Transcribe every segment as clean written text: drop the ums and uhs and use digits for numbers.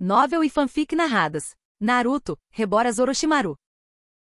Novel e fanfic narradas. Naruto, Reboras Orochimaru.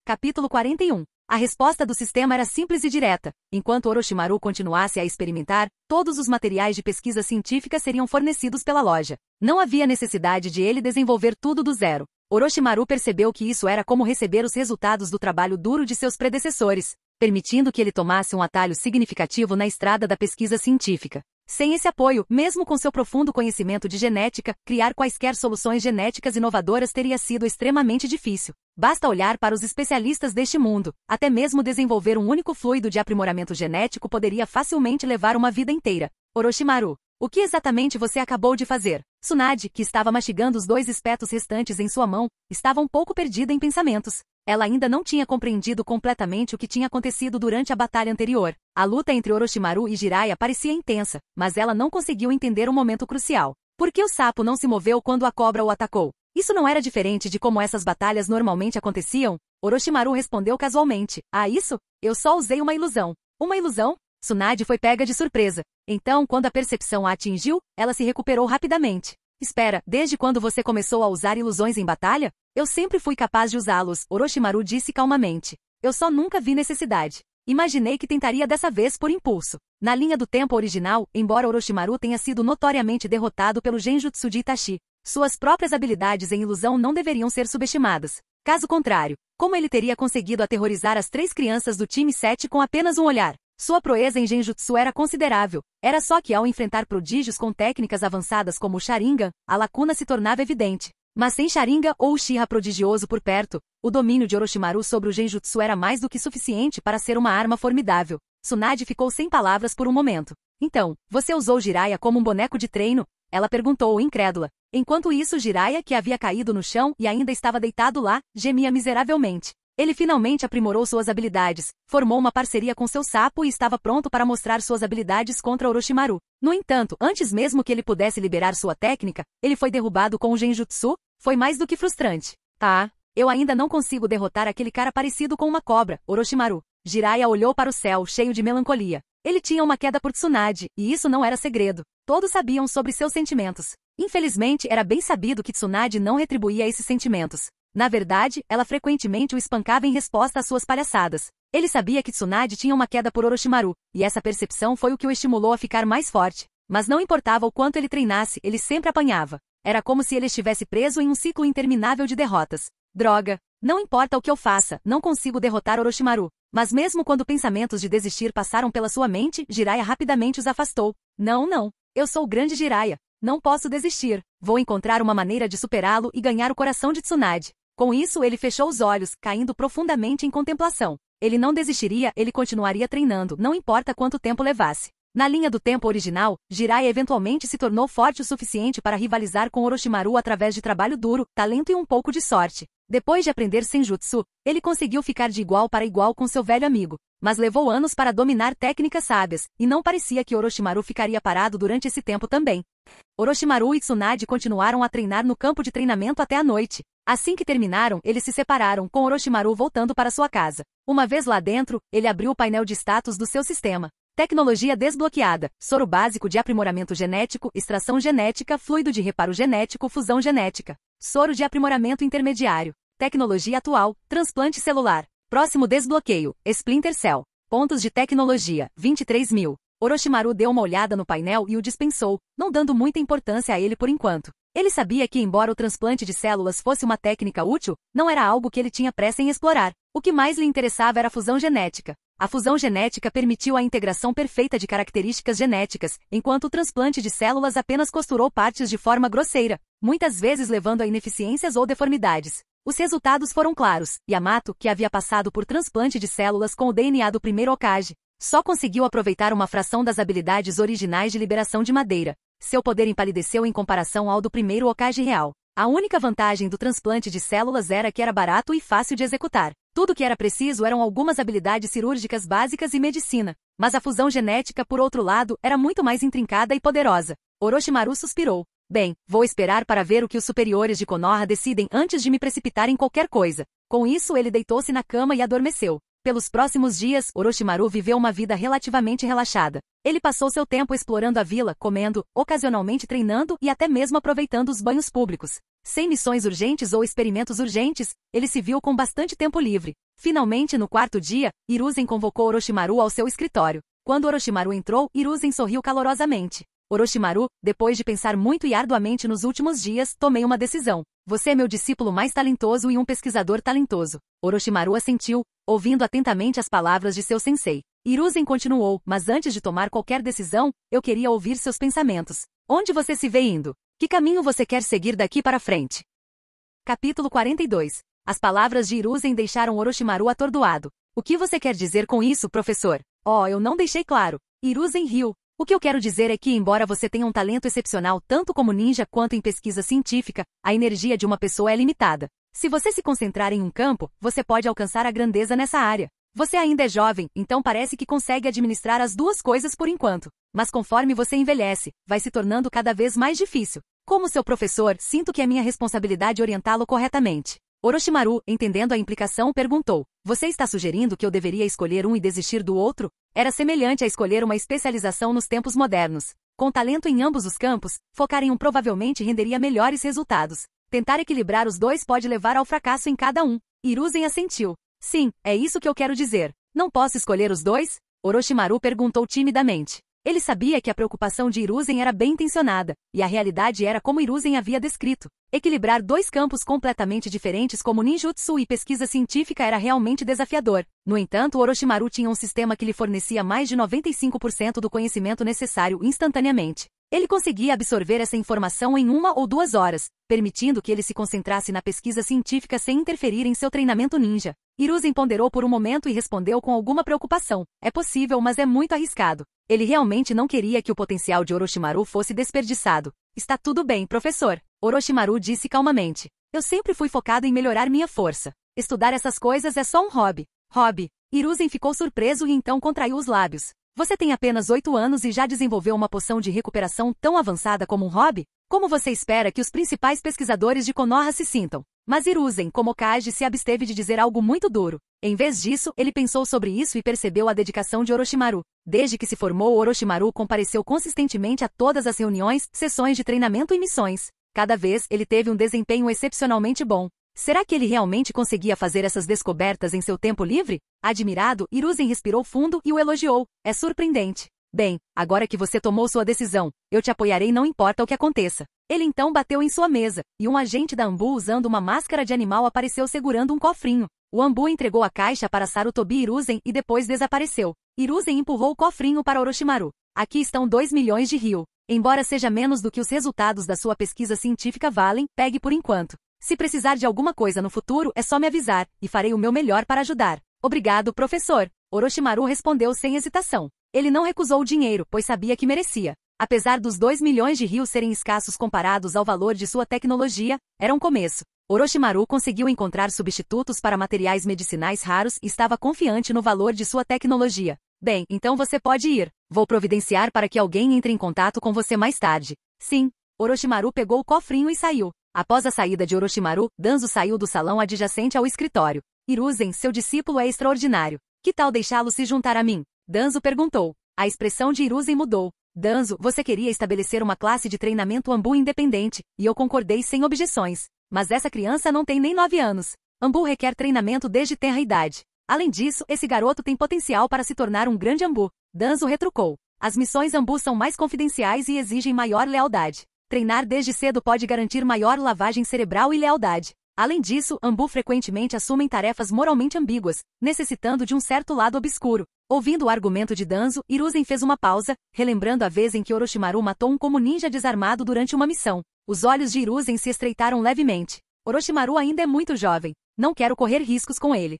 Capítulo 41. A resposta do sistema era simples e direta. Enquanto Orochimaru continuasse a experimentar, todos os materiais de pesquisa científica seriam fornecidos pela loja. Não havia necessidade de ele desenvolver tudo do zero. Orochimaru percebeu que isso era como receber os resultados do trabalho duro de seus predecessores, permitindo que ele tomasse um atalho significativo na estrada da pesquisa científica. Sem esse apoio, mesmo com seu profundo conhecimento de genética, criar quaisquer soluções genéticas inovadoras teria sido extremamente difícil. Basta olhar para os especialistas deste mundo. Até mesmo desenvolver um único fluido de aprimoramento genético poderia facilmente levar uma vida inteira. Orochimaru, o que exatamente você acabou de fazer? Tsunade, que estava mastigando os 2 espetos restantes em sua mão, estava um pouco perdida em pensamentos. Ela ainda não tinha compreendido completamente o que tinha acontecido durante a batalha anterior. A luta entre Orochimaru e Jiraiya parecia intensa, mas ela não conseguiu entender o momento crucial. Por que o sapo não se moveu quando a cobra o atacou? Isso não era diferente de como essas batalhas normalmente aconteciam? Orochimaru respondeu casualmente. Ah, isso? Eu só usei uma ilusão. Uma ilusão? Tsunade foi pega de surpresa. Então, quando a percepção a atingiu, ela se recuperou rapidamente. Espera, desde quando você começou a usar ilusões em batalha? Eu sempre fui capaz de usá-los, Orochimaru disse calmamente. Eu só nunca vi necessidade. Imaginei que tentaria dessa vez por impulso. Na linha do tempo original, embora Orochimaru tenha sido notoriamente derrotado pelo Genjutsu de Itachi, suas próprias habilidades em ilusão não deveriam ser subestimadas. Caso contrário, como ele teria conseguido aterrorizar as 3 crianças do time 7 com apenas um olhar? Sua proeza em Genjutsu era considerável. Era só que ao enfrentar prodígios com técnicas avançadas como o Sharingan, a lacuna se tornava evidente. Mas sem Sharingan ou Uchiha prodigioso por perto, o domínio de Orochimaru sobre o Genjutsu era mais do que suficiente para ser uma arma formidável. Tsunade ficou sem palavras por um momento. Então, você usou Jiraiya como um boneco de treino? Ela perguntou, incrédula. Enquanto isso, Jiraiya, que havia caído no chão e ainda estava deitado lá, gemia miseravelmente. Ele finalmente aprimorou suas habilidades, formou uma parceria com seu sapo e estava pronto para mostrar suas habilidades contra Orochimaru. No entanto, antes mesmo que ele pudesse liberar sua técnica, ele foi derrubado com o Genjutsu. Foi mais do que frustrante. Ah, eu ainda não consigo derrotar aquele cara parecido com uma cobra, Orochimaru. Jiraiya olhou para o céu, cheio de melancolia. Ele tinha uma queda por Tsunade, e isso não era segredo. Todos sabiam sobre seus sentimentos. Infelizmente, era bem sabido que Tsunade não retribuía esses sentimentos. Na verdade, ela frequentemente o espancava em resposta às suas palhaçadas. Ele sabia que Tsunade tinha uma queda por Orochimaru, e essa percepção foi o que o estimulou a ficar mais forte. Mas não importava o quanto ele treinasse, ele sempre apanhava. Era como se ele estivesse preso em um ciclo interminável de derrotas. Droga! Não importa o que eu faça, não consigo derrotar Orochimaru. Mas mesmo quando pensamentos de desistir passaram pela sua mente, Jiraiya rapidamente os afastou. Não. Eu sou o grande Jiraiya. Não posso desistir. Vou encontrar uma maneira de superá-lo e ganhar o coração de Tsunade. Com isso, ele fechou os olhos, caindo profundamente em contemplação. Ele não desistiria, ele continuaria treinando, não importa quanto tempo levasse. Na linha do tempo original, Jiraiya eventualmente se tornou forte o suficiente para rivalizar com Orochimaru através de trabalho duro, talento e um pouco de sorte. Depois de aprender Senjutsu, ele conseguiu ficar de igual para igual com seu velho amigo, mas levou anos para dominar técnicas sábias, e não parecia que Orochimaru ficaria parado durante esse tempo também. Orochimaru e Tsunade continuaram a treinar no campo de treinamento até a noite. Assim que terminaram, eles se separaram, com Orochimaru voltando para sua casa. Uma vez lá dentro, ele abriu o painel de status do seu sistema. Tecnologia desbloqueada, soro básico de aprimoramento genético, extração genética, fluido de reparo genético, fusão genética. Soro de aprimoramento intermediário. Tecnologia atual, transplante celular. Próximo desbloqueio, Splinter Cell. Pontos de tecnologia, 23.000. Orochimaru deu uma olhada no painel e o dispensou, não dando muita importância a ele por enquanto. Ele sabia que, embora o transplante de células fosse uma técnica útil, não era algo que ele tinha pressa em explorar. O que mais lhe interessava era a fusão genética. A fusão genética permitiu a integração perfeita de características genéticas, enquanto o transplante de células apenas costurou partes de forma grosseira, muitas vezes levando a ineficiências ou deformidades. Os resultados foram claros. Yamato, que havia passado por transplante de células com o DNA do primeiro Hokage, só conseguiu aproveitar uma fração das habilidades originais de liberação de madeira. Seu poder empalideceu em comparação ao do primeiro Hokage real. A única vantagem do transplante de células era que era barato e fácil de executar. Tudo que era preciso eram algumas habilidades cirúrgicas básicas e medicina. Mas a fusão genética, por outro lado, era muito mais intrincada e poderosa. Orochimaru suspirou. Bem, vou esperar para ver o que os superiores de Konoha decidem antes de me precipitar em qualquer coisa. Com isso, ele deitou-se na cama e adormeceu. Pelos próximos dias, Orochimaru viveu uma vida relativamente relaxada. Ele passou seu tempo explorando a vila, comendo, ocasionalmente treinando e até mesmo aproveitando os banhos públicos. Sem missões urgentes ou experimentos urgentes, ele se viu com bastante tempo livre. Finalmente, no quarto dia, Hiruzen convocou Orochimaru ao seu escritório. Quando Orochimaru entrou, Hiruzen sorriu calorosamente. Orochimaru, depois de pensar muito e arduamente nos últimos dias, tomei uma decisão. Você é meu discípulo mais talentoso e um pesquisador talentoso. Orochimaru assentiu, ouvindo atentamente as palavras de seu sensei. Hiruzen continuou, mas antes de tomar qualquer decisão, eu queria ouvir seus pensamentos. Onde você se vê indo? Que caminho você quer seguir daqui para frente? Capítulo 42. As palavras de Hiruzen deixaram Orochimaru atordoado. O que você quer dizer com isso, professor? Oh, eu não deixei claro. Hiruzen riu. O que eu quero dizer é que, embora você tenha um talento excepcional tanto como ninja quanto em pesquisa científica, a energia de uma pessoa é limitada. Se você se concentrar em um campo, você pode alcançar a grandeza nessa área. Você ainda é jovem, então parece que consegue administrar as duas coisas por enquanto. Mas conforme você envelhece, vai se tornando cada vez mais difícil. Como seu professor, sinto que é minha responsabilidade orientá-lo corretamente. Orochimaru, entendendo a implicação, perguntou: você está sugerindo que eu deveria escolher um e desistir do outro? Era semelhante a escolher uma especialização nos tempos modernos. Com talento em ambos os campos, focar em um provavelmente renderia melhores resultados. Tentar equilibrar os dois pode levar ao fracasso em cada um. Hiruzen assentiu. Sim, é isso que eu quero dizer. Não posso escolher os dois? Orochimaru perguntou timidamente. Ele sabia que a preocupação de Hiruzen era bem intencionada, e a realidade era como Hiruzen havia descrito. Equilibrar dois campos completamente diferentes como ninjutsu e pesquisa científica era realmente desafiador. No entanto, Orochimaru tinha um sistema que lhe fornecia mais de 95% do conhecimento necessário instantaneamente. Ele conseguia absorver essa informação em 1 ou 2 horas, permitindo que ele se concentrasse na pesquisa científica sem interferir em seu treinamento ninja. Hiruzen ponderou por um momento e respondeu com alguma preocupação. É possível, mas é muito arriscado. Ele realmente não queria que o potencial de Orochimaru fosse desperdiçado. Está tudo bem, professor. Orochimaru disse calmamente. Eu sempre fui focado em melhorar minha força. Estudar essas coisas é só um hobby. Hobby. Hiruzen ficou surpreso e então contraiu os lábios. Você tem apenas 8 anos e já desenvolveu uma poção de recuperação tão avançada como um hobby? Como você espera que os principais pesquisadores de Konoha se sintam? Mas Hiruzen, como Hokage, se absteve de dizer algo muito duro. Em vez disso, ele pensou sobre isso e percebeu a dedicação de Orochimaru. Desde que se formou, Orochimaru compareceu consistentemente a todas as reuniões, sessões de treinamento e missões. Cada vez, ele teve um desempenho excepcionalmente bom. Será que ele realmente conseguia fazer essas descobertas em seu tempo livre? Admirado, Hiruzen respirou fundo e o elogiou. É surpreendente. Bem, agora que você tomou sua decisão, eu te apoiarei não importa o que aconteça. Ele então bateu em sua mesa, e um agente da Anbu usando uma máscara de animal apareceu segurando um cofrinho. O Anbu entregou a caixa para Sarutobi Hiruzen e depois desapareceu. Hiruzen empurrou o cofrinho para Orochimaru. Aqui estão 2 milhões de ryu. Embora seja menos do que os resultados da sua pesquisa científica valem, pegue por enquanto. Se precisar de alguma coisa no futuro, é só me avisar, e farei o meu melhor para ajudar. Obrigado, professor. Orochimaru respondeu sem hesitação. Ele não recusou o dinheiro, pois sabia que merecia. Apesar dos 2 milhões de ryu serem escassos comparados ao valor de sua tecnologia, era um começo. Orochimaru conseguiu encontrar substitutos para materiais medicinais raros e estava confiante no valor de sua tecnologia. Bem, então você pode ir. Vou providenciar para que alguém entre em contato com você mais tarde. Sim. Orochimaru pegou o cofrinho e saiu. Após a saída de Orochimaru, Danzo saiu do salão adjacente ao escritório. Hiruzen, seu discípulo é extraordinário. Que tal deixá-lo se juntar a mim? Danzo perguntou. A expressão de Hiruzen mudou. Danzo, você queria estabelecer uma classe de treinamento Anbu independente, e eu concordei sem objeções. Mas essa criança não tem nem 9 anos. Anbu requer treinamento desde tenra idade. Além disso, esse garoto tem potencial para se tornar um grande Anbu. Danzo retrucou. As missões Anbu são mais confidenciais e exigem maior lealdade. Treinar desde cedo pode garantir maior lavagem cerebral e lealdade. Além disso, Anbu frequentemente assumem tarefas moralmente ambíguas, necessitando de um certo lado obscuro. Ouvindo o argumento de Danzo, Hiruzen fez uma pausa, relembrando a vez em que Orochimaru matou um como ninja desarmado durante uma missão. Os olhos de Hiruzen se estreitaram levemente. Orochimaru ainda é muito jovem. Não quero correr riscos com ele.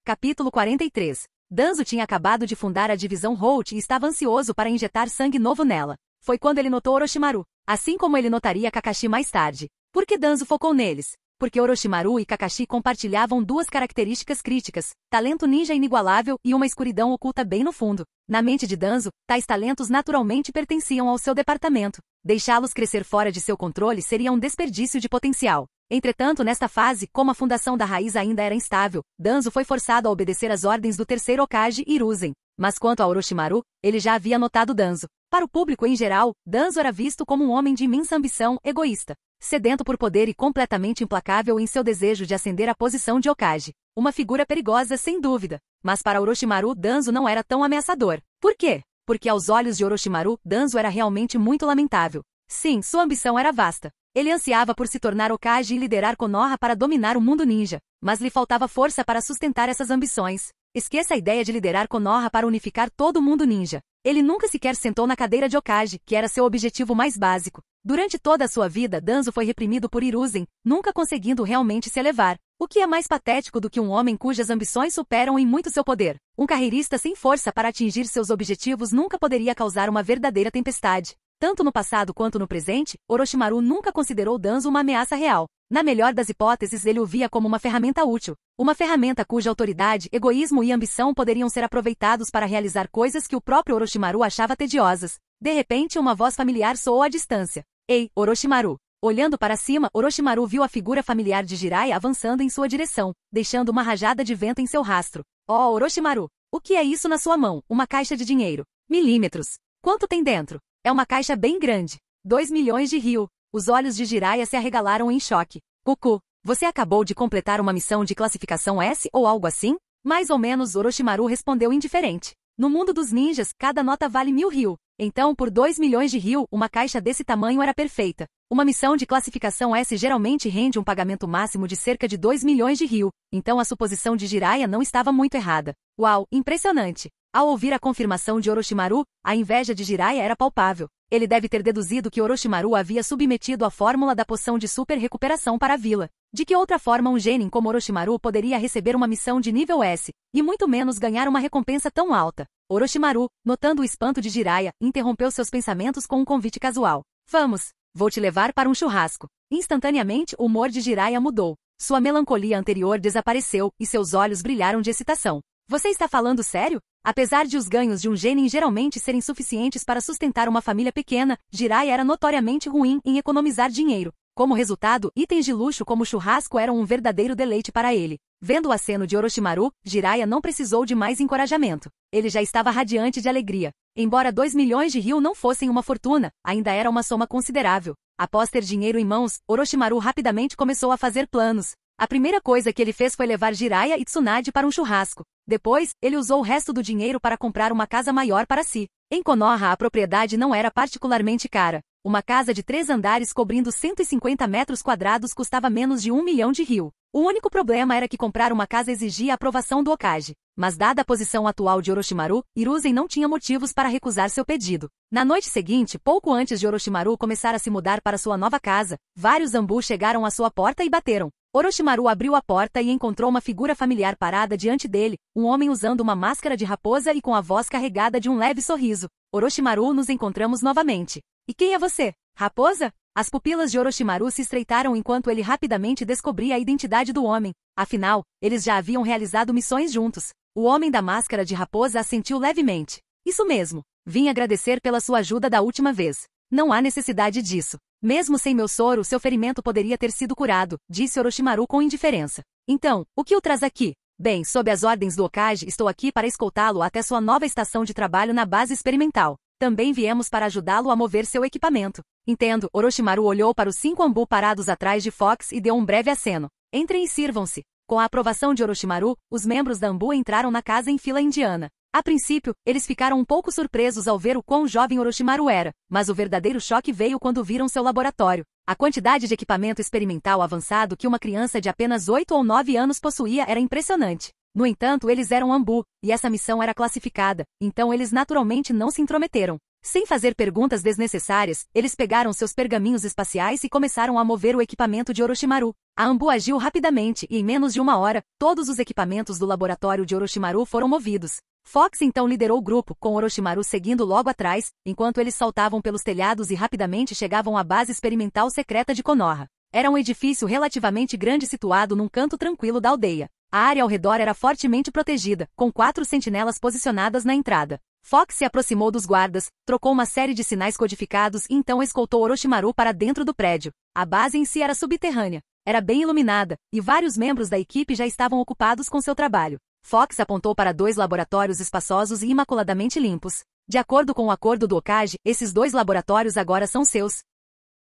Capítulo 43. Danzo tinha acabado de fundar a divisão Holt e estava ansioso para injetar sangue novo nela. Foi quando ele notou Orochimaru, assim como ele notaria Kakashi mais tarde. Por que Danzo focou neles? Porque Orochimaru e Kakashi compartilhavam 2 características críticas, talento ninja inigualável e uma escuridão oculta bem no fundo. Na mente de Danzo, tais talentos naturalmente pertenciam ao seu departamento. Deixá-los crescer fora de seu controle seria um desperdício de potencial. Entretanto, nesta fase, como a fundação da raiz ainda era instável, Danzo foi forçado a obedecer às ordens do terceiro Hokage, Hiruzen. Mas quanto a Orochimaru, ele já havia notado Danzo. Para o público em geral, Danzo era visto como um homem de imensa ambição, egoísta, sedento por poder e completamente implacável em seu desejo de ascender à posição de Hokage. Uma figura perigosa, sem dúvida. Mas para Orochimaru, Danzo não era tão ameaçador. Por quê? Porque aos olhos de Orochimaru, Danzo era realmente muito lamentável. Sim, sua ambição era vasta. Ele ansiava por se tornar Hokage e liderar Konoha para dominar o mundo ninja, mas lhe faltava força para sustentar essas ambições. Esqueça a ideia de liderar Konoha para unificar todo o mundo ninja. Ele nunca sequer sentou na cadeira de Hokage, que era seu objetivo mais básico. Durante toda a sua vida, Danzo foi reprimido por Hiruzen, nunca conseguindo realmente se elevar. O que é mais patético do que um homem cujas ambições superam em muito seu poder? Um carreirista sem força para atingir seus objetivos nunca poderia causar uma verdadeira tempestade. Tanto no passado quanto no presente, Orochimaru nunca considerou Danzo uma ameaça real. Na melhor das hipóteses, ele o via como uma ferramenta útil. Uma ferramenta cuja autoridade, egoísmo e ambição poderiam ser aproveitados para realizar coisas que o próprio Orochimaru achava tediosas. De repente, uma voz familiar soou à distância. Ei, Orochimaru! Olhando para cima, Orochimaru viu a figura familiar de Jiraiya avançando em sua direção, deixando uma rajada de vento em seu rastro. Oh, Orochimaru! O que é isso na sua mão? Uma caixa de dinheiro. Milímetros. Quanto tem dentro? É uma caixa bem grande. 2 milhões de ryu. Os olhos de Jiraiya se arregalaram em choque. Goku, você acabou de completar uma missão de classificação S ou algo assim? Mais ou menos, Orochimaru respondeu indiferente. No mundo dos ninjas, cada nota vale 1000 ryu. Então, por 2 milhões de ryu, uma caixa desse tamanho era perfeita. Uma missão de classificação S geralmente rende um pagamento máximo de cerca de 2 milhões de ryu. Então a suposição de Jiraiya não estava muito errada. Uau, impressionante! Ao ouvir a confirmação de Orochimaru, a inveja de Jiraiya era palpável. Ele deve ter deduzido que Orochimaru havia submetido a fórmula da poção de super recuperação para a vila. De que outra forma um genin como Orochimaru poderia receber uma missão de nível S, e muito menos ganhar uma recompensa tão alta? Orochimaru, notando o espanto de Jiraiya, interrompeu seus pensamentos com um convite casual. Vamos, vou te levar para um churrasco. Instantaneamente, o humor de Jiraiya mudou. Sua melancolia anterior desapareceu, e seus olhos brilharam de excitação. Você está falando sério? Apesar de os ganhos de um genin geralmente serem suficientes para sustentar uma família pequena, Jiraiya era notoriamente ruim em economizar dinheiro. Como resultado, itens de luxo como churrasco eram um verdadeiro deleite para ele. Vendo o aceno de Orochimaru, Jiraiya não precisou de mais encorajamento. Ele já estava radiante de alegria. Embora 2 milhões de ryu não fossem uma fortuna, ainda era uma soma considerável. Após ter dinheiro em mãos, Orochimaru rapidamente começou a fazer planos. A primeira coisa que ele fez foi levar Jiraiya e Tsunade para um churrasco. Depois, ele usou o resto do dinheiro para comprar uma casa maior para si. Em Konoha, a propriedade não era particularmente cara. Uma casa de 3 andares cobrindo 150 metros quadrados custava menos de 1 milhão de ryu. O único problema era que comprar uma casa exigia a aprovação do Hokage. Mas dada a posição atual de Orochimaru, Hiruzen não tinha motivos para recusar seu pedido. Na noite seguinte, pouco antes de Orochimaru começar a se mudar para sua nova casa, vários Anbu chegaram à sua porta e bateram. Orochimaru abriu a porta e encontrou uma figura familiar parada diante dele, um homem usando uma máscara de raposa e com a voz carregada de um leve sorriso. Orochimaru, nos encontramos novamente. E quem é você? Raposa? As pupilas de Orochimaru se estreitaram enquanto ele rapidamente descobria a identidade do homem. Afinal, eles já haviam realizado missões juntos. O homem da máscara de raposa assentiu levemente. Isso mesmo. Vim agradecer pela sua ajuda da última vez. Não há necessidade disso. Mesmo sem meu soro, seu ferimento poderia ter sido curado, disse Orochimaru com indiferença. Então, o que o traz aqui? Bem, sob as ordens do Hokage, estou aqui para escoltá-lo até sua nova estação de trabalho na base experimental. Também viemos para ajudá-lo a mover seu equipamento. Entendo. Orochimaru olhou para os 5 Anbu parados atrás de Fox e deu um breve aceno. Entrem e sirvam-se. Com a aprovação de Orochimaru, os membros da Anbu entraram na casa em fila indiana. A princípio, eles ficaram um pouco surpresos ao ver o quão jovem Orochimaru era, mas o verdadeiro choque veio quando viram seu laboratório. A quantidade de equipamento experimental avançado que uma criança de apenas 8 ou 9 anos possuía era impressionante. No entanto, eles eram Anbu, e essa missão era classificada, então eles naturalmente não se intrometeram. Sem fazer perguntas desnecessárias, eles pegaram seus pergaminhos espaciais e começaram a mover o equipamento de Orochimaru. A Anbu agiu rapidamente e em menos de 1 hora, todos os equipamentos do laboratório de Orochimaru foram movidos. Fox então liderou o grupo, com Orochimaru seguindo logo atrás, enquanto eles saltavam pelos telhados e rapidamente chegavam à base experimental secreta de Konoha. Era um edifício relativamente grande situado num canto tranquilo da aldeia. A área ao redor era fortemente protegida, com 4 sentinelas posicionadas na entrada. Fox se aproximou dos guardas, trocou uma série de sinais codificados e então escoltou Orochimaru para dentro do prédio. A base em si era subterrânea. Era bem iluminada, e vários membros da equipe já estavam ocupados com seu trabalho. Fox apontou para 2 laboratórios espaçosos e imaculadamente limpos. De acordo com o acordo do Hokage, esses 2 laboratórios agora são seus.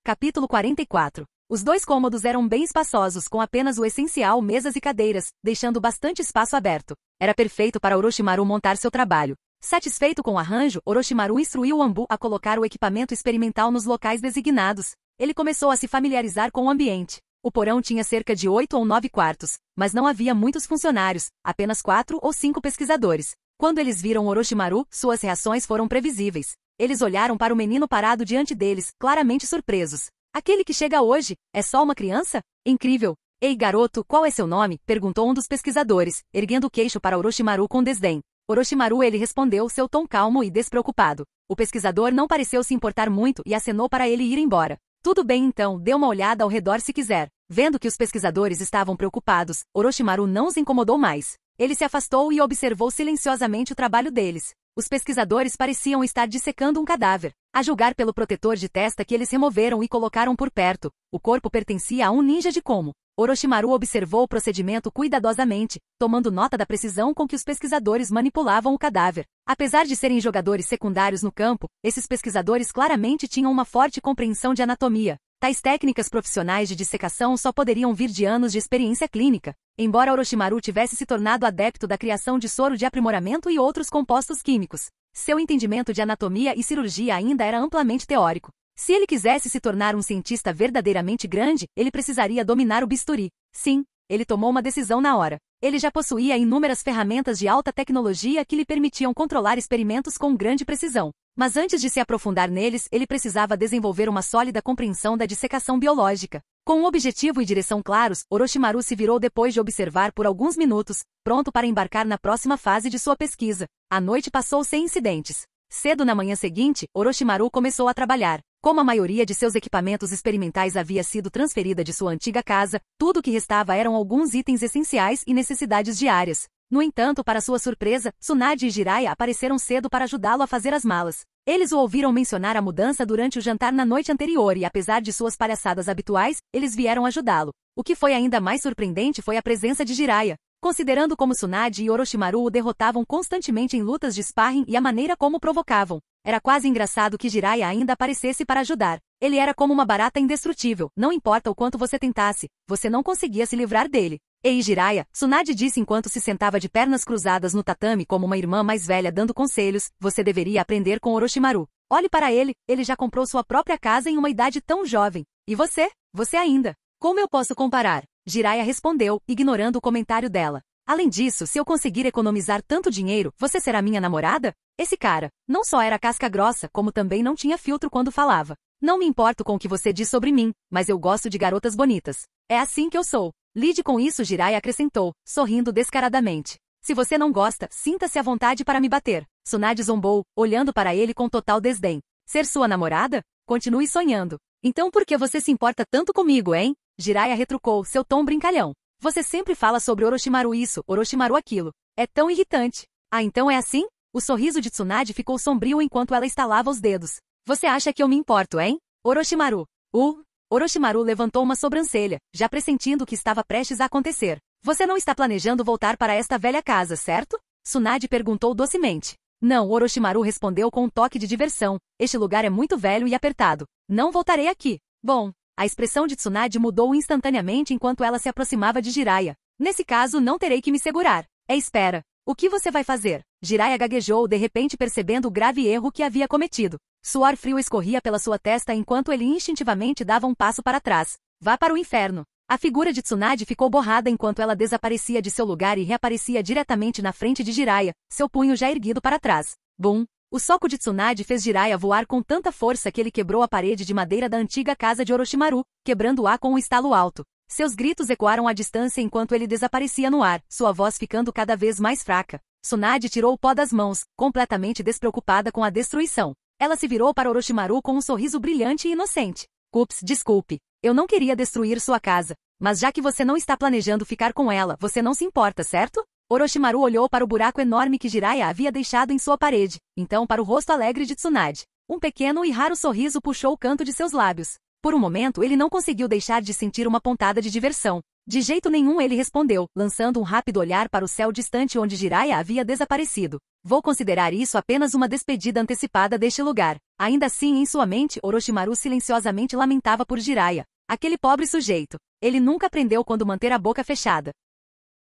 Capítulo 44. Os 2 cômodos eram bem espaçosos, com apenas o essencial, mesas e cadeiras, deixando bastante espaço aberto. Era perfeito para Orochimaru montar seu trabalho. Satisfeito com o arranjo, Orochimaru instruiu o Anbu a colocar o equipamento experimental nos locais designados. Ele começou a se familiarizar com o ambiente. O porão tinha cerca de 8 ou 9 quartos, mas não havia muitos funcionários, apenas 4 ou 5 pesquisadores. Quando eles viram Orochimaru, suas reações foram previsíveis. Eles olharam para o menino parado diante deles, claramente surpresos. Aquele que chega hoje, é só uma criança? Incrível! Ei, garoto, qual é seu nome? Perguntou um dos pesquisadores, erguendo o queixo para Orochimaru com desdém. Orochimaru, ele respondeu, seu tom calmo e despreocupado. O pesquisador não pareceu se importar muito e acenou para ele ir embora. Tudo bem então, dê uma olhada ao redor se quiser. Vendo que os pesquisadores estavam preocupados, Orochimaru não os incomodou mais. Ele se afastou e observou silenciosamente o trabalho deles. Os pesquisadores pareciam estar dissecando um cadáver. A julgar pelo protetor de testa que eles removeram e colocaram por perto, o corpo pertencia a um ninja de Komo. Orochimaru observou o procedimento cuidadosamente, tomando nota da precisão com que os pesquisadores manipulavam o cadáver. Apesar de serem jogadores secundários no campo, esses pesquisadores claramente tinham uma forte compreensão de anatomia. Tais técnicas profissionais de dissecação só poderiam vir de anos de experiência clínica. Embora Orochimaru tivesse se tornado adepto da criação de soro de aprimoramento e outros compostos químicos, seu entendimento de anatomia e cirurgia ainda era amplamente teórico. Se ele quisesse se tornar um cientista verdadeiramente grande, ele precisaria dominar o bisturi. Sim, ele tomou uma decisão na hora. Ele já possuía inúmeras ferramentas de alta tecnologia que lhe permitiam controlar experimentos com grande precisão. Mas antes de se aprofundar neles, ele precisava desenvolver uma sólida compreensão da dissecação biológica. Com um objetivo e direção claros, Orochimaru se virou depois de observar por alguns minutos, pronto para embarcar na próxima fase de sua pesquisa. A noite passou sem incidentes. Cedo na manhã seguinte, Orochimaru começou a trabalhar. Como a maioria de seus equipamentos experimentais havia sido transferida de sua antiga casa, tudo o que restava eram alguns itens essenciais e necessidades diárias. No entanto, para sua surpresa, Tsunade e Jiraiya apareceram cedo para ajudá-lo a fazer as malas. Eles o ouviram mencionar a mudança durante o jantar na noite anterior e, apesar de suas palhaçadas habituais, eles vieram ajudá-lo. O que foi ainda mais surpreendente foi a presença de Jiraiya. Considerando como Tsunade e Orochimaru o derrotavam constantemente em lutas de sparring e a maneira como o provocavam, era quase engraçado que Jiraiya ainda aparecesse para ajudar. Ele era como uma barata indestrutível, não importa o quanto você tentasse, você não conseguia se livrar dele. Ei, Jiraiya, Tsunade disse enquanto se sentava de pernas cruzadas no tatame como uma irmã mais velha dando conselhos, você deveria aprender com Orochimaru. Olhe para ele já comprou sua própria casa em uma idade tão jovem. E você? Você ainda. Como eu posso comparar? Jiraiya respondeu, ignorando o comentário dela. Além disso, se eu conseguir economizar tanto dinheiro, você será minha namorada? Esse cara, não só era casca grossa, como também não tinha filtro quando falava. Não me importo com o que você diz sobre mim, mas eu gosto de garotas bonitas. É assim que eu sou. Lide com isso, Jiraiya acrescentou, sorrindo descaradamente. Se você não gosta, sinta-se à vontade para me bater. Tsunade zombou, olhando para ele com total desdém. Ser sua namorada? Continue sonhando. Então por que você se importa tanto comigo, hein? Jiraiya retrucou, seu tom brincalhão. Você sempre fala sobre Orochimaru isso, Orochimaru aquilo. É tão irritante. Ah, então é assim? O sorriso de Tsunade ficou sombrio enquanto ela estalava os dedos. Você acha que eu me importo, hein? Orochimaru. Orochimaru levantou uma sobrancelha, já pressentindo o que estava prestes a acontecer. Você não está planejando voltar para esta velha casa, certo? Tsunade perguntou docemente. Não, Orochimaru respondeu com um toque de diversão. Este lugar é muito velho e apertado. Não voltarei aqui. Bom, a expressão de Tsunade mudou instantaneamente enquanto ela se aproximava de Jiraiya. Nesse caso, não terei que me segurar. Espera. O que você vai fazer? Jiraiya gaguejou de repente percebendo o grave erro que havia cometido. Suor frio escorria pela sua testa enquanto ele instintivamente dava um passo para trás. Vá para o inferno. A figura de Tsunade ficou borrada enquanto ela desaparecia de seu lugar e reaparecia diretamente na frente de Jiraiya, seu punho já erguido para trás. Bum! O soco de Tsunade fez Jiraiya voar com tanta força que ele quebrou a parede de madeira da antiga casa de Orochimaru, quebrando-a com um estalo alto. Seus gritos ecoaram à distância enquanto ele desaparecia no ar, sua voz ficando cada vez mais fraca. Tsunade tirou o pó das mãos, completamente despreocupada com a destruição. Ela se virou para Orochimaru com um sorriso brilhante e inocente. Ups, desculpe. Eu não queria destruir sua casa. Mas já que você não está planejando ficar com ela, você não se importa, certo? Orochimaru olhou para o buraco enorme que Jiraiya havia deixado em sua parede, então para o rosto alegre de Tsunade. Um pequeno e raro sorriso puxou o canto de seus lábios. Por um momento ele não conseguiu deixar de sentir uma pontada de diversão. De jeito nenhum, ele respondeu, lançando um rápido olhar para o céu distante onde Jiraiya havia desaparecido. Vou considerar isso apenas uma despedida antecipada deste lugar. Ainda assim, em sua mente, Orochimaru silenciosamente lamentava por Jiraiya. Aquele pobre sujeito. Ele nunca aprendeu quando manter a boca fechada.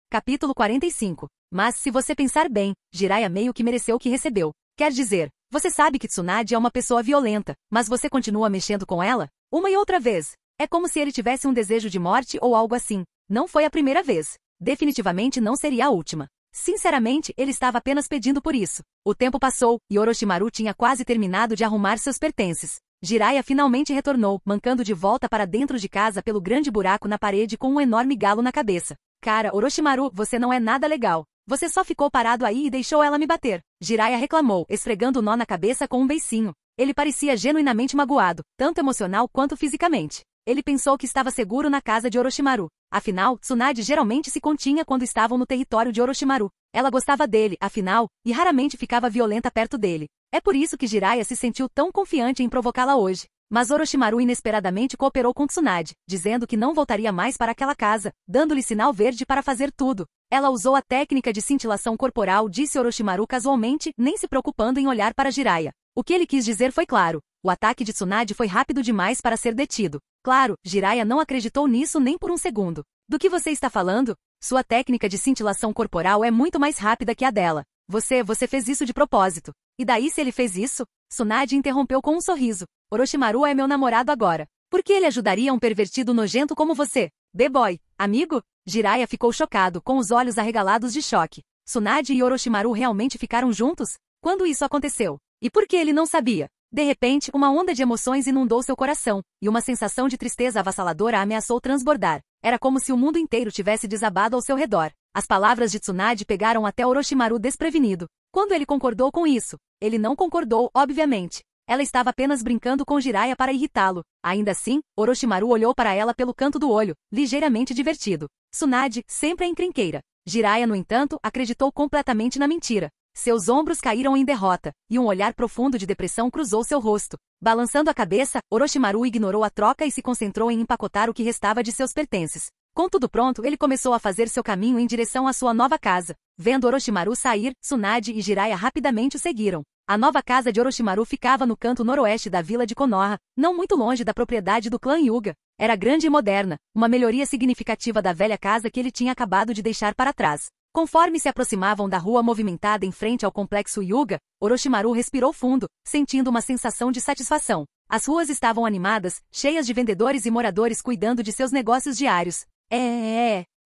Capítulo 45. Mas, se você pensar bem, Jiraiya meio que mereceu o que recebeu. Quer dizer, você sabe que Tsunade é uma pessoa violenta, mas você continua mexendo com ela? Uma e outra vez. É como se ele tivesse um desejo de morte ou algo assim. Não foi a primeira vez. Definitivamente não seria a última. Sinceramente, ele estava apenas pedindo por isso. O tempo passou, e Orochimaru tinha quase terminado de arrumar seus pertences. Jiraiya finalmente retornou, mancando de volta para dentro de casa pelo grande buraco na parede com um enorme galo na cabeça. Cara, Orochimaru, você não é nada legal. Você só ficou parado aí e deixou ela me bater. Jiraiya reclamou, esfregando o nó na cabeça com um beicinho. Ele parecia genuinamente magoado, tanto emocional quanto fisicamente. Ele pensou que estava seguro na casa de Orochimaru. Afinal, Tsunade geralmente se continha quando estavam no território de Orochimaru. Ela gostava dele, afinal, e raramente ficava violenta perto dele. É por isso que Jiraiya se sentiu tão confiante em provocá-la hoje. Mas Orochimaru inesperadamente cooperou com Tsunade, dizendo que não voltaria mais para aquela casa, dando-lhe sinal verde para fazer tudo. Ela usou a técnica de cintilação corporal, disse Orochimaru casualmente, nem se preocupando em olhar para Jiraiya. O que ele quis dizer foi claro. O ataque de Tsunade foi rápido demais para ser detido. Claro, Jiraiya não acreditou nisso nem por um segundo. Do que você está falando? Sua técnica de cintilação corporal é muito mais rápida que a dela. Você fez isso de propósito. E daí se ele fez isso? Tsunade interrompeu com um sorriso. Orochimaru é meu namorado agora. Por que ele ajudaria um pervertido nojento como você? B-boy, amigo? Jiraiya ficou chocado, com os olhos arregalados de choque. Tsunade e Orochimaru realmente ficaram juntos? Quando isso aconteceu? E por que ele não sabia? De repente, uma onda de emoções inundou seu coração, e uma sensação de tristeza avassaladora ameaçou transbordar. Era como se o mundo inteiro tivesse desabado ao seu redor. As palavras de Tsunade pegaram até Orochimaru desprevenido. Quando ele concordou com isso? Ele não concordou, obviamente. Ela estava apenas brincando com Jiraiya para irritá-lo. Ainda assim, Orochimaru olhou para ela pelo canto do olho, ligeiramente divertido. Tsunade, sempre a encrenqueira. Jiraiya, no entanto, acreditou completamente na mentira. Seus ombros caíram em derrota, e um olhar profundo de depressão cruzou seu rosto. Balançando a cabeça, Orochimaru ignorou a troca e se concentrou em empacotar o que restava de seus pertences. Com tudo pronto, ele começou a fazer seu caminho em direção à sua nova casa. Vendo Orochimaru sair, Tsunade e Jiraiya rapidamente o seguiram. A nova casa de Orochimaru ficava no canto noroeste da vila de Konoha, não muito longe da propriedade do clã Hyuga. Era grande e moderna, uma melhoria significativa da velha casa que ele tinha acabado de deixar para trás. Conforme se aproximavam da rua movimentada em frente ao complexo Hyuga, Orochimaru respirou fundo, sentindo uma sensação de satisfação. As ruas estavam animadas, cheias de vendedores e moradores cuidando de seus negócios diários.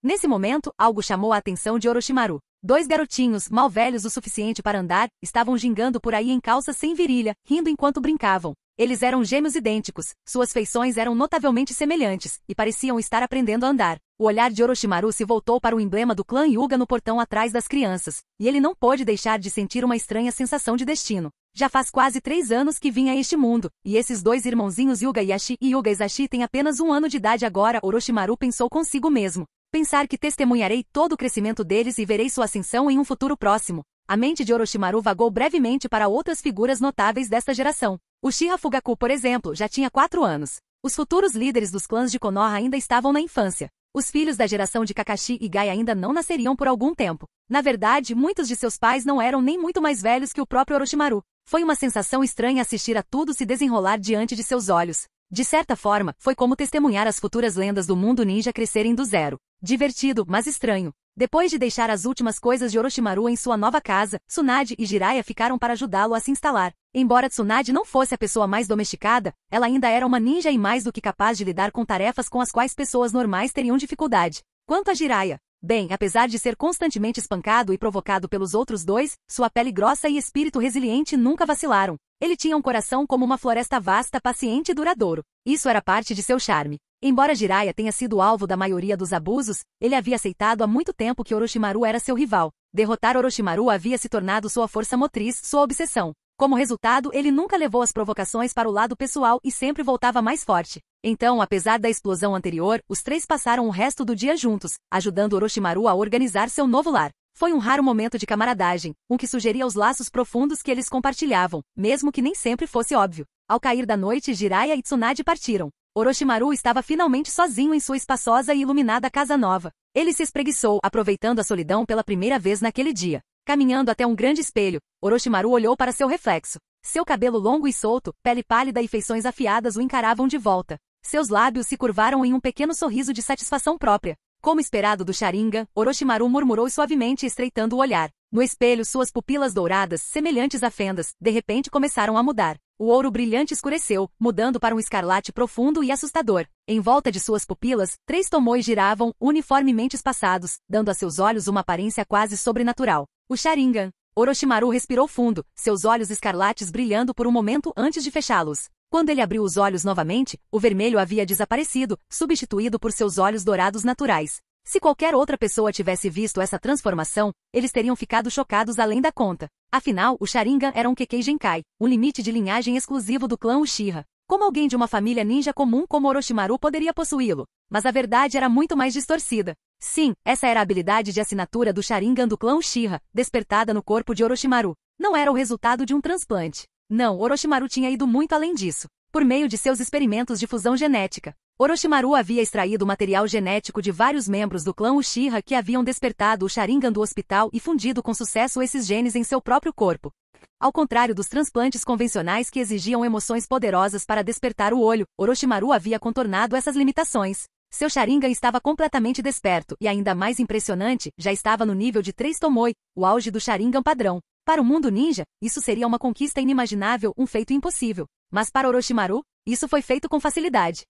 Nesse momento, algo chamou a atenção de Orochimaru. Dois garotinhos, mal velhos o suficiente para andar, estavam gingando por aí em calças sem virilha, rindo enquanto brincavam. Eles eram gêmeos idênticos, suas feições eram notavelmente semelhantes, e pareciam estar aprendendo a andar. O olhar de Orochimaru se voltou para o emblema do clã Hyuga no portão atrás das crianças, e ele não pôde deixar de sentir uma estranha sensação de destino. Já faz quase 3 anos que vim a este mundo, e esses dois irmãozinhos Hyuga Yashi e Hyuga Izashi têm apenas 1 ano de idade agora. Orochimaru pensou consigo mesmo. Pensar que testemunharei todo o crescimento deles e verei sua ascensão em um futuro próximo. A mente de Orochimaru vagou brevemente para outras figuras notáveis desta geração. Uchiha Fugaku, por exemplo, já tinha 4 anos. Os futuros líderes dos clãs de Konoha ainda estavam na infância. Os filhos da geração de Kakashi e Gai ainda não nasceriam por algum tempo. Na verdade, muitos de seus pais não eram nem muito mais velhos que o próprio Orochimaru. Foi uma sensação estranha assistir a tudo se desenrolar diante de seus olhos. De certa forma, foi como testemunhar as futuras lendas do mundo ninja crescerem do zero. Divertido, mas estranho. Depois de deixar as últimas coisas de Orochimaru em sua nova casa, Tsunade e Jiraiya ficaram para ajudá-lo a se instalar. Embora Tsunade não fosse a pessoa mais domesticada, ela ainda era uma ninja e mais do que capaz de lidar com tarefas com as quais pessoas normais teriam dificuldade. Quanto a Jiraiya, bem, apesar de ser constantemente espancado e provocado pelos outros dois, sua pele grossa e espírito resiliente nunca vacilaram. Ele tinha um coração como uma floresta vasta, paciente e duradouro. Isso era parte de seu charme. Embora Jiraiya tenha sido alvo da maioria dos abusos, ele havia aceitado há muito tempo que Orochimaru era seu rival. Derrotar Orochimaru havia se tornado sua força motriz, sua obsessão. Como resultado, ele nunca levou as provocações para o lado pessoal e sempre voltava mais forte. Então, apesar da explosão anterior, os três passaram o resto do dia juntos, ajudando Orochimaru a organizar seu novo lar. Foi um raro momento de camaradagem, um que sugeria os laços profundos que eles compartilhavam, mesmo que nem sempre fosse óbvio. Ao cair da noite, Jiraiya e Tsunade partiram. Orochimaru estava finalmente sozinho em sua espaçosa e iluminada casa nova. Ele se espreguiçou, aproveitando a solidão pela primeira vez naquele dia. Caminhando até um grande espelho, Orochimaru olhou para seu reflexo. Seu cabelo longo e solto, pele pálida e feições afiadas o encaravam de volta. Seus lábios se curvaram em um pequeno sorriso de satisfação própria. Como esperado do Sharingan, Orochimaru murmurou suavemente estreitando o olhar. No espelho, suas pupilas douradas, semelhantes a fendas, de repente começaram a mudar. O ouro brilhante escureceu, mudando para um escarlate profundo e assustador. Em volta de suas pupilas, 3 tomoes giravam, uniformemente espaçados, dando a seus olhos uma aparência quase sobrenatural. O Sharingan. Orochimaru respirou fundo, seus olhos escarlates brilhando por um momento antes de fechá-los. Quando ele abriu os olhos novamente, o vermelho havia desaparecido, substituído por seus olhos dourados naturais. Se qualquer outra pessoa tivesse visto essa transformação, eles teriam ficado chocados além da conta. Afinal, o Sharingan era um Kekkei Genkai, um limite de linhagem exclusivo do clã Uchiha. Como alguém de uma família ninja comum como Orochimaru poderia possuí-lo? Mas a verdade era muito mais distorcida. Sim, essa era a habilidade de assinatura do Sharingan do clã Uchiha, despertada no corpo de Orochimaru. Não era o resultado de um transplante. Não, Orochimaru tinha ido muito além disso. Por meio de seus experimentos de fusão genética, Orochimaru havia extraído material genético de vários membros do clã Uchiha que haviam despertado o Sharingan do hospital e fundido com sucesso esses genes em seu próprio corpo. Ao contrário dos transplantes convencionais que exigiam emoções poderosas para despertar o olho, Orochimaru havia contornado essas limitações. Seu Sharingan estava completamente desperto e, ainda mais impressionante, já estava no nível de 3 Tomoe, o auge do Sharingan padrão. Para o mundo ninja, isso seria uma conquista inimaginável, um feito impossível. Mas para Orochimaru, isso foi feito com facilidade.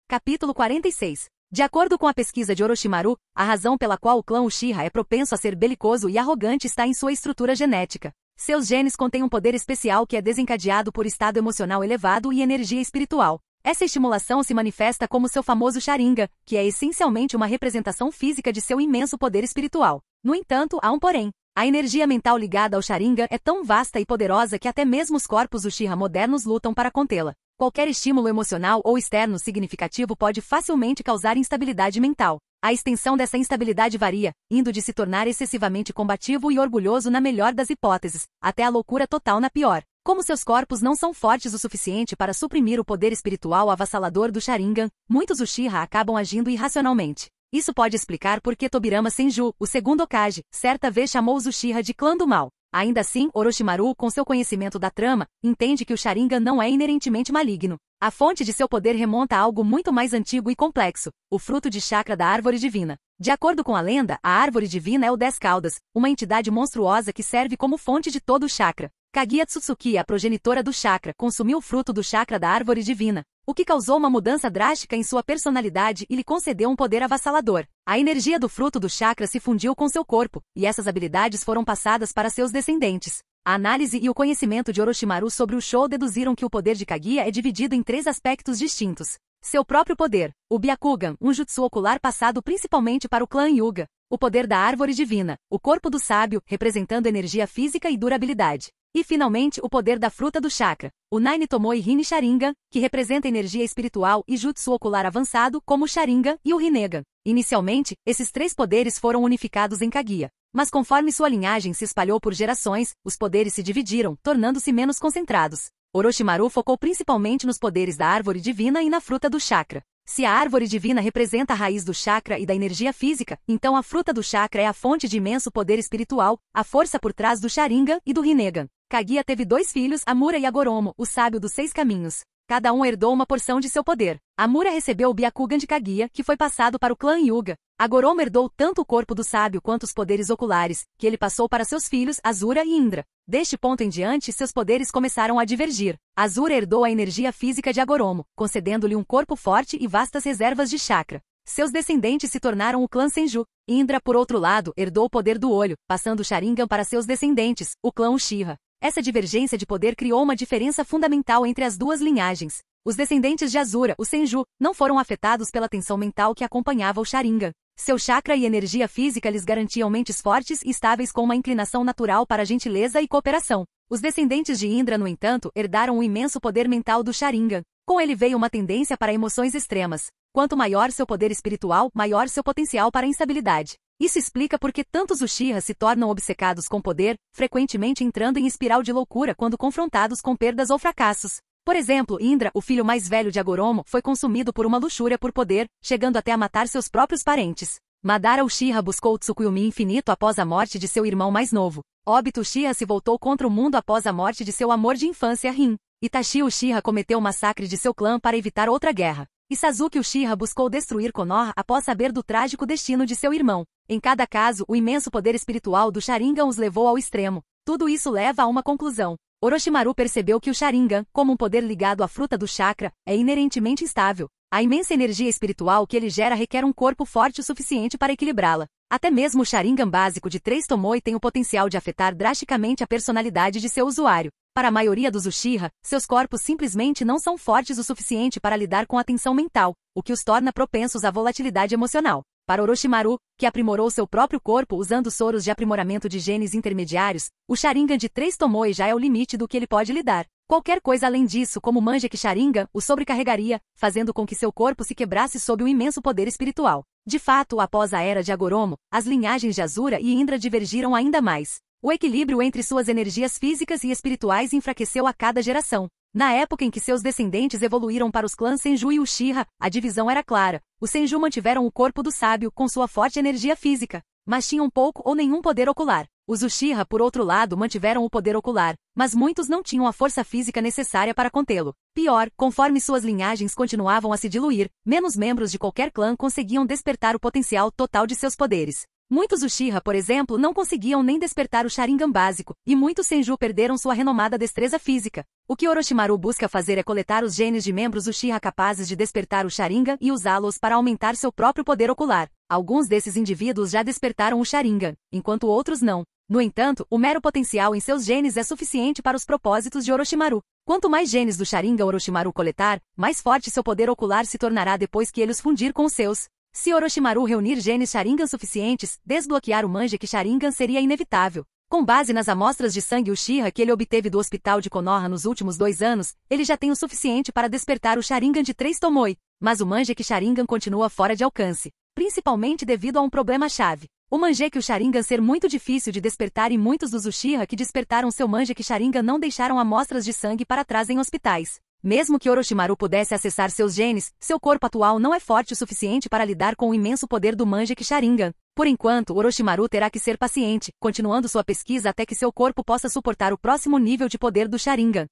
Capítulo 46. De acordo com a pesquisa de Orochimaru, a razão pela qual o clã Uchiha é propenso a ser belicoso e arrogante está em sua estrutura genética. Seus genes contêm um poder especial que é desencadeado por estado emocional elevado e energia espiritual. Essa estimulação se manifesta como seu famoso Sharingan, que é essencialmente uma representação física de seu imenso poder espiritual. No entanto, há um porém. A energia mental ligada ao Sharingan é tão vasta e poderosa que até mesmo os corpos Uchiha modernos lutam para contê-la. Qualquer estímulo emocional ou externo significativo pode facilmente causar instabilidade mental. A extensão dessa instabilidade varia, indo de se tornar excessivamente combativo e orgulhoso na melhor das hipóteses, até a loucura total na pior. Como seus corpos não são fortes o suficiente para suprimir o poder espiritual avassalador do Sharingan, muitos Uchiha acabam agindo irracionalmente. Isso pode explicar por que Tobirama Senju, o segundo Hokage, certa vez chamou os Uchiha de clã do mal. Ainda assim, Orochimaru, com seu conhecimento da trama, entende que o Sharingan não é inerentemente maligno. A fonte de seu poder remonta a algo muito mais antigo e complexo, o fruto de chakra da árvore divina. De acordo com a lenda, a árvore divina é o 10 Caudas, uma entidade monstruosa que serve como fonte de todo o chakra. Kaguya Tsutsuki, a progenitora do chakra, consumiu o fruto do chakra da árvore divina, o que causou uma mudança drástica em sua personalidade e lhe concedeu um poder avassalador. A energia do fruto do chakra se fundiu com seu corpo, e essas habilidades foram passadas para seus descendentes. A análise e o conhecimento de Orochimaru sobre o Shou deduziram que o poder de Kaguya é dividido em 3 aspectos distintos. Seu próprio poder, o Byakugan, um jutsu ocular passado principalmente para o clã Hyuga. O poder da árvore divina, o corpo do sábio, representando energia física e durabilidade. E, finalmente, o poder da fruta do chakra, o Nine Tomoe Rin Sharingan, que representa energia espiritual e jutsu ocular avançado, como o Sharingan e o Rinnegan. Inicialmente, esses 3 poderes foram unificados em Kaguya. Mas conforme sua linhagem se espalhou por gerações, os poderes se dividiram, tornando-se menos concentrados. Orochimaru focou principalmente nos poderes da árvore divina e na fruta do chakra. Se a árvore divina representa a raiz do chakra e da energia física, então a fruta do chakra é a fonte de imenso poder espiritual, a força por trás do Sharingan e do Rinnegan. Kaguya teve 2 filhos, Amura e Agoromo, o sábio dos 6 caminhos. Cada um herdou uma porção de seu poder. Amura recebeu o Byakugan de Kaguya, que foi passado para o clã Hyuga. Agoromo herdou tanto o corpo do sábio quanto os poderes oculares, que ele passou para seus filhos, Azura e Indra. Deste ponto em diante, seus poderes começaram a divergir. Azura herdou a energia física de Agoromo, concedendo-lhe um corpo forte e vastas reservas de chakra. Seus descendentes se tornaram o clã Senju. Indra, por outro lado, herdou o poder do olho, passando o Sharingan para seus descendentes, o clã Uchiha. Essa divergência de poder criou uma diferença fundamental entre as duas linhagens. Os descendentes de Azura, o Senju, não foram afetados pela tensão mental que acompanhava o Sharingan. Seu chakra e energia física lhes garantiam mentes fortes e estáveis com uma inclinação natural para gentileza e cooperação. Os descendentes de Indra, no entanto, herdaram o imenso poder mental do Sharingan. Com ele veio uma tendência para emoções extremas. Quanto maior seu poder espiritual, maior seu potencial para instabilidade. Isso explica por que tantos Uchiha se tornam obcecados com poder, frequentemente entrando em espiral de loucura quando confrontados com perdas ou fracassos. Por exemplo, Indra, o filho mais velho de Agoromo, foi consumido por uma luxúria por poder, chegando até a matar seus próprios parentes. Madara Uchiha buscou o Tsukuyomi infinito após a morte de seu irmão mais novo. Obito Uchiha se voltou contra o mundo após a morte de seu amor de infância Rin. Itachi Uchiha cometeu o massacre de seu clã para evitar outra guerra. E Sasuke Uchiha buscou destruir Konoha após saber do trágico destino de seu irmão. Em cada caso, o imenso poder espiritual do Sharingan os levou ao extremo. Tudo isso leva a uma conclusão. Orochimaru percebeu que o Sharingan, como um poder ligado à fruta do chakra, é inerentemente instável. A imensa energia espiritual que ele gera requer um corpo forte o suficiente para equilibrá-la. Até mesmo o Sharingan básico de 3 Tomoe tem o potencial de afetar drasticamente a personalidade de seu usuário. Para a maioria dos Uchiha, seus corpos simplesmente não são fortes o suficiente para lidar com a tensão mental, o que os torna propensos à volatilidade emocional. Para Orochimaru, que aprimorou seu próprio corpo usando soros de aprimoramento de genes intermediários, o Sharingan de 3 Tomoe já é o limite do que ele pode lidar. Qualquer coisa além disso, como o Mangekyou Sharingan, o sobrecarregaria, fazendo com que seu corpo se quebrasse sob um imenso poder espiritual. De fato, após a era de Agoromo, as linhagens de Asura e Indra divergiram ainda mais. O equilíbrio entre suas energias físicas e espirituais enfraqueceu a cada geração. Na época em que seus descendentes evoluíram para os clãs Senju e Uchiha, a divisão era clara. Os Senju mantiveram o corpo do sábio com sua forte energia física, mas tinham pouco ou nenhum poder ocular. Os Uchiha, por outro lado, mantiveram o poder ocular, mas muitos não tinham a força física necessária para contê-lo. Pior, conforme suas linhagens continuavam a se diluir, menos membros de qualquer clã conseguiam despertar o potencial total de seus poderes. Muitos Uchiha, por exemplo, não conseguiam nem despertar o Sharingan básico, e muitos Senju perderam sua renomada destreza física. O que Orochimaru busca fazer é coletar os genes de membros Uchiha capazes de despertar o Sharingan e usá-los para aumentar seu próprio poder ocular. Alguns desses indivíduos já despertaram o Sharingan, enquanto outros não. No entanto, o mero potencial em seus genes é suficiente para os propósitos de Orochimaru. Quanto mais genes do Sharingan Orochimaru coletar, mais forte seu poder ocular se tornará depois que ele os fundir com os seus. Se Orochimaru reunir genes Sharingan suficientes, desbloquear o Mangekyou Sharingan seria inevitável. Com base nas amostras de sangue Uchiha que ele obteve do hospital de Konoha nos últimos 2 anos, ele já tem o suficiente para despertar o Sharingan de 3 Tomoe. Mas o Mangekyou Sharingan continua fora de alcance, principalmente devido a um problema-chave. O Mangekyou Sharingan ser muito difícil de despertar e muitos dos Uchiha que despertaram seu Mangekyou Sharingan não deixaram amostras de sangue para trás em hospitais. Mesmo que Orochimaru pudesse acessar seus genes, seu corpo atual não é forte o suficiente para lidar com o imenso poder do Mangekyou Sharingan. Por enquanto, Orochimaru terá que ser paciente, continuando sua pesquisa até que seu corpo possa suportar o próximo nível de poder do Sharingan.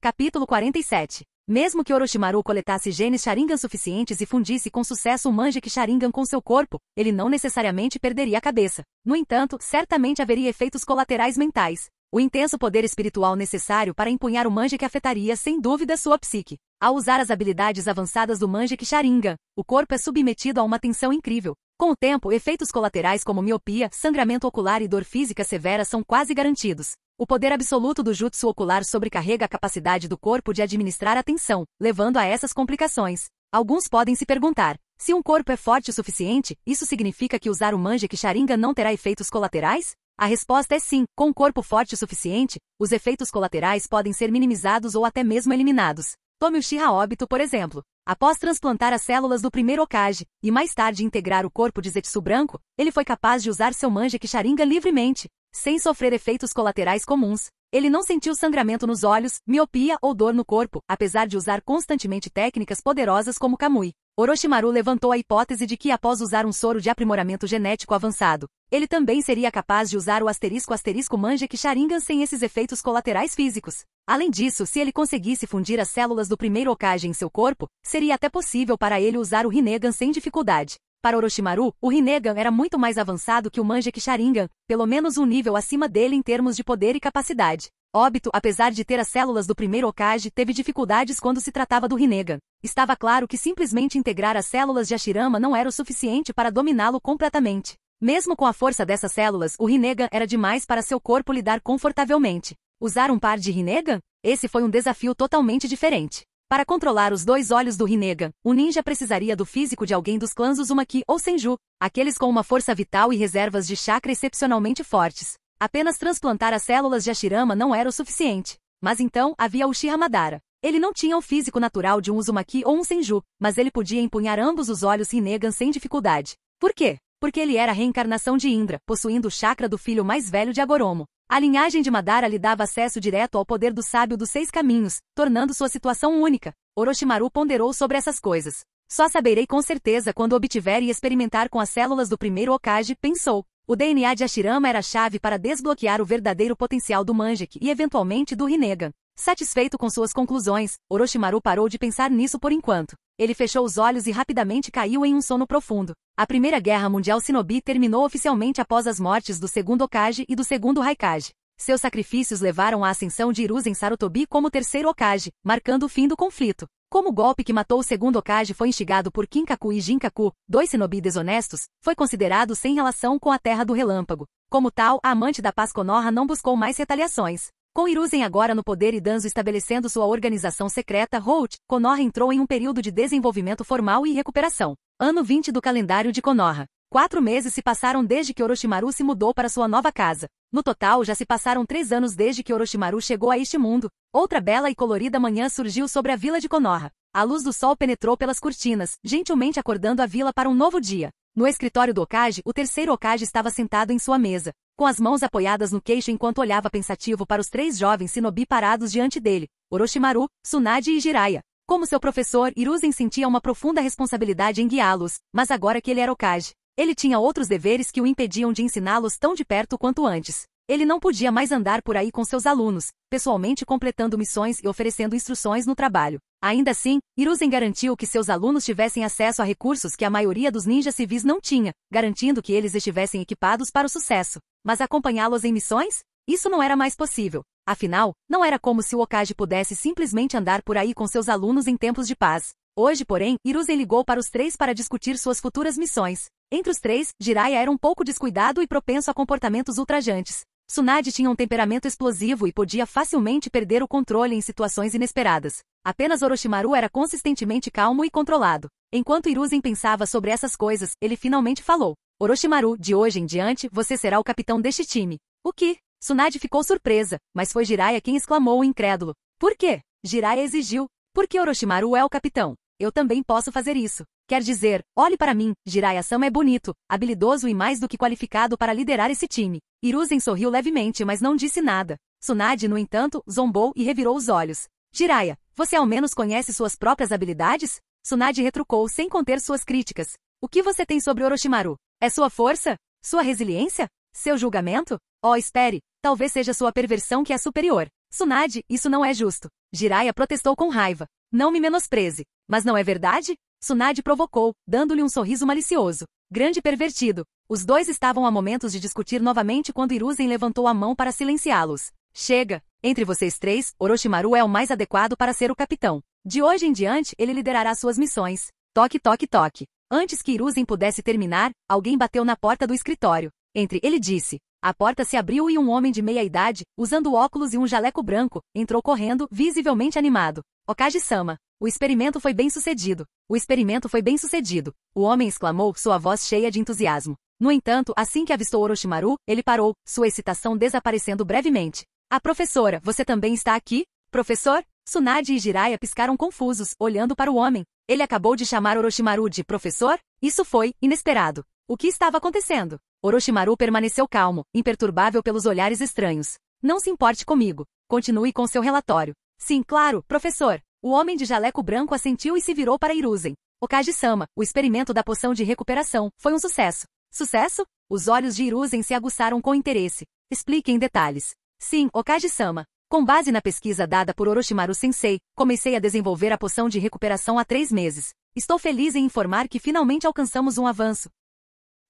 Capítulo 47. Mesmo que Orochimaru coletasse genes Sharingan suficientes e fundisse com sucesso o Mangekyou Sharingan com seu corpo, ele não necessariamente perderia a cabeça. No entanto, certamente haveria efeitos colaterais mentais. O intenso poder espiritual necessário para empunhar o Mangekyou afetaria sem dúvida sua psique. Ao usar as habilidades avançadas do Mangekyou Sharingan, o corpo é submetido a uma tensão incrível. Com o tempo, efeitos colaterais como miopia, sangramento ocular e dor física severa são quase garantidos. O poder absoluto do jutsu ocular sobrecarrega a capacidade do corpo de administrar a tensão, levando a essas complicações. Alguns podem se perguntar, se um corpo é forte o suficiente, isso significa que usar o Mangekyou Sharingan não terá efeitos colaterais? A resposta é sim, com um corpo forte o suficiente, os efeitos colaterais podem ser minimizados ou até mesmo eliminados. Tome Uchiha Obito, por exemplo. Após transplantar as células do primeiro Hokage, e mais tarde integrar o corpo de Zetsu branco, ele foi capaz de usar seu Mangekyou Sharingan livremente, sem sofrer efeitos colaterais comuns. Ele não sentiu sangramento nos olhos, miopia ou dor no corpo, apesar de usar constantemente técnicas poderosas como Kamui. Orochimaru levantou a hipótese de que após usar um soro de aprimoramento genético avançado, ele também seria capaz de usar o *** Mangekyou Sharingan sem esses efeitos colaterais físicos. Além disso, se ele conseguisse fundir as células do primeiro Hokage em seu corpo, seria até possível para ele usar o Rinnegan sem dificuldade. Para Orochimaru, o Rinnegan era muito mais avançado que o Mangekyou Sharingan, pelo menos um nível acima dele em termos de poder e capacidade. Obito, apesar de ter as células do primeiro Hokage, teve dificuldades quando se tratava do Rinnegan. Estava claro que simplesmente integrar as células de Hashirama não era o suficiente para dominá-lo completamente. Mesmo com a força dessas células, o Rinnegan era demais para seu corpo lidar confortavelmente. Usar um par de Rinnegan? Esse foi um desafio totalmente diferente. Para controlar os 2 olhos do Rinnegan, o ninja precisaria do físico de alguém dos clãs Uzumaki ou Senju, aqueles com uma força vital e reservas de chakra excepcionalmente fortes. Apenas transplantar as células de Hashirama não era o suficiente. Mas então, havia Uchiha Madara. Ele não tinha o físico natural de um Uzumaki ou um Senju, mas ele podia empunhar ambos os olhos Rinnegan sem dificuldade. Por quê? Porque ele era a reencarnação de Indra, possuindo o chakra do filho mais velho de Agoromo. A linhagem de Madara lhe dava acesso direto ao poder do sábio dos 6 caminhos, tornando sua situação única. Orochimaru ponderou sobre essas coisas. Só saberei com certeza quando obtiver e experimentar com as células do primeiro Hokage, pensou. O DNA de Hashirama era a chave para desbloquear o verdadeiro potencial do Mangekyou e eventualmente do Rinnegan. Satisfeito com suas conclusões, Orochimaru parou de pensar nisso por enquanto. Ele fechou os olhos e rapidamente caiu em um sono profundo. A Primeira Guerra Mundial Shinobi terminou oficialmente após as mortes do segundo Hokage e do segundo Raikage. Seus sacrifícios levaram à ascensão de Hiruzen Sarutobi como terceiro Hokage, marcando o fim do conflito. Como o golpe que matou o segundo Hokage foi instigado por Kinkaku e Jinkaku, 2 shinobi desonestos, foi considerado sem relação com a Terra do Relâmpago. Como tal, a amante da paz Konoha não buscou mais retaliações. Com Hiruzen agora no poder e Danzo estabelecendo sua organização secreta Rout, Konoha entrou em um período de desenvolvimento formal e recuperação. Ano 20 do calendário de Konoha. 4 meses se passaram desde que Orochimaru se mudou para sua nova casa. No total já se passaram 3 anos desde que Orochimaru chegou a este mundo. Outra bela e colorida manhã surgiu sobre a vila de Konoha. A luz do sol penetrou pelas cortinas, gentilmente acordando a vila para um novo dia. No escritório do Hokage, o terceiro Hokage estava sentado em sua mesa, com as mãos apoiadas no queixo enquanto olhava pensativo para os 3 jovens shinobi parados diante dele, Orochimaru, Tsunade e Jiraiya. Como seu professor, Hiruzen sentia uma profunda responsabilidade em guiá-los, mas agora que ele era Hokage, ele tinha outros deveres que o impediam de ensiná-los tão de perto quanto antes. Ele não podia mais andar por aí com seus alunos, pessoalmente completando missões e oferecendo instruções no trabalho. Ainda assim, Hiruzen garantiu que seus alunos tivessem acesso a recursos que a maioria dos ninjas civis não tinha, garantindo que eles estivessem equipados para o sucesso. Mas acompanhá-los em missões? Isso não era mais possível. Afinal, não era como se o Hokage pudesse simplesmente andar por aí com seus alunos em tempos de paz. Hoje, porém, Hiruzen ligou para os 3 para discutir suas futuras missões. Entre os 3, Jiraiya era um pouco descuidado e propenso a comportamentos ultrajantes. Tsunade tinha um temperamento explosivo e podia facilmente perder o controle em situações inesperadas. Apenas Orochimaru era consistentemente calmo e controlado. Enquanto Hiruzen pensava sobre essas coisas, ele finalmente falou. Orochimaru, de hoje em diante, você será o capitão deste time. O que? Tsunade ficou surpresa, mas foi Jiraiya quem exclamou incrédulo. Por quê? Jiraiya exigiu. Porque Orochimaru é o capitão. Eu também posso fazer isso. Quer dizer, olhe para mim, Jiraiya-sama é bonito, habilidoso e mais do que qualificado para liderar esse time. Hiruzen sorriu levemente, mas não disse nada. Tsunade, no entanto, zombou e revirou os olhos. Jiraiya, você ao menos conhece suas próprias habilidades? Tsunade retrucou sem conter suas críticas. O que você tem sobre Orochimaru? É sua força? Sua resiliência? Seu julgamento? Oh, espere, talvez seja sua perversão que é superior. Tsunade, isso não é justo. Jiraiya protestou com raiva. Não me menospreze. Mas não é verdade? Tsunade provocou, dando-lhe um sorriso malicioso. Grande pervertido. Os 2 estavam a momentos de discutir novamente quando Hiruzen levantou a mão para silenciá-los. Chega! Entre vocês 3, Orochimaru é o mais adequado para ser o capitão. De hoje em diante, ele liderará suas missões. Toque, toque, toque. Antes que Hiruzen pudesse terminar, alguém bateu na porta do escritório. Ele disse. A porta se abriu e um homem de meia-idade, usando óculos e um jaleco branco, entrou correndo, visivelmente animado. Hokage-sama. O experimento foi bem sucedido. O experimento foi bem sucedido. O homem exclamou, sua voz cheia de entusiasmo. No entanto, assim que avistou Orochimaru, ele parou, sua excitação desaparecendo brevemente. Ah, professora, você também está aqui? Professor? Tsunade e Jiraiya piscaram confusos, olhando para o homem. Ele acabou de chamar Orochimaru de professor? Isso foi inesperado. O que estava acontecendo? Orochimaru permaneceu calmo, imperturbável pelos olhares estranhos. Não se importe comigo. Continue com seu relatório. Sim, claro, professor. O homem de jaleco branco assentiu e se virou para Hiruzen. Hokage-sama, o experimento da poção de recuperação, foi um sucesso. Sucesso? Os olhos de Hiruzen se aguçaram com interesse. Explique em detalhes. Sim, Hokage-sama. Com base na pesquisa dada por Orochimaru-sensei, comecei a desenvolver a poção de recuperação há 3 meses. Estou feliz em informar que finalmente alcançamos um avanço.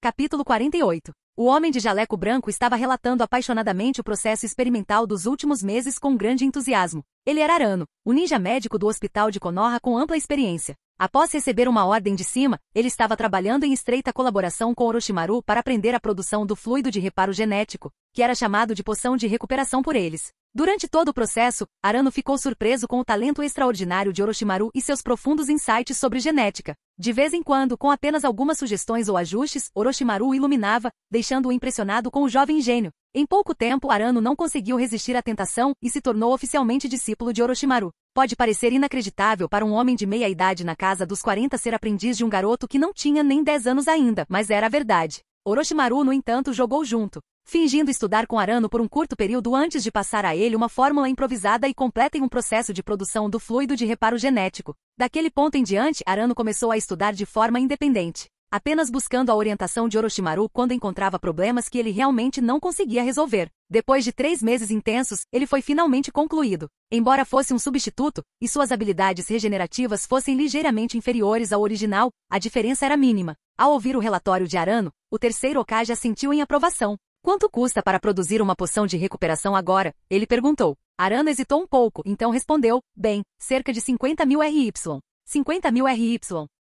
Capítulo 48. O homem de jaleco branco estava relatando apaixonadamente o processo experimental dos últimos meses com grande entusiasmo. Ele era Arano, o ninja médico do hospital de Konoha com ampla experiência. Após receber uma ordem de cima, ele estava trabalhando em estreita colaboração com Orochimaru para aprender a produção do fluido de reparo genético, que era chamado de poção de recuperação por eles. Durante todo o processo, Arano ficou surpreso com o talento extraordinário de Orochimaru e seus profundos insights sobre genética. De vez em quando, com apenas algumas sugestões ou ajustes, Orochimaru o iluminava, deixando-o impressionado com o jovem gênio. Em pouco tempo, Arano não conseguiu resistir à tentação e se tornou oficialmente discípulo de Orochimaru. Pode parecer inacreditável para um homem de meia-idade na casa dos 40 ser aprendiz de um garoto que não tinha nem 10 anos ainda, mas era a verdade. Orochimaru, no entanto, jogou junto. fingindo estudar com Arano por um curto período antes de passar a ele uma fórmula improvisada e completa em um processo de produção do fluido de reparo genético. Daquele ponto em diante, Arano começou a estudar de forma independente, apenas buscando a orientação de Orochimaru quando encontrava problemas que ele realmente não conseguia resolver. Depois de 3 meses intensos, ele foi finalmente concluído. Embora fosse um substituto, e suas habilidades regenerativas fossem ligeiramente inferiores ao original, a diferença era mínima. Ao ouvir o relatório de Arano, o terceiro Hokage assentiu em aprovação. Quanto custa para produzir uma poção de recuperação agora? Ele perguntou. Arano hesitou um pouco, então respondeu, bem, cerca de 50.000 RY. 50.000 RY.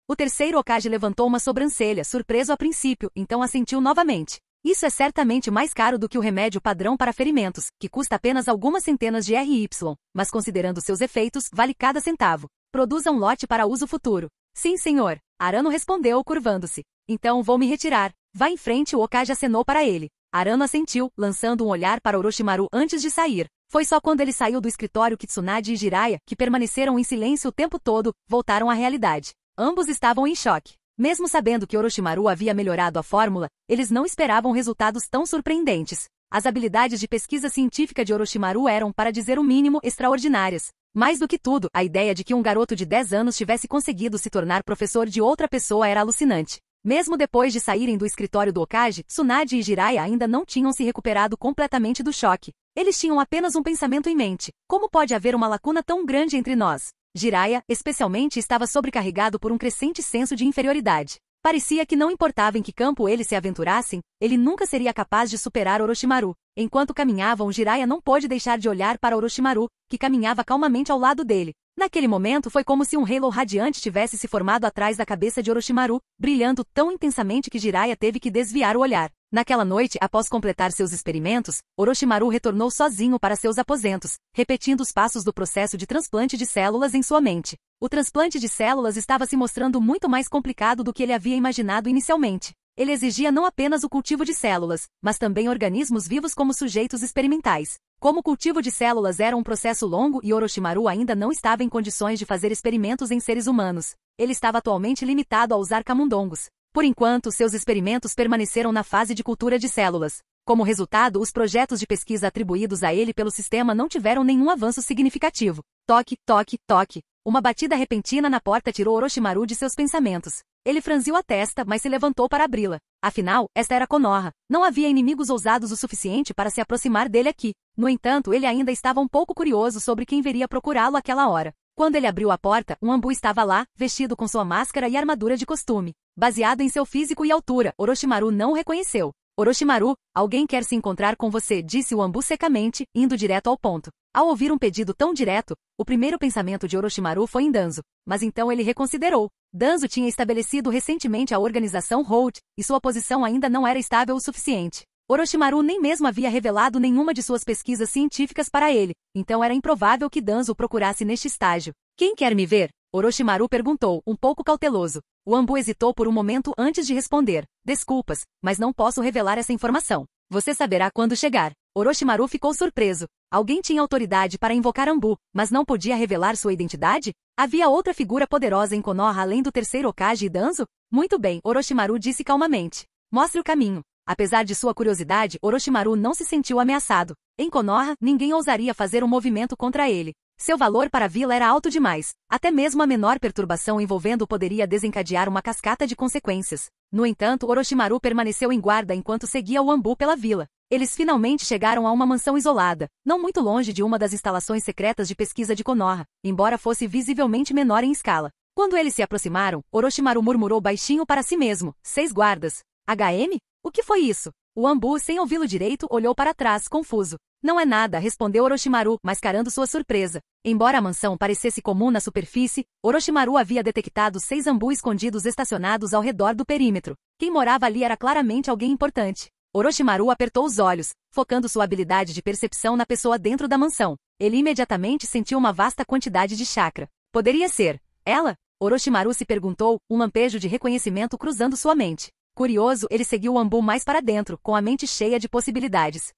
O terceiro Hokage levantou uma sobrancelha, surpreso a princípio, então assentiu novamente. Isso é certamente mais caro do que o remédio padrão para ferimentos, que custa apenas algumas centenas de RY, mas considerando seus efeitos, vale cada centavo. Produza um lote para uso futuro. Sim, senhor. Arano respondeu, curvando-se. Então vou me retirar. Vá em frente, o Hokage acenou para ele. Arano assentiu, lançando um olhar para Orochimaru antes de sair. Foi só quando ele saiu do escritório que Tsunade e Jiraiya, que permaneceram em silêncio o tempo todo, voltaram à realidade. Ambos estavam em choque. Mesmo sabendo que Orochimaru havia melhorado a fórmula, eles não esperavam resultados tão surpreendentes. As habilidades de pesquisa científica de Orochimaru eram, para dizer o mínimo, extraordinárias. Mais do que tudo, a ideia de que um garoto de 10 anos tivesse conseguido se tornar professor de outra pessoa era alucinante. Mesmo depois de saírem do escritório do Hokage, Tsunade e Jiraiya ainda não tinham se recuperado completamente do choque. Eles tinham apenas um pensamento em mente. Como pode haver uma lacuna tão grande entre nós? Jiraiya, especialmente, estava sobrecarregado por um crescente senso de inferioridade. Parecia que não importava em que campo eles se aventurassem, ele nunca seria capaz de superar Orochimaru. Enquanto caminhavam, Jiraiya não pôde deixar de olhar para Orochimaru, que caminhava calmamente ao lado dele. Naquele momento foi como se um halo radiante tivesse se formado atrás da cabeça de Orochimaru, brilhando tão intensamente que Jiraiya teve que desviar o olhar. Naquela noite, após completar seus experimentos, Orochimaru retornou sozinho para seus aposentos, repetindo os passos do processo de transplante de células em sua mente. O transplante de células estava se mostrando muito mais complicado do que ele havia imaginado inicialmente. Ele exigia não apenas o cultivo de células, mas também organismos vivos como sujeitos experimentais. Como o cultivo de células era um processo longo e Orochimaru ainda não estava em condições de fazer experimentos em seres humanos, ele estava atualmente limitado a usar camundongos. Por enquanto, seus experimentos permaneceram na fase de cultura de células. Como resultado, os projetos de pesquisa atribuídos a ele pelo sistema não tiveram nenhum avanço significativo. Toque, toque, toque. Uma batida repentina na porta tirou Orochimaru de seus pensamentos. Ele franziu a testa, mas se levantou para abri-la. Afinal, esta era Konoha. Não havia inimigos ousados o suficiente para se aproximar dele aqui. No entanto, ele ainda estava um pouco curioso sobre quem viria procurá-lo àquela hora. Quando ele abriu a porta, um Anbu estava lá, vestido com sua máscara e armadura de costume. Baseado em seu físico e altura, Orochimaru não o reconheceu. Orochimaru, alguém quer se encontrar com você, disse o Anbu secamente, indo direto ao ponto. Ao ouvir um pedido tão direto, o primeiro pensamento de Orochimaru foi em Danzo, mas então ele reconsiderou. Danzo tinha estabelecido recentemente a organização Hold, e sua posição ainda não era estável o suficiente. Orochimaru nem mesmo havia revelado nenhuma de suas pesquisas científicas para ele, então era improvável que Danzo o procurasse neste estágio. Quem quer me ver? Orochimaru perguntou, um pouco cauteloso. O Anbu hesitou por um momento antes de responder. Desculpas, mas não posso revelar essa informação. Você saberá quando chegar. Orochimaru ficou surpreso. Alguém tinha autoridade para invocar Anbu, mas não podia revelar sua identidade? Havia outra figura poderosa em Konoha além do terceiro Hokage e Danzo? Muito bem, Orochimaru disse calmamente. Mostre o caminho. Apesar de sua curiosidade, Orochimaru não se sentiu ameaçado. Em Konoha, ninguém ousaria fazer um movimento contra ele. Seu valor para a vila era alto demais. Até mesmo a menor perturbação envolvendo-o poderia desencadear uma cascata de consequências. No entanto, Orochimaru permaneceu em guarda enquanto seguia o Anbu pela vila. Eles finalmente chegaram a uma mansão isolada, não muito longe de uma das instalações secretas de pesquisa de Konoha, embora fosse visivelmente menor em escala. Quando eles se aproximaram, Orochimaru murmurou baixinho para si mesmo. 6 guardas. HM? O que foi isso? O Anbu, sem ouvi-lo direito, olhou para trás, confuso. Não é nada, respondeu Orochimaru, mascarando sua surpresa. Embora a mansão parecesse comum na superfície, Orochimaru havia detectado 6 Anbu escondidos estacionados ao redor do perímetro. Quem morava ali era claramente alguém importante. Orochimaru apertou os olhos, focando sua habilidade de percepção na pessoa dentro da mansão. Ele imediatamente sentiu uma vasta quantidade de chakra. Poderia ser ela? Orochimaru se perguntou, um lampejo de reconhecimento cruzando sua mente. Curioso, ele seguiu o Anbu mais para dentro, com a mente cheia de possibilidades.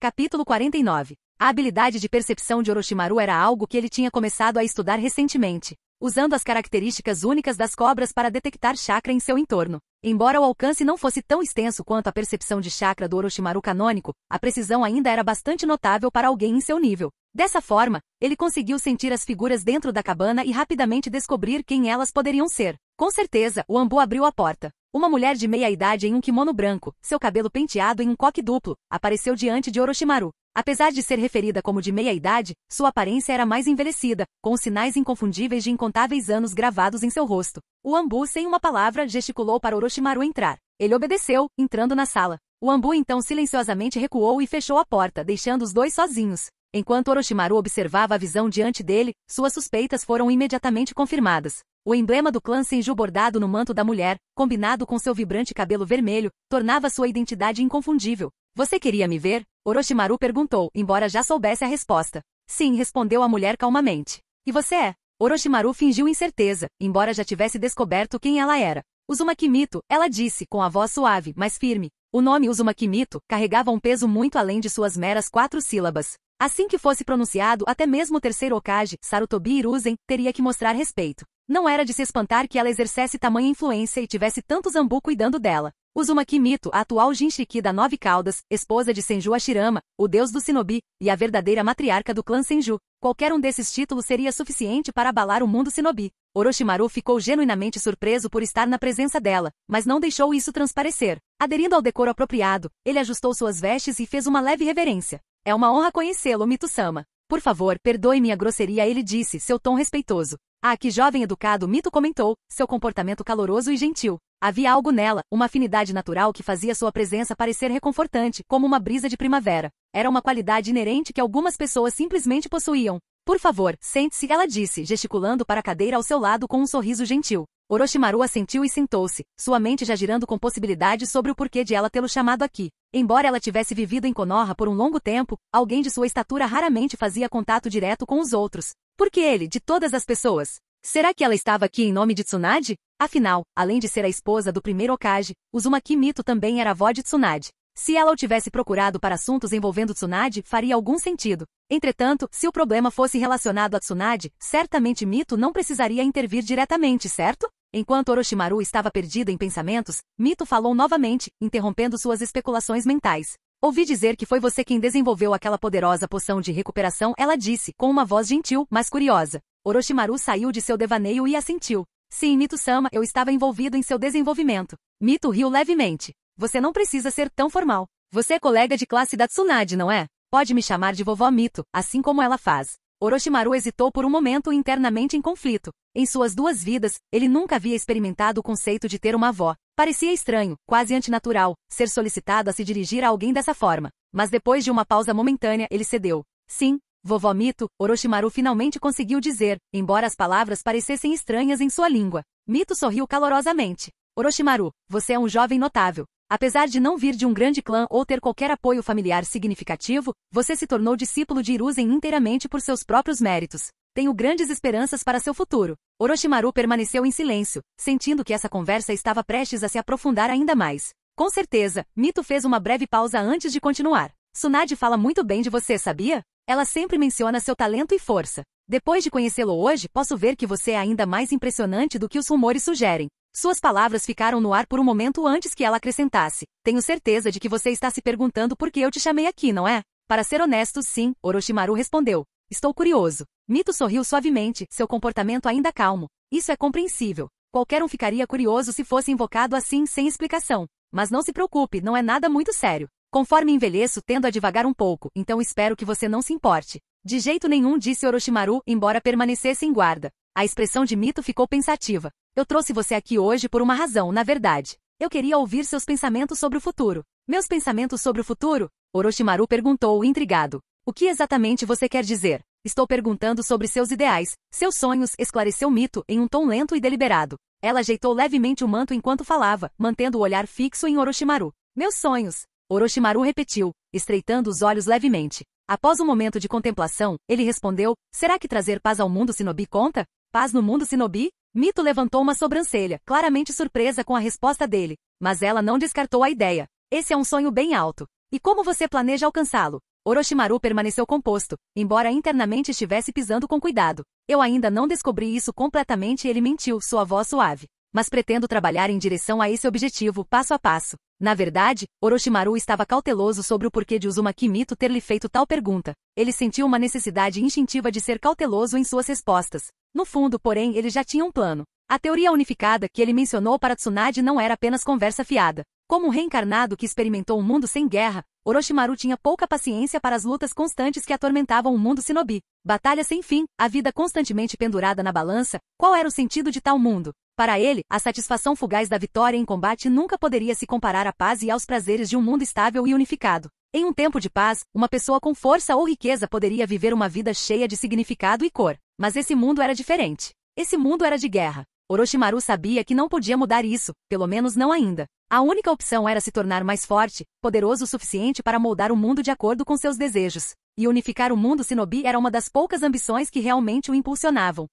Capítulo 49. A habilidade de percepção de Orochimaru era algo que ele tinha começado a estudar recentemente. usando as características únicas das cobras para detectar chakra em seu entorno. Embora o alcance não fosse tão extenso quanto a percepção de chakra do Orochimaru canônico, a precisão ainda era bastante notável para alguém em seu nível. Dessa forma, ele conseguiu sentir as figuras dentro da cabana e rapidamente descobrir quem elas poderiam ser. Com certeza, o Anbu abriu a porta. Uma mulher de meia-idade em um kimono branco, seu cabelo penteado em um coque duplo, apareceu diante de Orochimaru. Apesar de ser referida como de meia-idade, sua aparência era mais envelhecida, com os sinais inconfundíveis de incontáveis anos gravados em seu rosto. O Anbu, sem uma palavra, gesticulou para Orochimaru entrar. Ele obedeceu, entrando na sala. O Anbu então silenciosamente recuou e fechou a porta, deixando os dois sozinhos. Enquanto Orochimaru observava a visão diante dele, suas suspeitas foram imediatamente confirmadas. O emblema do clã Senju bordado no manto da mulher, combinado com seu vibrante cabelo vermelho, tornava sua identidade inconfundível. Você queria me ver? Orochimaru perguntou, embora já soubesse a resposta. Sim, respondeu a mulher calmamente. E você é? Orochimaru fingiu incerteza, embora já tivesse descoberto quem ela era. Uzumaki Mito, ela disse, com a voz suave, mas firme. O nome Uzumaki Mito carregava um peso muito além de suas meras 4 sílabas. Assim que fosse pronunciado, até mesmo o terceiro Hokage, Sarutobi Hiruzen, teria que mostrar respeito. Não era de se espantar que ela exercesse tamanha influência e tivesse tanto Zanbu cuidando dela. Uzumaki Mito, a atual Jinchuriki da Nove Caudas, esposa de Senju Hashirama, o deus do Shinobi, e a verdadeira matriarca do clã Senju. Qualquer um desses títulos seria suficiente para abalar o mundo Shinobi. Orochimaru ficou genuinamente surpreso por estar na presença dela, mas não deixou isso transparecer. Aderindo ao decoro apropriado, ele ajustou suas vestes e fez uma leve reverência. É uma honra conhecê-lo, Mito-sama. Por favor, perdoe minha grosseria, ele disse, seu tom respeitoso. Ah, que jovem educado, Mito comentou, seu comportamento caloroso e gentil. Havia algo nela, uma afinidade natural que fazia sua presença parecer reconfortante, como uma brisa de primavera. Era uma qualidade inerente que algumas pessoas simplesmente possuíam. Por favor, sente-se, ela disse, gesticulando para a cadeira ao seu lado com um sorriso gentil. Orochimaru assentiu e sentou-se, sua mente já girando com possibilidades sobre o porquê de ela tê-lo chamado aqui. Embora ela tivesse vivido em Konoha por um longo tempo, alguém de sua estatura raramente fazia contato direto com os outros. Por que ele, de todas as pessoas? Será que ela estava aqui em nome de Tsunade? Afinal, além de ser a esposa do primeiro Hokage, Uzumaki Mito também era avó de Tsunade. Se ela o tivesse procurado para assuntos envolvendo Tsunade, faria algum sentido. Entretanto, se o problema fosse relacionado a Tsunade, certamente Mito não precisaria intervir diretamente, certo? Enquanto Orochimaru estava perdido em pensamentos, Mito falou novamente, interrompendo suas especulações mentais. Ouvi dizer que foi você quem desenvolveu aquela poderosa poção de recuperação, ela disse, com uma voz gentil, mas curiosa. Orochimaru saiu de seu devaneio e assentiu. Sim, Mito-sama, eu estava envolvido em seu desenvolvimento. Mito riu levemente. Você não precisa ser tão formal. Você é colega de classe da Tsunade, não é? Pode me chamar de vovó Mito, assim como ela faz. Orochimaru hesitou por um momento internamente em conflito. Em suas 2 vidas, ele nunca havia experimentado o conceito de ter uma avó. Parecia estranho, quase antinatural, ser solicitado a se dirigir a alguém dessa forma. Mas depois de uma pausa momentânea, ele cedeu. Sim, vovó Mito, Orochimaru finalmente conseguiu dizer, embora as palavras parecessem estranhas em sua língua. Mito sorriu calorosamente. Orochimaru, você é um jovem notável. Apesar de não vir de um grande clã ou ter qualquer apoio familiar significativo, você se tornou discípulo de Hiruzen inteiramente por seus próprios méritos. Tenho grandes esperanças para seu futuro. Orochimaru permaneceu em silêncio, sentindo que essa conversa estava prestes a se aprofundar ainda mais. Com certeza, Mito fez uma breve pausa antes de continuar. Tsunade fala muito bem de você, sabia? Ela sempre menciona seu talento e força. Depois de conhecê-lo hoje, posso ver que você é ainda mais impressionante do que os rumores sugerem. Suas palavras ficaram no ar por um momento antes que ela acrescentasse. Tenho certeza de que você está se perguntando por que eu te chamei aqui, não é? Para ser honesto, sim, Orochimaru respondeu. Estou curioso. Mito sorriu suavemente, seu comportamento ainda calmo. Isso é compreensível. Qualquer um ficaria curioso se fosse invocado assim sem explicação. Mas não se preocupe, não é nada muito sério. Conforme envelheço, tendo a divagar um pouco, então espero que você não se importe. De jeito nenhum, disse Orochimaru, embora permanecesse em guarda. A expressão de Mito ficou pensativa. Eu trouxe você aqui hoje por uma razão, na verdade. Eu queria ouvir seus pensamentos sobre o futuro. Meus pensamentos sobre o futuro? Orochimaru perguntou, intrigado. O que exatamente você quer dizer? Estou perguntando sobre seus ideais, seus sonhos, esclareceu Mito, em um tom lento e deliberado. Ela ajeitou levemente o manto enquanto falava, mantendo o olhar fixo em Orochimaru. Meus sonhos. Orochimaru repetiu, estreitando os olhos levemente. Após um momento de contemplação, ele respondeu, será que trazer paz ao mundo Shinobi conta? Paz no mundo Shinobi? Mito levantou uma sobrancelha, claramente surpresa com a resposta dele. Mas ela não descartou a ideia. Esse é um sonho bem alto. E como você planeja alcançá-lo? Orochimaru permaneceu composto, embora internamente estivesse pisando com cuidado. Eu ainda não descobri isso completamente, ele mentiu, sua voz suave. Mas pretendo trabalhar em direção a esse objetivo, passo a passo. Na verdade, Orochimaru estava cauteloso sobre o porquê de Uzumaki Mito ter lhe feito tal pergunta. Ele sentiu uma necessidade instintiva de ser cauteloso em suas respostas. No fundo, porém, ele já tinha um plano. A teoria unificada que ele mencionou para Tsunade não era apenas conversa fiada. Como um reencarnado que experimentou um mundo sem guerra, Orochimaru tinha pouca paciência para as lutas constantes que atormentavam o mundo shinobi. Batalha sem fim, a vida constantemente pendurada na balança, qual era o sentido de tal mundo? Para ele, a satisfação fugaz da vitória em combate nunca poderia se comparar à paz e aos prazeres de um mundo estável e unificado. Em um tempo de paz, uma pessoa com força ou riqueza poderia viver uma vida cheia de significado e cor. Mas esse mundo era diferente. Esse mundo era de guerra. Orochimaru sabia que não podia mudar isso, pelo menos não ainda. A única opção era se tornar mais forte, poderoso o suficiente para moldar o mundo de acordo com seus desejos. E unificar o mundo shinobi era uma das poucas ambições que realmente o impulsionavam.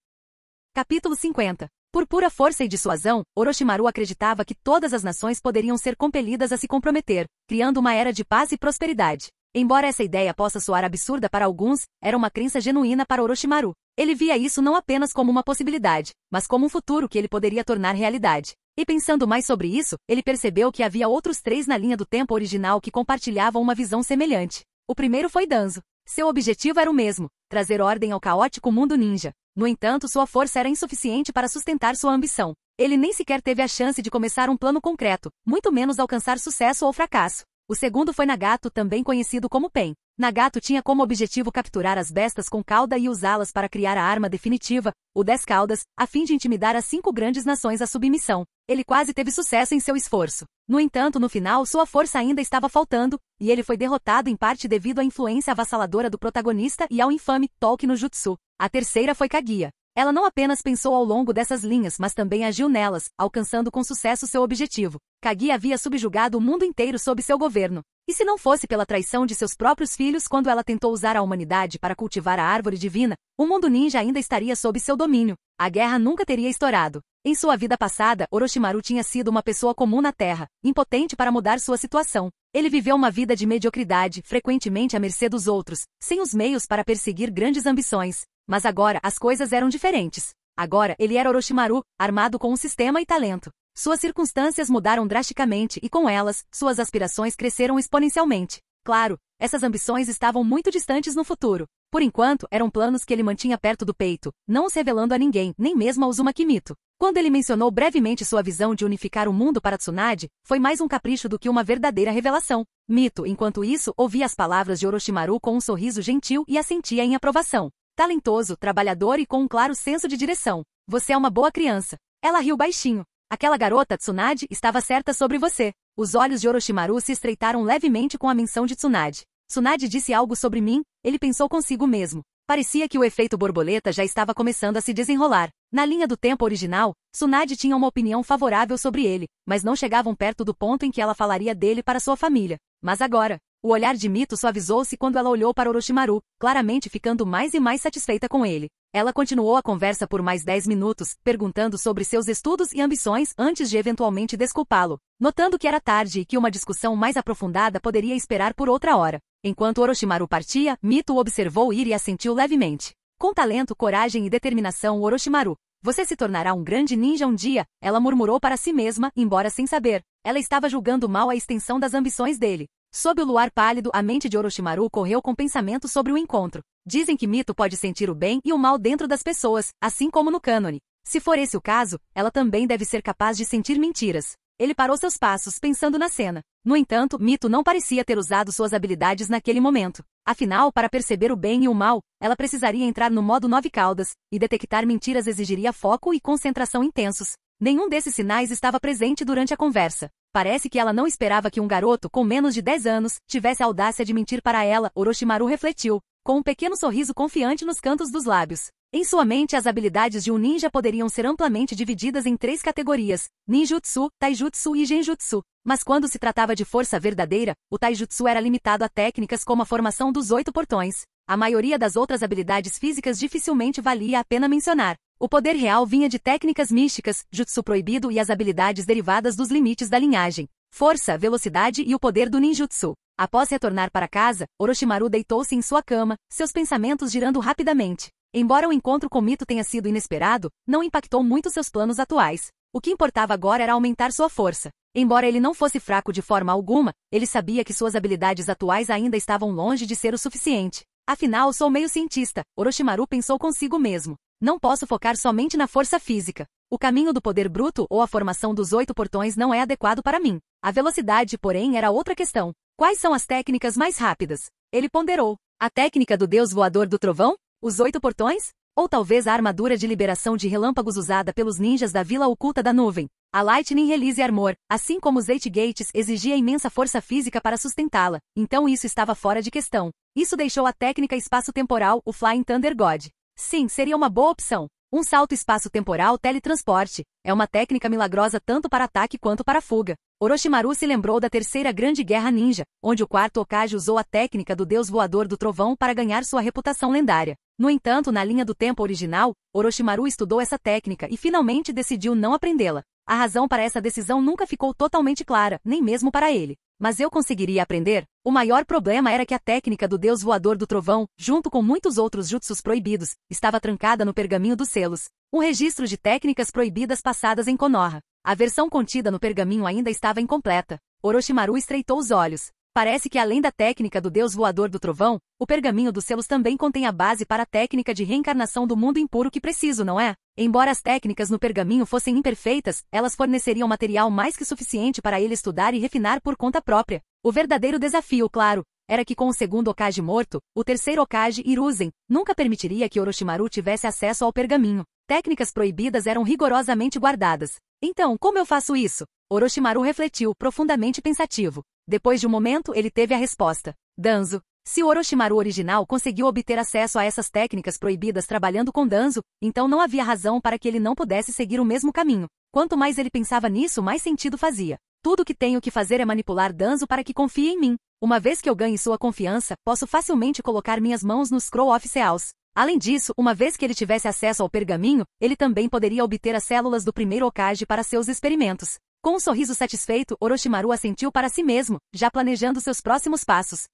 Capítulo 50. Por pura força e dissuasão, Orochimaru acreditava que todas as nações poderiam ser compelidas a se comprometer, criando uma era de paz e prosperidade. Embora essa ideia possa soar absurda para alguns, era uma crença genuína para Orochimaru. Ele via isso não apenas como uma possibilidade, mas como um futuro que ele poderia tornar realidade. E pensando mais sobre isso, ele percebeu que havia outros 3 na linha do tempo original que compartilhavam uma visão semelhante. O primeiro foi Danzo. Seu objetivo era o mesmo, trazer ordem ao caótico mundo ninja. No entanto, sua força era insuficiente para sustentar sua ambição. Ele nem sequer teve a chance de começar um plano concreto, muito menos alcançar sucesso ou fracasso. O segundo foi Nagato, também conhecido como Pen. Nagato tinha como objetivo capturar as bestas com cauda e usá-las para criar a arma definitiva, o 10 caudas, a fim de intimidar as 5 grandes nações à submissão. Ele quase teve sucesso em seu esforço. No entanto, no final, sua força ainda estava faltando, e ele foi derrotado em parte devido à influência avassaladora do protagonista e ao infame Tolkien no Jutsu. A terceira foi Kaguya. Ela não apenas pensou ao longo dessas linhas, mas também agiu nelas, alcançando com sucesso seu objetivo. Kaguya havia subjugado o mundo inteiro sob seu governo. E se não fosse pela traição de seus próprios filhos quando ela tentou usar a humanidade para cultivar a árvore divina, o mundo ninja ainda estaria sob seu domínio. A guerra nunca teria estourado. Em sua vida passada, Orochimaru tinha sido uma pessoa comum na Terra, impotente para mudar sua situação. Ele viveu uma vida de mediocridade, frequentemente à mercê dos outros, sem os meios para perseguir grandes ambições. Mas agora, as coisas eram diferentes. Agora, ele era Orochimaru, armado com um sistema e talento. Suas circunstâncias mudaram drasticamente e, com elas, suas aspirações cresceram exponencialmente. Claro, essas ambições estavam muito distantes no futuro. Por enquanto, eram planos que ele mantinha perto do peito, não os revelando a ninguém, nem mesmo a Uzumaki Mito. Quando ele mencionou brevemente sua visão de unificar o mundo para Tsunade, foi mais um capricho do que uma verdadeira revelação. Mito, enquanto isso, ouvia as palavras de Orochimaru com um sorriso gentil e assentia em aprovação. Talentoso, trabalhador e com um claro senso de direção. Você é uma boa criança. Ela riu baixinho. Aquela garota, Tsunade, estava certa sobre você. Os olhos de Orochimaru se estreitaram levemente com a menção de Tsunade. Tsunade disse algo sobre mim, ele pensou consigo mesmo. Parecia que o efeito borboleta já estava começando a se desenrolar. Na linha do tempo original, Tsunade tinha uma opinião favorável sobre ele, mas não chegavam perto do ponto em que ela falaria dele para sua família. Mas agora, o olhar de Mito suavizou-se quando ela olhou para Orochimaru, claramente ficando mais e mais satisfeita com ele. Ela continuou a conversa por mais 10 minutos, perguntando sobre seus estudos e ambições antes de eventualmente desculpá-lo, notando que era tarde e que uma discussão mais aprofundada poderia esperar por outra hora. Enquanto Orochimaru partia, Mito o observou ir e assentiu levemente. Com talento, coragem e determinação, Orochimaru, você se tornará um grande ninja um dia, ela murmurou para si mesma, embora sem saber. Ela estava julgando mal a extensão das ambições dele. Sob o luar pálido, a mente de Orochimaru correu com pensamentos sobre o encontro. Dizem que Mito pode sentir o bem e o mal dentro das pessoas, assim como no cânone. Se for esse o caso, ela também deve ser capaz de sentir mentiras. Ele parou seus passos, pensando na cena. No entanto, Mito não parecia ter usado suas habilidades naquele momento. Afinal, para perceber o bem e o mal, ela precisaria entrar no modo 9 caudas, e detectar mentiras exigiria foco e concentração intensos. Nenhum desses sinais estava presente durante a conversa. Parece que ela não esperava que um garoto com menos de 10 anos tivesse a audácia de mentir para ela, Orochimaru refletiu, com um pequeno sorriso confiante nos cantos dos lábios. Em sua mente, as habilidades de um ninja poderiam ser amplamente divididas em 3 categorias: ninjutsu, taijutsu e genjutsu. Mas quando se tratava de força verdadeira, o taijutsu era limitado a técnicas como a formação dos 8 portões. A maioria das outras habilidades físicas dificilmente valia a pena mencionar. O poder real vinha de técnicas místicas, jutsu proibido e as habilidades derivadas dos limites da linhagem. Força, velocidade e o poder do ninjutsu. Após retornar para casa, Orochimaru deitou-se em sua cama, seus pensamentos girando rapidamente. Embora o encontro com Mito tenha sido inesperado, não impactou muito seus planos atuais. O que importava agora era aumentar sua força. Embora ele não fosse fraco de forma alguma, ele sabia que suas habilidades atuais ainda estavam longe de ser o suficiente. Afinal, sou meio cientista, Orochimaru pensou consigo mesmo. Não posso focar somente na força física. O caminho do poder bruto ou a formação dos 8 portões não é adequado para mim. A velocidade, porém, era outra questão. Quais são as técnicas mais rápidas? Ele ponderou. A técnica do deus voador do trovão? Os 8 portões? Ou talvez a armadura de liberação de relâmpagos usada pelos ninjas da Vila Oculta da Nuvem? A Lightning Release Armor, assim como os 8 Gates, exigia imensa força física para sustentá-la, então isso estava fora de questão. Isso deixou a técnica espaço-temporal, o Flying Thunder God. Sim, seria uma boa opção. Um salto espaço-temporal teletransporte. É uma técnica milagrosa tanto para ataque quanto para fuga. Orochimaru se lembrou da Terceira Grande Guerra Ninja, onde o quarto Hokage usou a técnica do deus voador do trovão para ganhar sua reputação lendária. No entanto, na linha do tempo original, Orochimaru estudou essa técnica e finalmente decidiu não aprendê-la. A razão para essa decisão nunca ficou totalmente clara, nem mesmo para ele. Mas eu conseguiria aprender? O maior problema era que a técnica do deus voador do trovão, junto com muitos outros jutsus proibidos, estava trancada no pergaminho dos selos. Um registro de técnicas proibidas passadas em Konoha. A versão contida no pergaminho ainda estava incompleta. Orochimaru estreitou os olhos. Parece que além da técnica do deus voador do trovão, o pergaminho dos selos também contém a base para a técnica de reencarnação do mundo impuro que preciso, não é? Embora as técnicas no pergaminho fossem imperfeitas, elas forneceriam material mais que suficiente para ele estudar e refinar por conta própria. O verdadeiro desafio, claro, era que com o segundo Hokage morto, o terceiro Hokage, Hiruzen, nunca permitiria que Orochimaru tivesse acesso ao pergaminho. Técnicas proibidas eram rigorosamente guardadas. Então, como eu faço isso? Orochimaru refletiu, profundamente pensativo. Depois de um momento, ele teve a resposta. Danzo. Se o Orochimaru original conseguiu obter acesso a essas técnicas proibidas trabalhando com Danzo, então não havia razão para que ele não pudesse seguir o mesmo caminho. Quanto mais ele pensava nisso, mais sentido fazia. Tudo o que tenho que fazer é manipular Danzo para que confie em mim. Uma vez que eu ganhe sua confiança, posso facilmente colocar minhas mãos nos Scroll of Seals. Além disso, uma vez que ele tivesse acesso ao pergaminho, ele também poderia obter as células do primeiro Hokage para seus experimentos. Com um sorriso satisfeito, Orochimaru assentiu para si mesmo, já planejando seus próximos passos.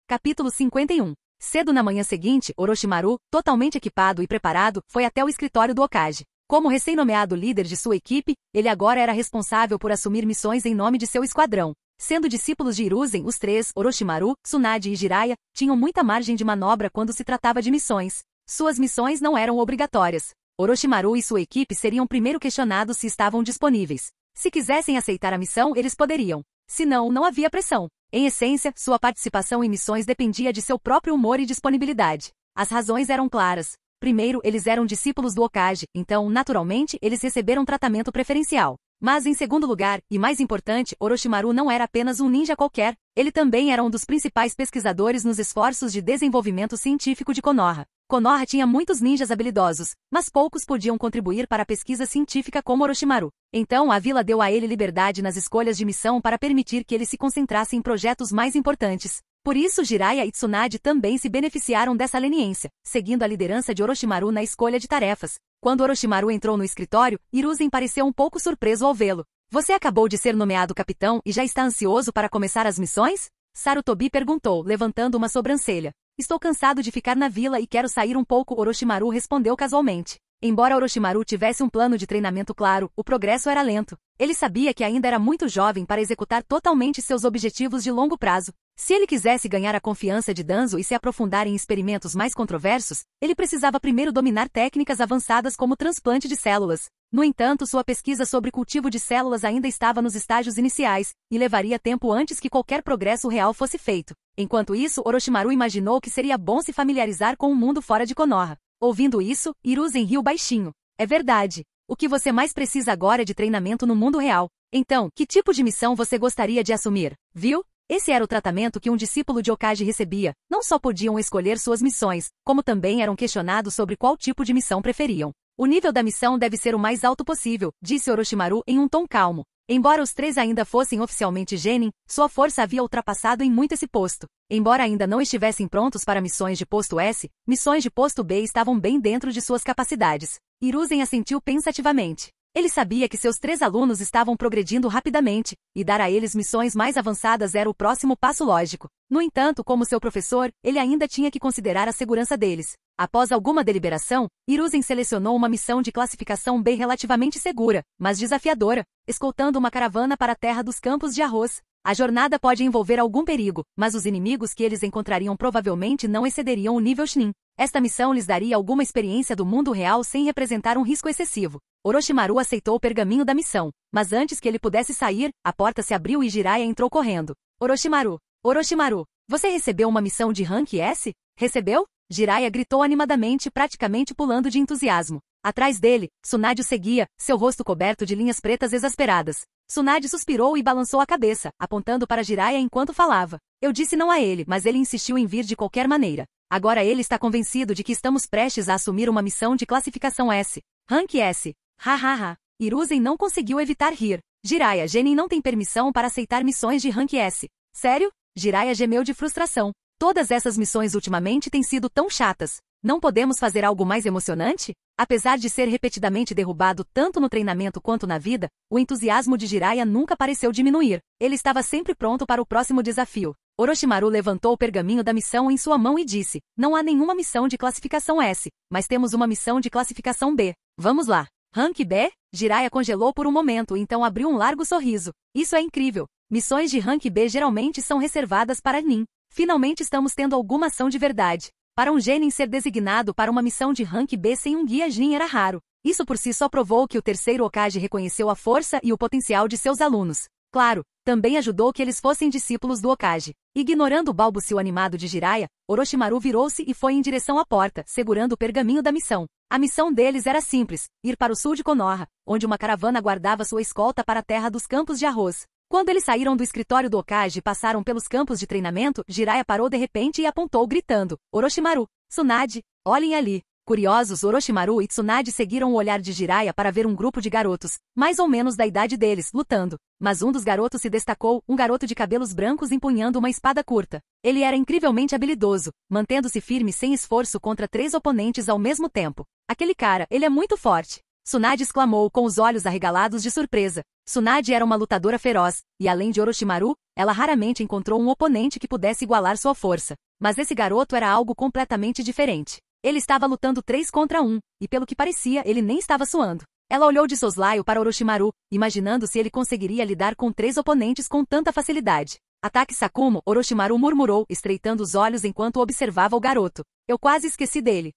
Capítulo 51. Cedo na manhã seguinte, Orochimaru, totalmente equipado e preparado, foi até o escritório do Hokage. Como recém-nomeado líder de sua equipe, ele agora era responsável por assumir missões em nome de seu esquadrão. Sendo discípulos de Hiruzen, os três, Orochimaru, Tsunade e Jiraiya, tinham muita margem de manobra quando se tratava de missões. Suas missões não eram obrigatórias. Orochimaru e sua equipe seriam primeiro questionados se estavam disponíveis. Se quisessem aceitar a missão, eles poderiam. Se não, não havia pressão. Em essência, sua participação em missões dependia de seu próprio humor e disponibilidade. As razões eram claras. Primeiro, eles eram discípulos do Hokage, então, naturalmente, eles receberam tratamento preferencial. Mas em segundo lugar, e mais importante, Orochimaru não era apenas um ninja qualquer, ele também era um dos principais pesquisadores nos esforços de desenvolvimento científico de Konoha. Konoha tinha muitos ninjas habilidosos, mas poucos podiam contribuir para a pesquisa científica como Orochimaru. Então a vila deu a ele liberdade nas escolhas de missão para permitir que ele se concentrasse em projetos mais importantes. Por isso Jiraiya e Tsunade também se beneficiaram dessa leniência, seguindo a liderança de Orochimaru na escolha de tarefas. Quando Orochimaru entrou no escritório, Hiruzen pareceu um pouco surpreso ao vê-lo. Você acabou de ser nomeado capitão e já está ansioso para começar as missões? Sarutobi perguntou, levantando uma sobrancelha. Estou cansado de ficar na vila e quero sair um pouco, Orochimaru respondeu casualmente. Embora Orochimaru tivesse um plano de treinamento claro, o progresso era lento. Ele sabia que ainda era muito jovem para executar totalmente seus objetivos de longo prazo. Se ele quisesse ganhar a confiança de Danzo e se aprofundar em experimentos mais controversos, ele precisava primeiro dominar técnicas avançadas como transplante de células. No entanto, sua pesquisa sobre cultivo de células ainda estava nos estágios iniciais, e levaria tempo antes que qualquer progresso real fosse feito. Enquanto isso, Orochimaru imaginou que seria bom se familiarizar com o mundo fora de Konoha. Ouvindo isso, Hiruzen riu baixinho. É verdade. O que você mais precisa agora é de treinamento no mundo real. Então, que tipo de missão você gostaria de assumir? Viu? Esse era o tratamento que um discípulo de Hokage recebia. Não só podiam escolher suas missões, como também eram questionados sobre qual tipo de missão preferiam. O nível da missão deve ser o mais alto possível, disse Orochimaru em um tom calmo. Embora os três ainda fossem oficialmente genin, sua força havia ultrapassado em muito esse posto. Embora ainda não estivessem prontos para missões de posto S, missões de posto B estavam bem dentro de suas capacidades. Hiruzen assentiu pensativamente. Ele sabia que seus 3 alunos estavam progredindo rapidamente, e dar a eles missões mais avançadas era o próximo passo lógico. No entanto, como seu professor, ele ainda tinha que considerar a segurança deles. Após alguma deliberação, Hiruzen selecionou uma missão de classificação B relativamente segura, mas desafiadora, escoltando uma caravana para a terra dos campos de arroz. A jornada pode envolver algum perigo, mas os inimigos que eles encontrariam provavelmente não excederiam o nível Chunin. Esta missão lhes daria alguma experiência do mundo real sem representar um risco excessivo. Orochimaru aceitou o pergaminho da missão, mas antes que ele pudesse sair, a porta se abriu e Jiraiya entrou correndo. Orochimaru, você recebeu uma missão de Rank S? Recebeu? Jiraiya gritou animadamente, praticamente pulando de entusiasmo. Atrás dele, Tsunade o seguia, seu rosto coberto de linhas pretas exasperadas. Tsunade suspirou e balançou a cabeça, apontando para Jiraiya enquanto falava. Eu disse não a ele, mas ele insistiu em vir de qualquer maneira. Agora ele está convencido de que estamos prestes a assumir uma missão de classificação S. Rank S. Hahaha. Hiruzen não conseguiu evitar rir. Jiraiya, Genin não tem permissão para aceitar missões de Rank S. Sério? Jiraiya gemeu de frustração. Todas essas missões ultimamente têm sido tão chatas. Não podemos fazer algo mais emocionante? Apesar de ser repetidamente derrubado tanto no treinamento quanto na vida, o entusiasmo de Jiraiya nunca pareceu diminuir. Ele estava sempre pronto para o próximo desafio. Orochimaru levantou o pergaminho da missão em sua mão e disse, não há nenhuma missão de classificação S, mas temos uma missão de classificação B. Vamos lá. Rank B? Jiraiya congelou por um momento, então abriu um largo sorriso. Isso é incrível. Missões de Rank B geralmente são reservadas para Nin. Finalmente estamos tendo alguma ação de verdade. Para um Genin ser designado para uma missão de Rank B sem um guia Jin era raro. Isso por si só provou que o terceiro Hokage reconheceu a força e o potencial de seus alunos. Claro, também ajudou que eles fossem discípulos do Hokage. Ignorando o balbucio animado de Jiraiya, Orochimaru virou-se e foi em direção à porta, segurando o pergaminho da missão. A missão deles era simples, ir para o sul de Konoha, onde uma caravana aguardava sua escolta para a terra dos campos de arroz. Quando eles saíram do escritório do Hokage e passaram pelos campos de treinamento, Jiraiya parou de repente e apontou gritando, Orochimaru, Tsunade, olhem ali. Curiosos, Orochimaru e Tsunade seguiram o olhar de Jiraiya para ver um grupo de garotos, mais ou menos da idade deles, lutando. Mas um dos garotos se destacou, um garoto de cabelos brancos empunhando uma espada curta. Ele era incrivelmente habilidoso, mantendo-se firme sem esforço contra 3 oponentes ao mesmo tempo. Aquele cara, ele é muito forte. Tsunade exclamou com os olhos arregalados de surpresa. Tsunade era uma lutadora feroz, e além de Orochimaru, ela raramente encontrou um oponente que pudesse igualar sua força. Mas esse garoto era algo completamente diferente. Ele estava lutando 3 contra 1, e pelo que parecia, ele nem estava suando. Ela olhou de soslaio para Orochimaru, imaginando se ele conseguiria lidar com 3 oponentes com tanta facilidade. Ataque Sakumo, Orochimaru murmurou, estreitando os olhos enquanto observava o garoto. Eu quase esqueci dele.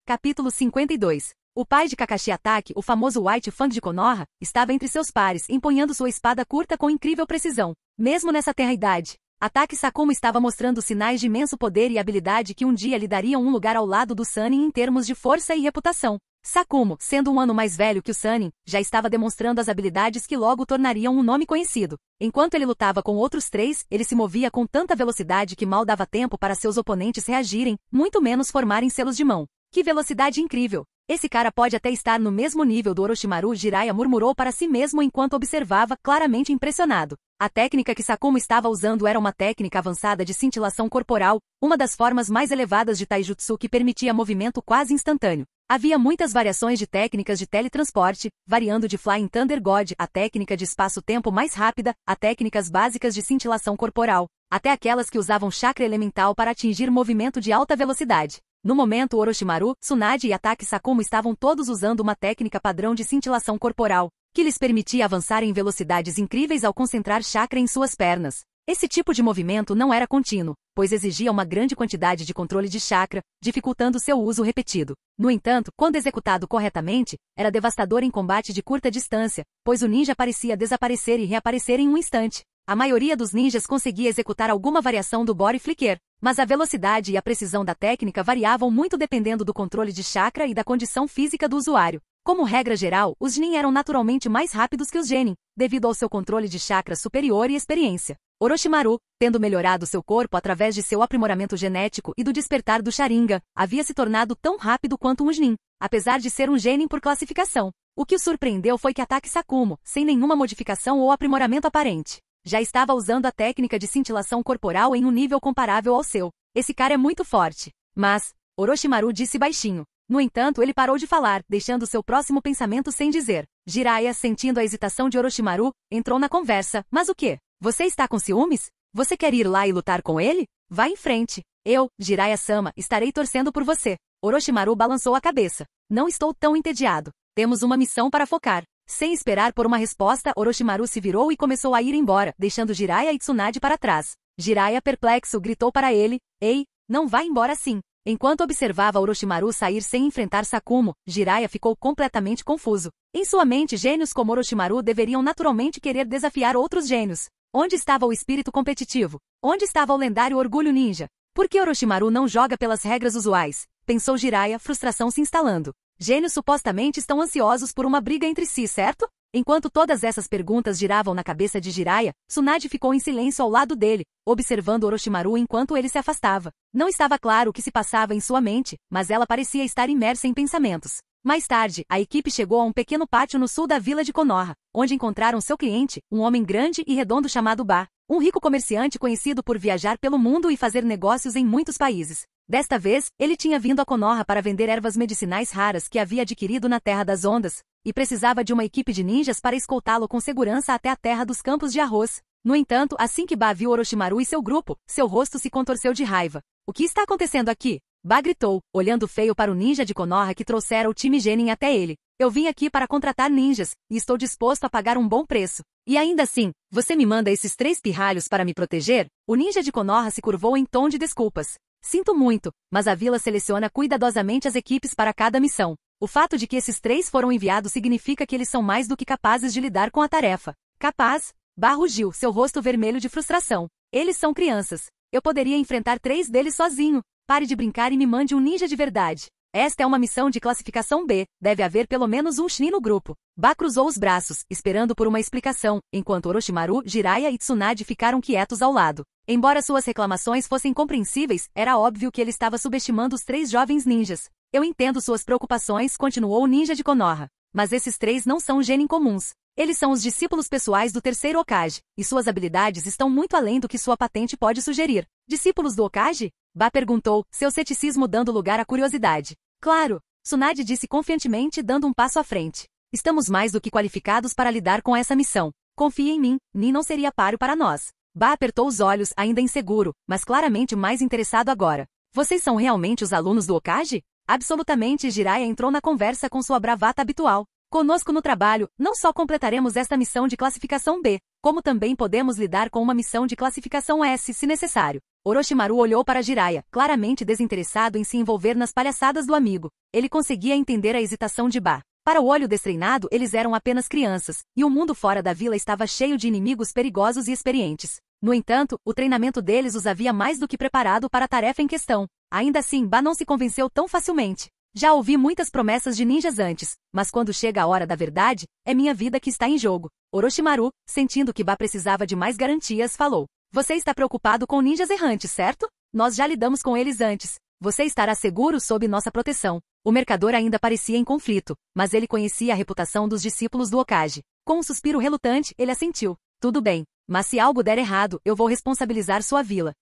Capítulo 52. O pai de Kakashi Atake, o famoso White Fang de Konoha, estava entre seus pares, empunhando sua espada curta com incrível precisão. Mesmo nessa tenra idade, Atake Sakumo estava mostrando sinais de imenso poder e habilidade que um dia lhe dariam um lugar ao lado do Sannin em termos de força e reputação. Sakumo, sendo um ano mais velho que o Sannin, já estava demonstrando as habilidades que logo tornariam um nome conhecido. Enquanto ele lutava com outros 3, ele se movia com tanta velocidade que mal dava tempo para seus oponentes reagirem, muito menos formarem selos de mão. Que velocidade incrível! Esse cara pode até estar no mesmo nível do Orochimaru, Jiraiya murmurou para si mesmo enquanto observava, claramente impressionado. A técnica que Sakumo estava usando era uma técnica avançada de cintilação corporal, uma das formas mais elevadas de taijutsu que permitia movimento quase instantâneo. Havia muitas variações de técnicas de teletransporte, variando de Flying Thunder God, a técnica de espaço-tempo mais rápida, a técnicas básicas de cintilação corporal, até aquelas que usavam chakra elemental para atingir movimento de alta velocidade. No momento, Orochimaru, Tsunade e Atake Sakumo estavam todos usando uma técnica padrão de cintilação corporal, que lhes permitia avançar em velocidades incríveis ao concentrar chakra em suas pernas. Esse tipo de movimento não era contínuo, pois exigia uma grande quantidade de controle de chakra, dificultando seu uso repetido. No entanto, quando executado corretamente, era devastador em combate de curta distância, pois o ninja parecia desaparecer e reaparecer em um instante. A maioria dos ninjas conseguia executar alguma variação do Body Flicker, mas a velocidade e a precisão da técnica variavam muito dependendo do controle de chakra e da condição física do usuário. Como regra geral, os Nin eram naturalmente mais rápidos que os Genin, devido ao seu controle de chakra superior e experiência. Orochimaru, tendo melhorado seu corpo através de seu aprimoramento genético e do despertar do Sharingan, havia se tornado tão rápido quanto um Nin, apesar de ser um Genin por classificação. O que o surpreendeu foi que Atake Sakumo, sem nenhuma modificação ou aprimoramento aparente, já estava usando a técnica de cintilação corporal em um nível comparável ao seu. Esse cara é muito forte. Mas, Orochimaru disse baixinho, No entanto, ele parou de falar, deixando seu próximo pensamento sem dizer. Jiraiya, sentindo a hesitação de Orochimaru, entrou na conversa. Mas o quê? Você está com ciúmes? Você quer ir lá e lutar com ele? Vá em frente. Eu, Jiraiya-sama, estarei torcendo por você. Orochimaru balançou a cabeça. Não estou tão entediado. Temos uma missão para focar. Sem esperar por uma resposta, Orochimaru se virou e começou a ir embora, deixando Jiraiya e Tsunade para trás. Jiraiya, perplexo, gritou para ele, Ei, não vá embora assim. Enquanto observava Orochimaru sair sem enfrentar Sakumo, Jiraiya ficou completamente confuso. Em sua mente, gênios como Orochimaru deveriam naturalmente querer desafiar outros gênios. Onde estava o espírito competitivo? Onde estava o lendário orgulho ninja? Por que Orochimaru não joga pelas regras usuais? Pensou Jiraiya, frustração se instalando. Gênios supostamente estão ansiosos por uma briga entre si, certo? Enquanto todas essas perguntas giravam na cabeça de Jiraiya, Tsunade ficou em silêncio ao lado dele, observando Orochimaru enquanto ele se afastava. Não estava claro o que se passava em sua mente, mas ela parecia estar imersa em pensamentos. Mais tarde, a equipe chegou a um pequeno pátio no sul da vila de Konoha, onde encontraram seu cliente, um homem grande e redondo chamado Ba, um rico comerciante conhecido por viajar pelo mundo e fazer negócios em muitos países. Desta vez, ele tinha vindo a Konoha para vender ervas medicinais raras que havia adquirido na Terra das Ondas, e precisava de uma equipe de ninjas para escoltá-lo com segurança até a Terra dos Campos de Arroz. No entanto, assim que Ba viu Orochimaru e seu grupo, seu rosto se contorceu de raiva. O que está acontecendo aqui? Ba gritou, olhando feio para o ninja de Konoha que trouxera o time Genin até ele. Eu vim aqui para contratar ninjas, e estou disposto a pagar um bom preço. E ainda assim, você me manda esses 3 pirralhos para me proteger? O ninja de Konoha se curvou em tom de desculpas. Sinto muito, mas a vila seleciona cuidadosamente as equipes para cada missão. O fato de que esses 3 foram enviados significa que eles são mais do que capazes de lidar com a tarefa. Capaz? Ba rugiu, seu rosto vermelho de frustração. Eles são crianças. Eu poderia enfrentar 3 deles sozinho. Pare de brincar e me mande um ninja de verdade. Esta é uma missão de classificação B, deve haver pelo menos um Chunin no grupo. Ba cruzou os braços, esperando por uma explicação, enquanto Orochimaru, Jiraiya e Tsunade ficaram quietos ao lado. Embora suas reclamações fossem compreensíveis, era óbvio que ele estava subestimando os 3 jovens ninjas. Eu entendo suas preocupações, continuou o ninja de Konoha. Mas esses 3 não são genin comuns. Eles são os discípulos pessoais do terceiro Hokage, e suas habilidades estão muito além do que sua patente pode sugerir. Discípulos do Hokage? Ba perguntou, seu ceticismo dando lugar à curiosidade. Claro, Tsunade disse confiantemente, dando um passo à frente. Estamos mais do que qualificados para lidar com essa missão. Confie em mim, Nin não seria páreo para nós. Ba apertou os olhos, ainda inseguro, mas claramente mais interessado agora. Vocês são realmente os alunos do Hokage? Absolutamente, Jiraiya entrou na conversa com sua bravata habitual. Conosco no trabalho, não só completaremos esta missão de classificação B, como também podemos lidar com uma missão de classificação S, se necessário. Orochimaru olhou para Jiraiya, claramente desinteressado em se envolver nas palhaçadas do amigo. Ele conseguia entender a hesitação de Ba. Para o olho destreinado, eles eram apenas crianças, e o mundo fora da vila estava cheio de inimigos perigosos e experientes. No entanto, o treinamento deles os havia mais do que preparado para a tarefa em questão. Ainda assim, Ba não se convenceu tão facilmente. Já ouvi muitas promessas de ninjas antes, mas quando chega a hora da verdade, é minha vida que está em jogo. Orochimaru, sentindo que Ba precisava de mais garantias, falou. Você está preocupado com ninjas errantes, certo? Nós já lidamos com eles antes. Você estará seguro sob nossa proteção. O mercador ainda parecia em conflito, mas ele conhecia a reputação dos discípulos do Hokage. Com um suspiro relutante, ele assentiu. Tudo bem, mas se algo der errado, eu vou responsabilizar sua vila.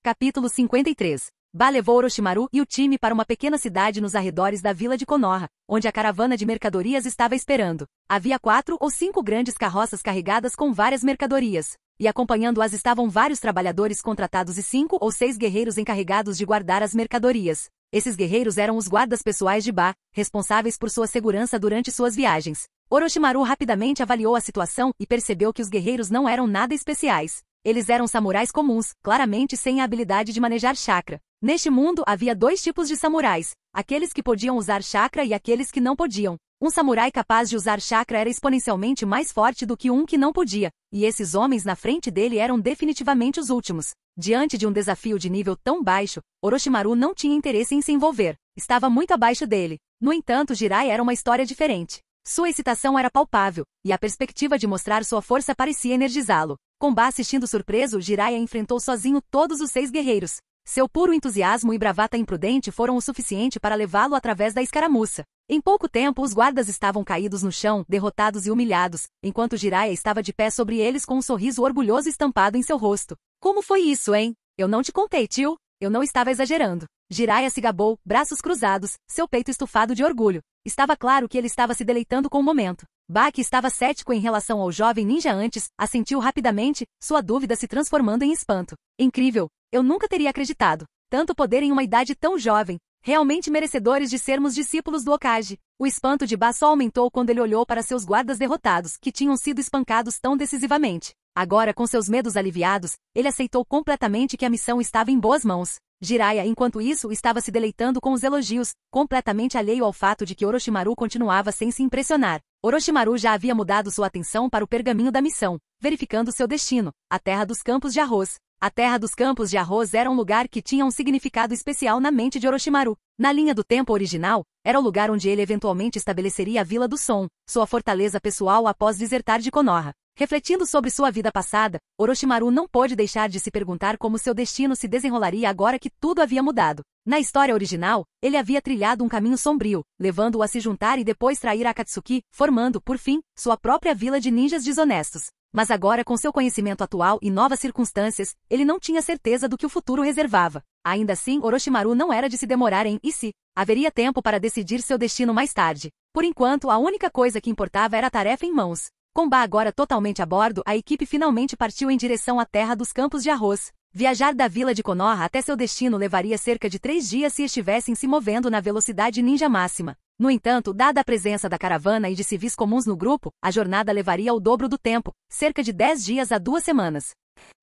Capítulo 53. Ba levou Orochimaru e o time para uma pequena cidade nos arredores da vila de Konoha, onde a caravana de mercadorias estava esperando. Havia 4 ou 5 grandes carroças carregadas com várias mercadorias, e acompanhando-as estavam vários trabalhadores contratados e 5 ou 6 guerreiros encarregados de guardar as mercadorias. Esses guerreiros eram os guardas pessoais de Ba, responsáveis por sua segurança durante suas viagens. Orochimaru rapidamente avaliou a situação e percebeu que os guerreiros não eram nada especiais. Eles eram samurais comuns, claramente sem a habilidade de manejar chakra. Neste mundo havia 2 tipos de samurais, aqueles que podiam usar chakra e aqueles que não podiam. Um samurai capaz de usar chakra era exponencialmente mais forte do que um que não podia, e esses homens na frente dele eram definitivamente os últimos. Diante de um desafio de nível tão baixo, Orochimaru não tinha interesse em se envolver. Estava muito abaixo dele. No entanto, Jiraiya era uma história diferente. Sua excitação era palpável, e a perspectiva de mostrar sua força parecia energizá-lo. Com Ba assistindo surpreso, Jiraiya enfrentou sozinho todos os 6 guerreiros. Seu puro entusiasmo e bravata imprudente foram o suficiente para levá-lo através da escaramuça. Em pouco tempo, os guardas estavam caídos no chão, derrotados e humilhados, enquanto Jiraiya estava de pé sobre eles com um sorriso orgulhoso estampado em seu rosto. Como foi isso, hein? Eu não te contei, tio. Eu não estava exagerando. Jiraiya se gabou, braços cruzados, seu peito estufado de orgulho. Estava claro que ele estava se deleitando com o momento. Baki estava cético em relação ao jovem ninja antes, assentiu rapidamente, sua dúvida se transformando em espanto. Incrível! Eu nunca teria acreditado. Tanto poder em uma idade tão jovem. Realmente merecedores de sermos discípulos do Hokage. O espanto de Ba só aumentou quando ele olhou para seus guardas derrotados, que tinham sido espancados tão decisivamente. Agora, com seus medos aliviados, ele aceitou completamente que a missão estava em boas mãos. Jiraiya, enquanto isso, estava se deleitando com os elogios, completamente alheio ao fato de que Orochimaru continuava sem se impressionar. Orochimaru já havia mudado sua atenção para o pergaminho da missão, verificando seu destino, a Terra dos Campos de Arroz. A Terra dos Campos de Arroz era um lugar que tinha um significado especial na mente de Orochimaru. Na linha do tempo original, era o lugar onde ele eventualmente estabeleceria a Vila do Som, sua fortaleza pessoal após desertar de Konoha. Refletindo sobre sua vida passada, Orochimaru não pôde deixar de se perguntar como seu destino se desenrolaria agora que tudo havia mudado. Na história original, ele havia trilhado um caminho sombrio, levando-o a se juntar e depois trair Akatsuki, formando, por fim, sua própria vila de ninjas desonestos. Mas agora, com seu conhecimento atual e novas circunstâncias, ele não tinha certeza do que o futuro reservava. Ainda assim, Orochimaru não era de se demorar em "e se?". Haveria tempo para decidir seu destino mais tarde. Por enquanto, a única coisa que importava era a tarefa em mãos. Com Ba agora totalmente a bordo, a equipe finalmente partiu em direção à Terra dos Campos de Arroz. Viajar da vila de Konoha até seu destino levaria cerca de 3 dias se estivessem se movendo na velocidade ninja máxima. No entanto, dada a presença da caravana e de civis comuns no grupo, a jornada levaria o dobro do tempo, cerca de 10 dias a 2 semanas.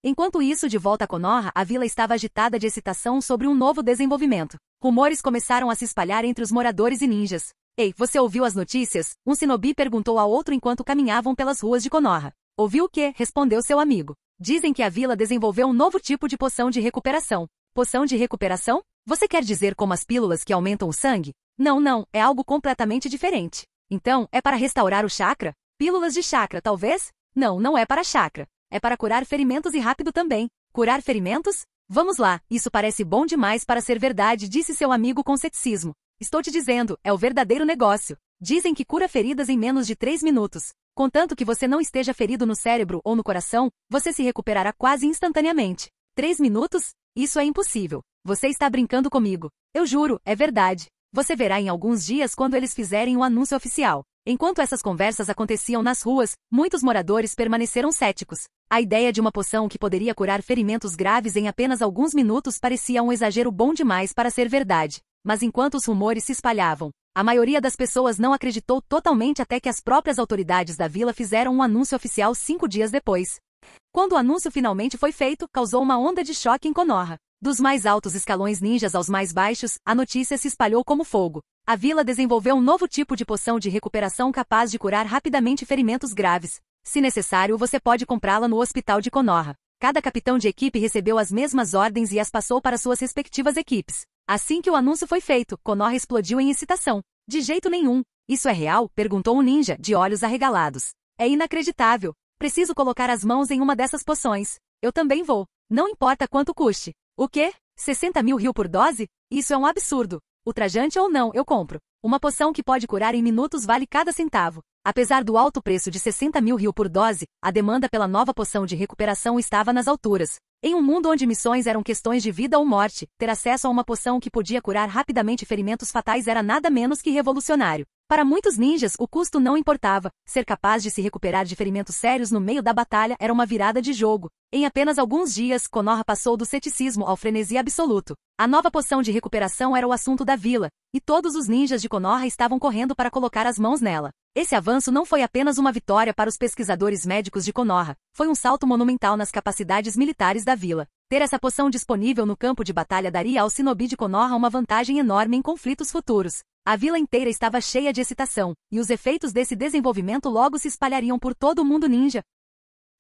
Enquanto isso, de volta a Konoha, a vila estava agitada de excitação sobre um novo desenvolvimento. Rumores começaram a se espalhar entre os moradores e ninjas. "Ei, você ouviu as notícias?", um shinobi perguntou ao outro enquanto caminhavam pelas ruas de Konoha. "Ouviu o quê?", respondeu seu amigo. "Dizem que a vila desenvolveu um novo tipo de poção de recuperação." "Poção de recuperação? Você quer dizer como as pílulas que aumentam o sangue?" Não, é algo completamente diferente." "Então, é para restaurar o chakra? Pílulas de chakra, talvez?" Não é para chakra. É para curar ferimentos e rápido também." "Curar ferimentos? Vamos lá, isso parece bom demais para ser verdade", disse seu amigo com ceticismo. "Estou te dizendo, é o verdadeiro negócio. Dizem que cura feridas em menos de 3 minutos. Contanto que você não esteja ferido no cérebro ou no coração, você se recuperará quase instantaneamente." 3 minutos? Isso é impossível. Você está brincando comigo. Eu juro, é verdade. Você verá em alguns dias quando eles fizerem um anúncio oficial. Enquanto essas conversas aconteciam nas ruas, muitos moradores permaneceram céticos. A ideia de uma poção que poderia curar ferimentos graves em apenas alguns minutos parecia um exagero bom demais para ser verdade. Mas enquanto os rumores se espalhavam, a maioria das pessoas não acreditou totalmente até que as próprias autoridades da vila fizeram um anúncio oficial 5 dias depois. Quando o anúncio finalmente foi feito, causou uma onda de choque em Konoha. Dos mais altos escalões ninjas aos mais baixos, a notícia se espalhou como fogo. A vila desenvolveu um novo tipo de poção de recuperação capaz de curar rapidamente ferimentos graves. Se necessário, você pode comprá-la no hospital de Konoha. Cada capitão de equipe recebeu as mesmas ordens e as passou para suas respectivas equipes. Assim que o anúncio foi feito, Konoha explodiu em excitação. "De jeito nenhum. Isso é real?", perguntou um ninja, de olhos arregalados. "É inacreditável. Preciso colocar as mãos em uma dessas poções." "Eu também vou. Não importa quanto custe." "O quê? 60.000 ryu por dose? Isso é um absurdo. Ultrajante ou não, eu compro. Uma poção que pode curar em minutos vale cada centavo." Apesar do alto preço de 60.000 ryu por dose, a demanda pela nova poção de recuperação estava nas alturas. Em um mundo onde missões eram questões de vida ou morte, ter acesso a uma poção que podia curar rapidamente ferimentos fatais era nada menos que revolucionário. Para muitos ninjas, o custo não importava. Ser capaz de se recuperar de ferimentos sérios no meio da batalha era uma virada de jogo. Em apenas alguns dias, Konoha passou do ceticismo ao frenesi absoluto. A nova poção de recuperação era o assunto da vila, e todos os ninjas de Konoha estavam correndo para colocar as mãos nela. Esse avanço não foi apenas uma vitória para os pesquisadores médicos de Konoha, foi um salto monumental nas capacidades militares da vila. Ter essa poção disponível no campo de batalha daria ao shinobi de Konoha uma vantagem enorme em conflitos futuros. A vila inteira estava cheia de excitação, e os efeitos desse desenvolvimento logo se espalhariam por todo o mundo ninja.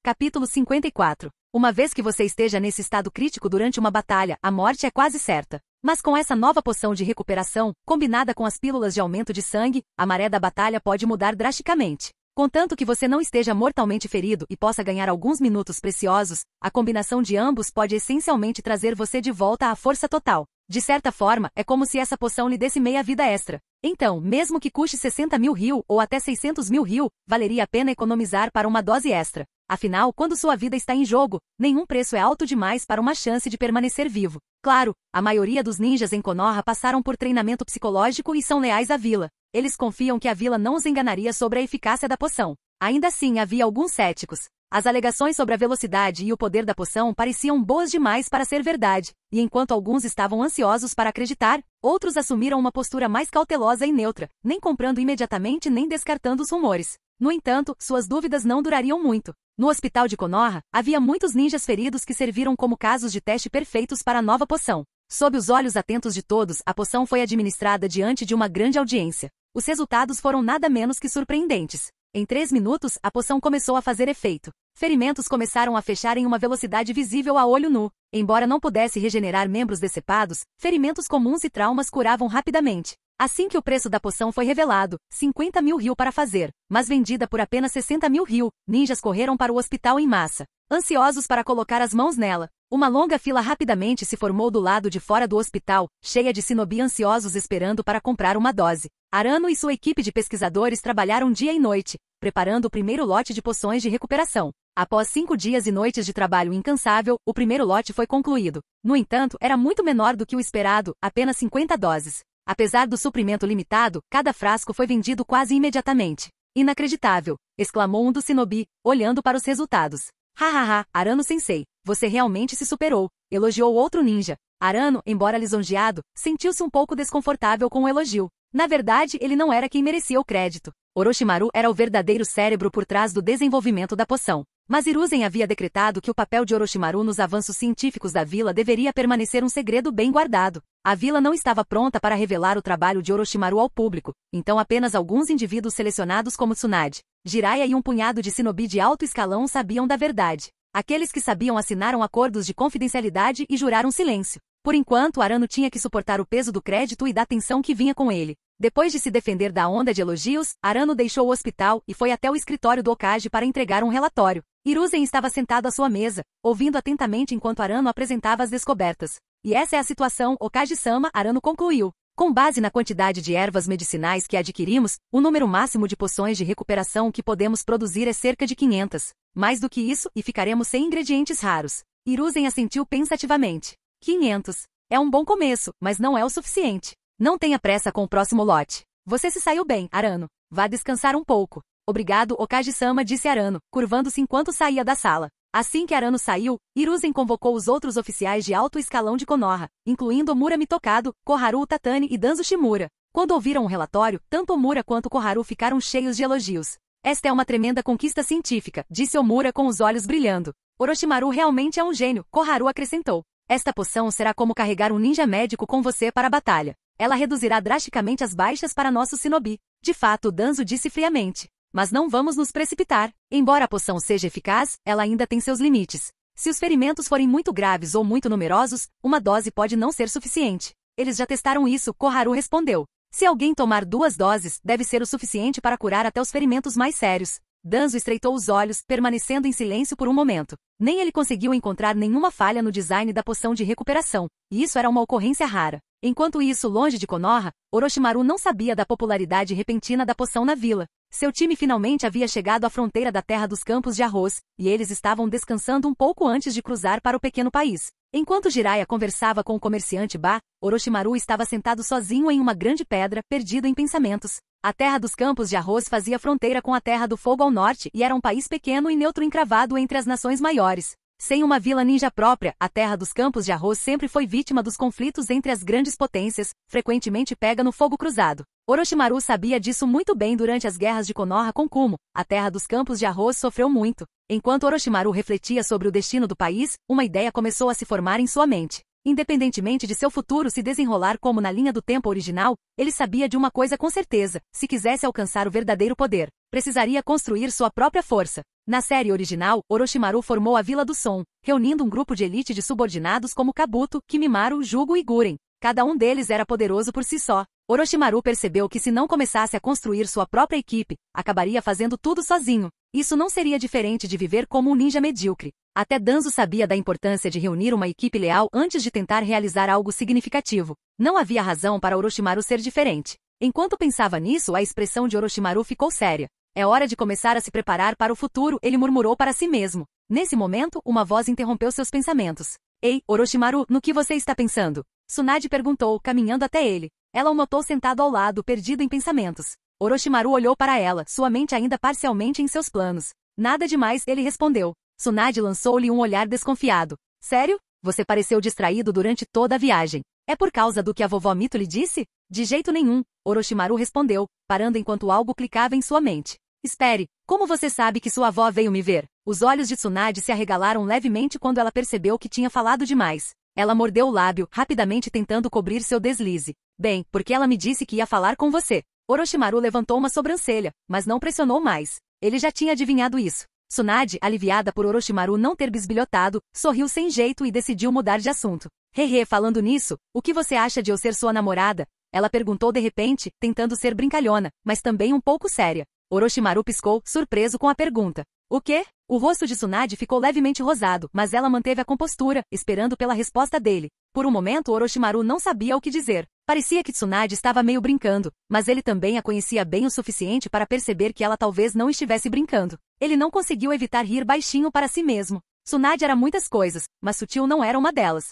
Capítulo 54. Uma vez que você esteja nesse estado crítico durante uma batalha, a morte é quase certa. Mas com essa nova poção de recuperação, combinada com as pílulas de aumento de sangue, a maré da batalha pode mudar drasticamente. Contanto que você não esteja mortalmente ferido e possa ganhar alguns minutos preciosos, a combinação de ambos pode essencialmente trazer você de volta à força total. De certa forma, é como se essa poção lhe desse meia vida extra. Então, mesmo que custe 60.000 ryu ou até 600.000 ryu, valeria a pena economizar para uma dose extra. Afinal, quando sua vida está em jogo, nenhum preço é alto demais para uma chance de permanecer vivo. Claro, a maioria dos ninjas em Konoha passaram por treinamento psicológico e são leais à vila. Eles confiam que a vila não os enganaria sobre a eficácia da poção. Ainda assim, havia alguns céticos. As alegações sobre a velocidade e o poder da poção pareciam boas demais para ser verdade, e enquanto alguns estavam ansiosos para acreditar, outros assumiram uma postura mais cautelosa e neutra, nem comprando imediatamente nem descartando os rumores. No entanto, suas dúvidas não durariam muito. No hospital de Konoha, havia muitos ninjas feridos que serviram como casos de teste perfeitos para a nova poção. Sob os olhos atentos de todos, a poção foi administrada diante de uma grande audiência. Os resultados foram nada menos que surpreendentes. Em 3 minutos, a poção começou a fazer efeito. Ferimentos começaram a fechar em uma velocidade visível a olho nu. Embora não pudesse regenerar membros decepados, ferimentos comuns e traumas curavam rapidamente. Assim que o preço da poção foi revelado, 50.000 ryu para fazer, mas vendida por apenas 60.000 ryu, ninjas correram para o hospital em massa, ansiosos para colocar as mãos nela. Uma longa fila rapidamente se formou do lado de fora do hospital, cheia de shinobi ansiosos esperando para comprar uma dose. Arano e sua equipe de pesquisadores trabalharam dia e noite, preparando o primeiro lote de poções de recuperação. Após 5 dias e noites de trabalho incansável, o primeiro lote foi concluído. No entanto, era muito menor do que o esperado, apenas 50 doses. Apesar do suprimento limitado, cada frasco foi vendido quase imediatamente. Inacreditável! Exclamou um dos shinobi, olhando para os resultados. Hahaha, Arano-sensei, você realmente se superou, elogiou outro ninja. Arano, embora lisonjeado, sentiu-se um pouco desconfortável com o elogio. Na verdade, ele não era quem merecia o crédito. Orochimaru era o verdadeiro cérebro por trás do desenvolvimento da poção. Mas Hiruzen havia decretado que o papel de Orochimaru nos avanços científicos da vila deveria permanecer um segredo bem guardado. A vila não estava pronta para revelar o trabalho de Orochimaru ao público, então apenas alguns indivíduos selecionados como Tsunade, Jiraiya e um punhado de shinobi de alto escalão sabiam da verdade. Aqueles que sabiam assinaram acordos de confidencialidade e juraram silêncio. Por enquanto, Arano tinha que suportar o peso do crédito e da tensão que vinha com ele. Depois de se defender da onda de elogios, Arano deixou o hospital e foi até o escritório do Hokage para entregar um relatório. Hiruzen estava sentado à sua mesa, ouvindo atentamente enquanto Arano apresentava as descobertas. E essa é a situação, Hokage-sama, Arano concluiu. Com base na quantidade de ervas medicinais que adquirimos, o número máximo de poções de recuperação que podemos produzir é cerca de 500. Mais do que isso, e ficaremos sem ingredientes raros. Hiruzen assentiu pensativamente. 500. É um bom começo, mas não é o suficiente. Não tenha pressa com o próximo lote. Você se saiu bem, Arano. Vá descansar um pouco. Obrigado, Hokage-sama, disse Arano, curvando-se enquanto saía da sala. Assim que Arano saiu, Hiruzen convocou os outros oficiais de alto escalão de Konoha, incluindo Mura Mitokado, Koharu Tatani e Danzo Shimura. Quando ouviram o relatório, tanto Mura quanto Koharu ficaram cheios de elogios. Esta é uma tremenda conquista científica, disse Omura com os olhos brilhando. Orochimaru realmente é um gênio, Koharu acrescentou. Esta poção será como carregar um ninja médico com você para a batalha. Ela reduzirá drasticamente as baixas para nosso shinobi. De fato, Danzo disse friamente. Mas não vamos nos precipitar. Embora a poção seja eficaz, ela ainda tem seus limites. Se os ferimentos forem muito graves ou muito numerosos, uma dose pode não ser suficiente. Eles já testaram isso, Koharu respondeu. Se alguém tomar 2 doses, deve ser o suficiente para curar até os ferimentos mais sérios. Danzo estreitou os olhos, permanecendo em silêncio por um momento. Nem ele conseguiu encontrar nenhuma falha no design da poção de recuperação, e isso era uma ocorrência rara. Enquanto isso, longe de Konoha, Orochimaru não sabia da popularidade repentina da poção na vila. Seu time finalmente havia chegado à fronteira da terra dos campos de arroz, e eles estavam descansando um pouco antes de cruzar para o pequeno país. Enquanto Jiraiya conversava com o comerciante Ba, Orochimaru estava sentado sozinho em uma grande pedra, perdido em pensamentos. A terra dos campos de arroz fazia fronteira com a terra do fogo ao norte e era um país pequeno e neutro encravado entre as nações maiores. Sem uma vila ninja própria, a terra dos campos de arroz sempre foi vítima dos conflitos entre as grandes potências, frequentemente pega no fogo cruzado. Orochimaru sabia disso muito bem durante as guerras de Konoha com Kumo. A terra dos campos de arroz sofreu muito. Enquanto Orochimaru refletia sobre o destino do país, uma ideia começou a se formar em sua mente. Independentemente de seu futuro se desenrolar como na linha do tempo original, ele sabia de uma coisa com certeza: se quisesse alcançar o verdadeiro poder, precisaria construir sua própria força. Na série original, Orochimaru formou a Vila do Som, reunindo um grupo de elite de subordinados como Kabuto, Kimimaru, Jugo e Guren. Cada um deles era poderoso por si só. Orochimaru percebeu que se não começasse a construir sua própria equipe, acabaria fazendo tudo sozinho. Isso não seria diferente de viver como um ninja medíocre. Até Danzo sabia da importância de reunir uma equipe leal antes de tentar realizar algo significativo. Não havia razão para Orochimaru ser diferente. Enquanto pensava nisso, a expressão de Orochimaru ficou séria. É hora de começar a se preparar para o futuro, ele murmurou para si mesmo. Nesse momento, uma voz interrompeu seus pensamentos. Ei, Orochimaru, no que você está pensando? Tsunade perguntou, caminhando até ele. Ela o notou sentado ao lado, perdido em pensamentos. Orochimaru olhou para ela, sua mente ainda parcialmente em seus planos. Nada demais, ele respondeu. Tsunade lançou-lhe um olhar desconfiado. Sério? Você pareceu distraído durante toda a viagem. É por causa do que a vovó Mito lhe disse? De jeito nenhum, Orochimaru respondeu, parando enquanto algo clicava em sua mente. Espere, como você sabe que sua avó veio me ver? Os olhos de Tsunade se arregalaram levemente quando ela percebeu que tinha falado demais. Ela mordeu o lábio, rapidamente tentando cobrir seu deslize. Bem, porque ela me disse que ia falar com você. Orochimaru levantou uma sobrancelha, mas não pressionou mais. Ele já tinha adivinhado isso. Tsunade, aliviada por Orochimaru não ter bisbilhotado, sorriu sem jeito e decidiu mudar de assunto. Hehe, falando nisso, o que você acha de eu ser sua namorada? Ela perguntou de repente, tentando ser brincalhona, mas também um pouco séria. Orochimaru piscou, surpreso com a pergunta. O quê? O rosto de Tsunade ficou levemente rosado, mas ela manteve a compostura, esperando pela resposta dele. Por um momento Orochimaru não sabia o que dizer. Parecia que Tsunade estava meio brincando, mas ele também a conhecia bem o suficiente para perceber que ela talvez não estivesse brincando. Ele não conseguiu evitar rir baixinho para si mesmo. Tsunade era muitas coisas, mas sutil não era uma delas.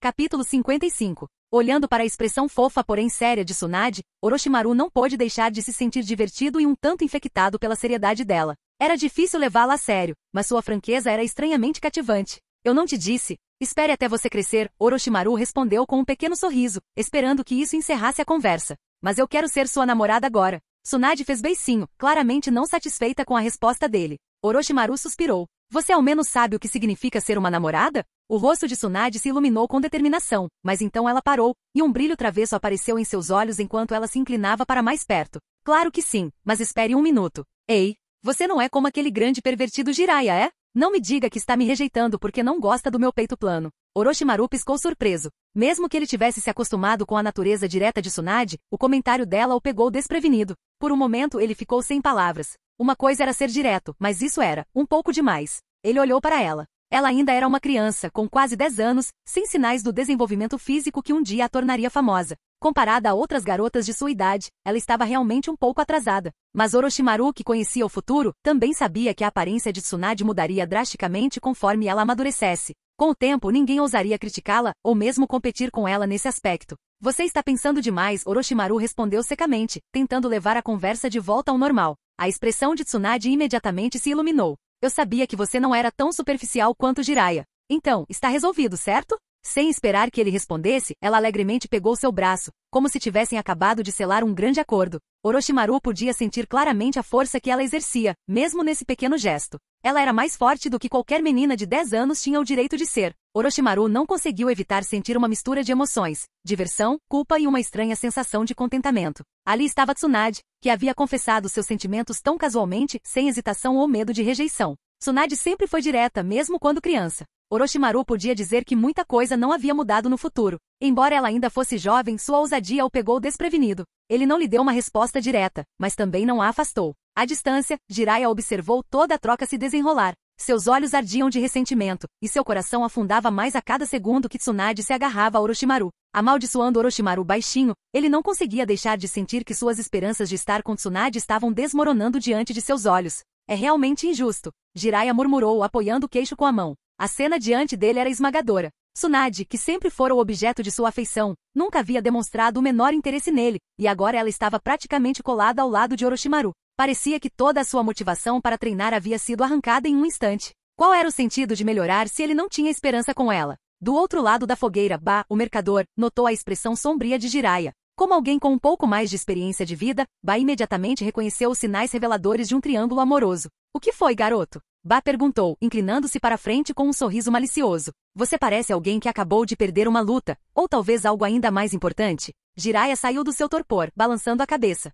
Capítulo 55. Olhando para a expressão fofa porém séria de Tsunade, Orochimaru não pôde deixar de se sentir divertido e um tanto infectado pela seriedade dela. Era difícil levá-la a sério, mas sua franqueza era estranhamente cativante. Eu não te disse? Espere até você crescer, Orochimaru respondeu com um pequeno sorriso, esperando que isso encerrasse a conversa. Mas eu quero ser sua namorada agora. Tsunade fez beicinho, claramente não satisfeita com a resposta dele. Orochimaru suspirou. Você ao menos sabe o que significa ser uma namorada? O rosto de Tsunade se iluminou com determinação, mas então ela parou, e um brilho travesso apareceu em seus olhos enquanto ela se inclinava para mais perto. Claro que sim, mas espere um minuto. Ei, você não é como aquele grande pervertido Jiraiya, é? Não me diga que está me rejeitando porque não gosta do meu peito plano. Orochimaru piscou surpreso. Mesmo que ele tivesse se acostumado com a natureza direta de Tsunade, o comentário dela o pegou desprevenido. Por um momento ele ficou sem palavras. Uma coisa era ser direto, mas isso era um pouco demais. Ele olhou para ela. Ela ainda era uma criança, com quase 10 anos, sem sinais do desenvolvimento físico que um dia a tornaria famosa. Comparada a outras garotas de sua idade, ela estava realmente um pouco atrasada. Mas Orochimaru, que conhecia o futuro, também sabia que a aparência de Tsunade mudaria drasticamente conforme ela amadurecesse. Com o tempo ninguém ousaria criticá-la, ou mesmo competir com ela nesse aspecto. Você está pensando demais, Orochimaru respondeu secamente, tentando levar a conversa de volta ao normal. A expressão de Tsunade imediatamente se iluminou. Eu sabia que você não era tão superficial quanto Jiraiya. Então, está resolvido, certo? Sem esperar que ele respondesse, ela alegremente pegou seu braço, como se tivessem acabado de selar um grande acordo. Orochimaru podia sentir claramente a força que ela exercia, mesmo nesse pequeno gesto. Ela era mais forte do que qualquer menina de 10 anos tinha o direito de ser. Orochimaru não conseguiu evitar sentir uma mistura de emoções, diversão, culpa e uma estranha sensação de contentamento. Ali estava Tsunade, que havia confessado seus sentimentos tão casualmente, sem hesitação ou medo de rejeição. Tsunade sempre foi direta, mesmo quando criança. Orochimaru podia dizer que muita coisa não havia mudado no futuro. Embora ela ainda fosse jovem, sua ousadia o pegou desprevenido. Ele não lhe deu uma resposta direta, mas também não a afastou. À distância, Jiraiya observou toda a troca se desenrolar. Seus olhos ardiam de ressentimento, e seu coração afundava mais a cada segundo que Tsunade se agarrava a Orochimaru. Amaldiçoando Orochimaru baixinho, ele não conseguia deixar de sentir que suas esperanças de estar com Tsunade estavam desmoronando diante de seus olhos. É realmente injusto, Jiraiya murmurou, apoiando o queixo com a mão. A cena diante dele era esmagadora. Tsunade, que sempre fora o objeto de sua afeição, nunca havia demonstrado o menor interesse nele, e agora ela estava praticamente colada ao lado de Orochimaru. Parecia que toda a sua motivação para treinar havia sido arrancada em um instante. Qual era o sentido de melhorar se ele não tinha esperança com ela? Do outro lado da fogueira, Ba, o mercador, notou a expressão sombria de Jiraiya. Como alguém com um pouco mais de experiência de vida, Ba imediatamente reconheceu os sinais reveladores de um triângulo amoroso. O que foi, garoto? Ba perguntou, inclinando-se para frente com um sorriso malicioso. Você parece alguém que acabou de perder uma luta, ou talvez algo ainda mais importante. Jiraiya saiu do seu torpor, balançando a cabeça.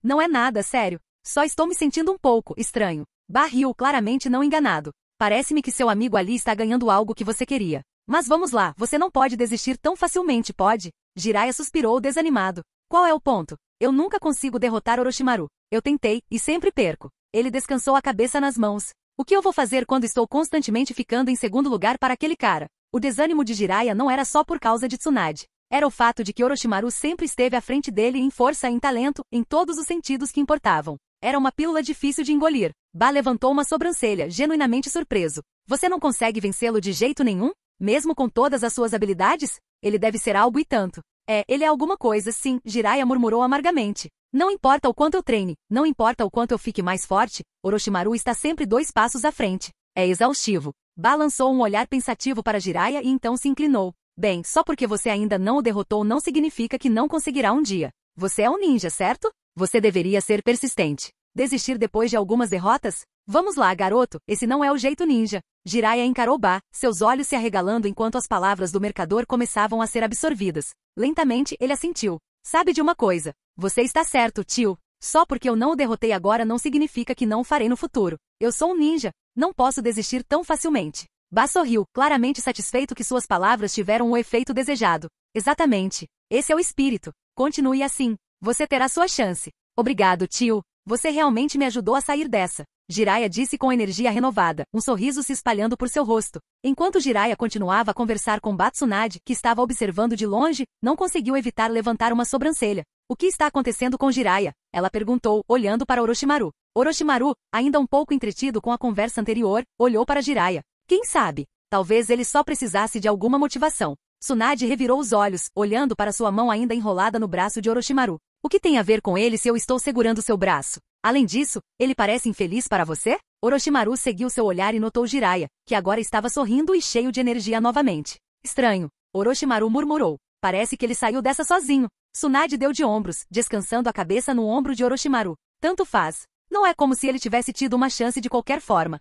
Não é nada, sério. Só estou me sentindo um pouco estranho. Ba riu, claramente não enganado. Parece-me que seu amigo ali está ganhando algo que você queria. Mas vamos lá, você não pode desistir tão facilmente, pode? Jiraiya suspirou desanimado. Qual é o ponto? Eu nunca consigo derrotar Orochimaru. Eu tentei, e sempre perco. Ele descansou a cabeça nas mãos. O que eu vou fazer quando estou constantemente ficando em segundo lugar para aquele cara? O desânimo de Jiraiya não era só por causa de Tsunade. Era o fato de que Orochimaru sempre esteve à frente dele em força e em talento, em todos os sentidos que importavam. Era uma pílula difícil de engolir. Ba levantou uma sobrancelha, genuinamente surpreso. Você não consegue vencê-lo de jeito nenhum? Mesmo com todas as suas habilidades? Ele deve ser algo e tanto. Ele é alguma coisa, sim, Jiraiya murmurou amargamente. Não importa o quanto eu treine, não importa o quanto eu fique mais forte, Orochimaru está sempre 2 passos à frente. É exaustivo. Ba lançou um olhar pensativo para Jiraiya e então se inclinou. Bem, só porque você ainda não o derrotou não significa que não conseguirá um dia. Você é um ninja, certo? Você deveria ser persistente. Desistir depois de algumas derrotas? Vamos lá, garoto, esse não é o jeito ninja. Jiraiya encarou Ba, seus olhos se arregalando enquanto as palavras do mercador começavam a ser absorvidas. Lentamente, ele assentiu. Sabe de uma coisa? Você está certo, tio. Só porque eu não o derrotei agora não significa que não o farei no futuro. Eu sou um ninja. Não posso desistir tão facilmente. Ba sorriu, claramente satisfeito que suas palavras tiveram o efeito desejado. Exatamente. Esse é o espírito. Continue assim. Você terá sua chance. Obrigado, tio. Você realmente me ajudou a sair dessa. Jiraiya disse com energia renovada, um sorriso se espalhando por seu rosto. Enquanto Jiraiya continuava a conversar com Ba Tsunade, que estava observando de longe, não conseguiu evitar levantar uma sobrancelha. O que está acontecendo com Jiraiya? Ela perguntou, olhando para Orochimaru. Orochimaru, ainda um pouco entretido com a conversa anterior, olhou para Jiraiya. Quem sabe? Talvez ele só precisasse de alguma motivação. Tsunade revirou os olhos, olhando para sua mão ainda enrolada no braço de Orochimaru. O que tem a ver com ele se eu estou segurando seu braço? Além disso, ele parece infeliz para você? Orochimaru seguiu seu olhar e notou Jiraiya, que agora estava sorrindo e cheio de energia novamente. Estranho. Orochimaru murmurou. Parece que ele saiu dessa sozinho. Tsunade deu de ombros, descansando a cabeça no ombro de Orochimaru. Tanto faz. Não é como se ele tivesse tido uma chance de qualquer forma.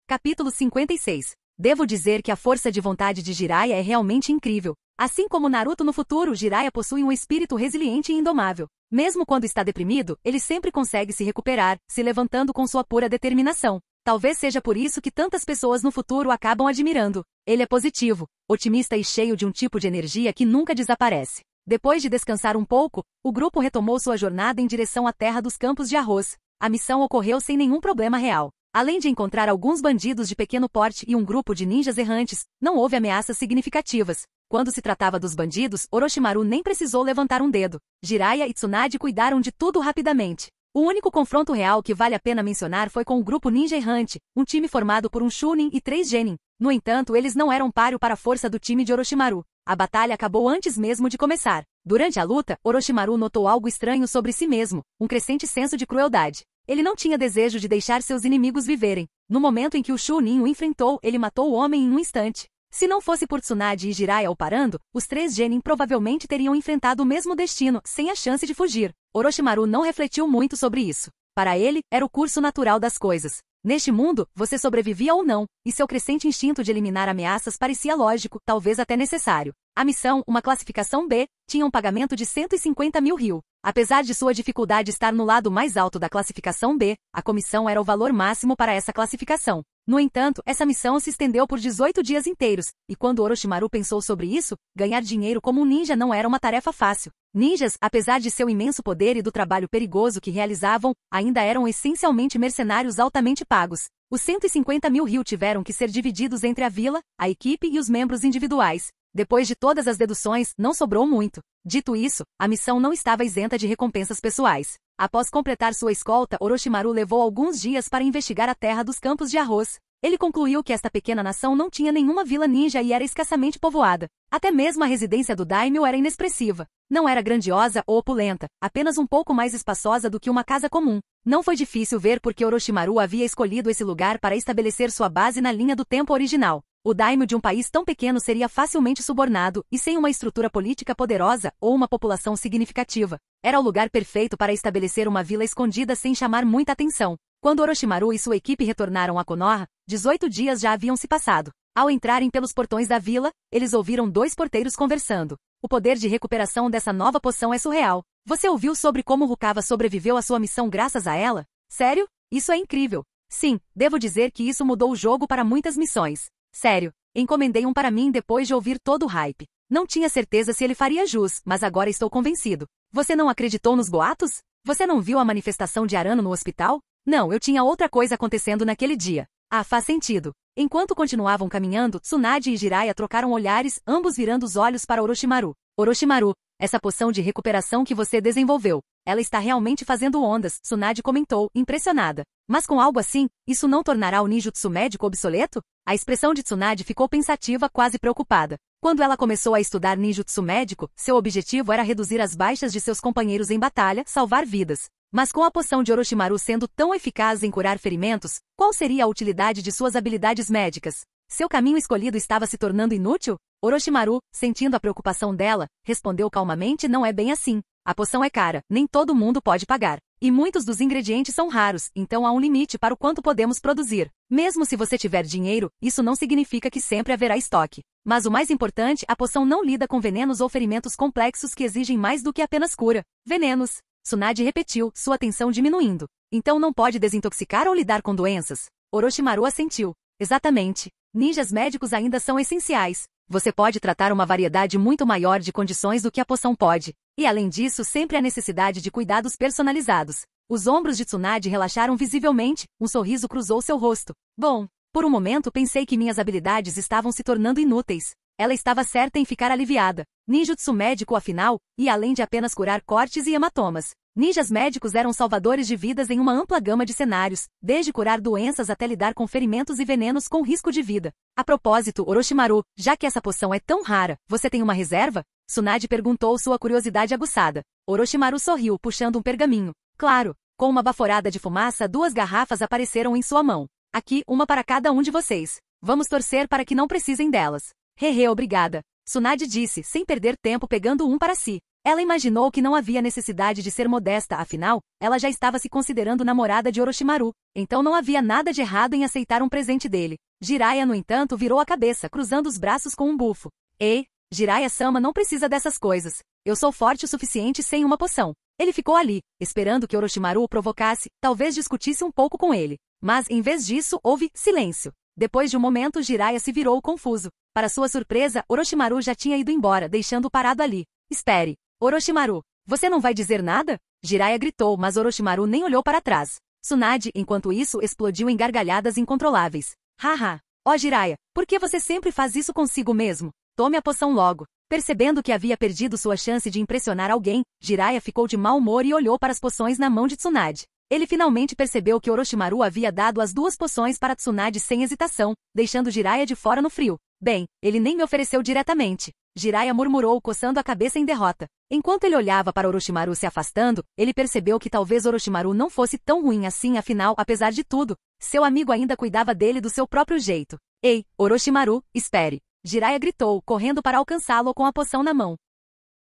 Capítulo 56. Devo dizer que a força de vontade de Jiraiya é realmente incrível. Assim como Naruto no futuro, Jiraiya possui um espírito resiliente e indomável. Mesmo quando está deprimido, ele sempre consegue se recuperar, se levantando com sua pura determinação. Talvez seja por isso que tantas pessoas no futuro acabam admirando. Ele é positivo, otimista e cheio de um tipo de energia que nunca desaparece. Depois de descansar um pouco, o grupo retomou sua jornada em direção à terra dos campos de arroz. A missão ocorreu sem nenhum problema real. Além de encontrar alguns bandidos de pequeno porte e um grupo de ninjas errantes, não houve ameaças significativas. Quando se tratava dos bandidos, Orochimaru nem precisou levantar um dedo. Jiraiya e Tsunade cuidaram de tudo rapidamente. O único confronto real que vale a pena mencionar foi com o grupo ninja errante, um time formado por um Chunin e 3 Genin. No entanto, eles não eram páreo para a força do time de Orochimaru. A batalha acabou antes mesmo de começar. Durante a luta, Orochimaru notou algo estranho sobre si mesmo, um crescente senso de crueldade. Ele não tinha desejo de deixar seus inimigos viverem. No momento em que o Chunin o enfrentou, ele matou o homem em um instante. Se não fosse por Tsunade e Jiraiya o parando, os 3 Genin provavelmente teriam enfrentado o mesmo destino, sem a chance de fugir. Orochimaru não refletiu muito sobre isso. Para ele, era o curso natural das coisas. Neste mundo, você sobrevivia ou não, e seu crescente instinto de eliminar ameaças parecia lógico, talvez até necessário. A missão, uma classificação B, tinha um pagamento de 150 mil ryu. Apesar de sua dificuldade estar no lado mais alto da classificação B, a comissão era o valor máximo para essa classificação. No entanto, essa missão se estendeu por 18 dias inteiros, e quando Orochimaru pensou sobre isso, ganhar dinheiro como um ninja não era uma tarefa fácil. Ninjas, apesar de seu imenso poder e do trabalho perigoso que realizavam, ainda eram essencialmente mercenários altamente pagos. Os 150 mil ryu tiveram que ser divididos entre a vila, a equipe e os membros individuais. Depois de todas as deduções, não sobrou muito. Dito isso, a missão não estava isenta de recompensas pessoais. Após completar sua escolta, Orochimaru levou alguns dias para investigar a terra dos campos de arroz. Ele concluiu que esta pequena nação não tinha nenhuma vila ninja e era escassamente povoada. Até mesmo a residência do daimyo era inexpressiva. Não era grandiosa ou opulenta, apenas um pouco mais espaçosa do que uma casa comum. Não foi difícil ver porque Orochimaru havia escolhido esse lugar para estabelecer sua base na linha do tempo original. O daimyo de um país tão pequeno seria facilmente subornado, e sem uma estrutura política poderosa ou uma população significativa. Era o lugar perfeito para estabelecer uma vila escondida sem chamar muita atenção. Quando Orochimaru e sua equipe retornaram a Konoha, 18 dias já haviam se passado. Ao entrarem pelos portões da vila, eles ouviram 2 porteiros conversando. O poder de recuperação dessa nova poção é surreal. Você ouviu sobre como Rukawa sobreviveu à sua missão graças a ela? Sério? Isso é incrível. Sim, devo dizer que isso mudou o jogo para muitas missões. Sério, encomendei um para mim depois de ouvir todo o hype. Não tinha certeza se ele faria jus, mas agora estou convencido. Você não acreditou nos boatos? Você não viu a manifestação de Arano no hospital? Não, eu tinha outra coisa acontecendo naquele dia. Ah, faz sentido. Enquanto continuavam caminhando, Tsunade e Jiraiya trocaram olhares, ambos virando os olhos para Orochimaru. Orochimaru, essa poção de recuperação que você desenvolveu. Ela está realmente fazendo ondas, Tsunade comentou, impressionada. Mas com algo assim, isso não tornará o ninjutsu médico obsoleto? A expressão de Tsunade ficou pensativa, quase preocupada. Quando ela começou a estudar ninjutsu médico, seu objetivo era reduzir as baixas de seus companheiros em batalha, salvar vidas. Mas com a poção de Orochimaru sendo tão eficaz em curar ferimentos, qual seria a utilidade de suas habilidades médicas? Seu caminho escolhido estava se tornando inútil? Orochimaru, sentindo a preocupação dela, respondeu calmamente: não é bem assim. A poção é cara, nem todo mundo pode pagar. E muitos dos ingredientes são raros, então há um limite para o quanto podemos produzir. Mesmo se você tiver dinheiro, isso não significa que sempre haverá estoque. Mas o mais importante, a poção não lida com venenos ou ferimentos complexos que exigem mais do que apenas cura. Venenos. Tsunade repetiu, sua atenção diminuindo. Então não pode desintoxicar ou lidar com doenças? Orochimaru assentiu. Exatamente. Ninjas médicos ainda são essenciais. Você pode tratar uma variedade muito maior de condições do que a poção pode. E além disso, sempre há necessidade de cuidados personalizados. Os ombros de Tsunade relaxaram visivelmente, um sorriso cruzou seu rosto. Bom, por um momento pensei que minhas habilidades estavam se tornando inúteis. Ela estava certa em ficar aliviada. Ninjutsu médico afinal, e além de apenas curar cortes e hematomas. Ninjas médicos eram salvadores de vidas em uma ampla gama de cenários, desde curar doenças até lidar com ferimentos e venenos com risco de vida. A propósito, Orochimaru, já que essa poção é tão rara, você tem uma reserva? Tsunade perguntou, sua curiosidade aguçada. Orochimaru sorriu, puxando um pergaminho. Claro, com uma baforada de fumaça, 2 garrafas apareceram em sua mão. Aqui, uma para cada um de vocês. Vamos torcer para que não precisem delas. Hehe, obrigada. Tsunade disse, sem perder tempo pegando um para si. Ela imaginou que não havia necessidade de ser modesta, afinal, ela já estava se considerando namorada de Orochimaru, então não havia nada de errado em aceitar um presente dele. Jiraiya, no entanto, virou a cabeça, cruzando os braços com um bufo. Ei, Jiraiya-sama não precisa dessas coisas. Eu sou forte o suficiente sem uma poção. Ele ficou ali, esperando que Orochimaru o provocasse, talvez discutisse um pouco com ele. Mas, em vez disso, houve silêncio. Depois de um momento, Jiraiya se virou confuso. Para sua surpresa, Orochimaru já tinha ido embora, deixando-o parado ali. Espere. Orochimaru, você não vai dizer nada? Jiraiya gritou, mas Orochimaru nem olhou para trás. Tsunade, enquanto isso, explodiu em gargalhadas incontroláveis. Haha. Ó Jiraiya, por que você sempre faz isso consigo mesmo? Tome a poção logo. Percebendo que havia perdido sua chance de impressionar alguém, Jiraiya ficou de mau humor e olhou para as poções na mão de Tsunade. Ele finalmente percebeu que Orochimaru havia dado as 2 poções para Tsunade sem hesitação, deixando Jiraiya de fora no frio. Bem, ele nem me ofereceu diretamente. Jiraiya murmurou, coçando a cabeça em derrota. Enquanto ele olhava para Orochimaru se afastando, ele percebeu que talvez Orochimaru não fosse tão ruim assim, afinal, apesar de tudo, seu amigo ainda cuidava dele do seu próprio jeito. Ei, Orochimaru, espere. Jiraiya gritou, correndo para alcançá-lo com a poção na mão.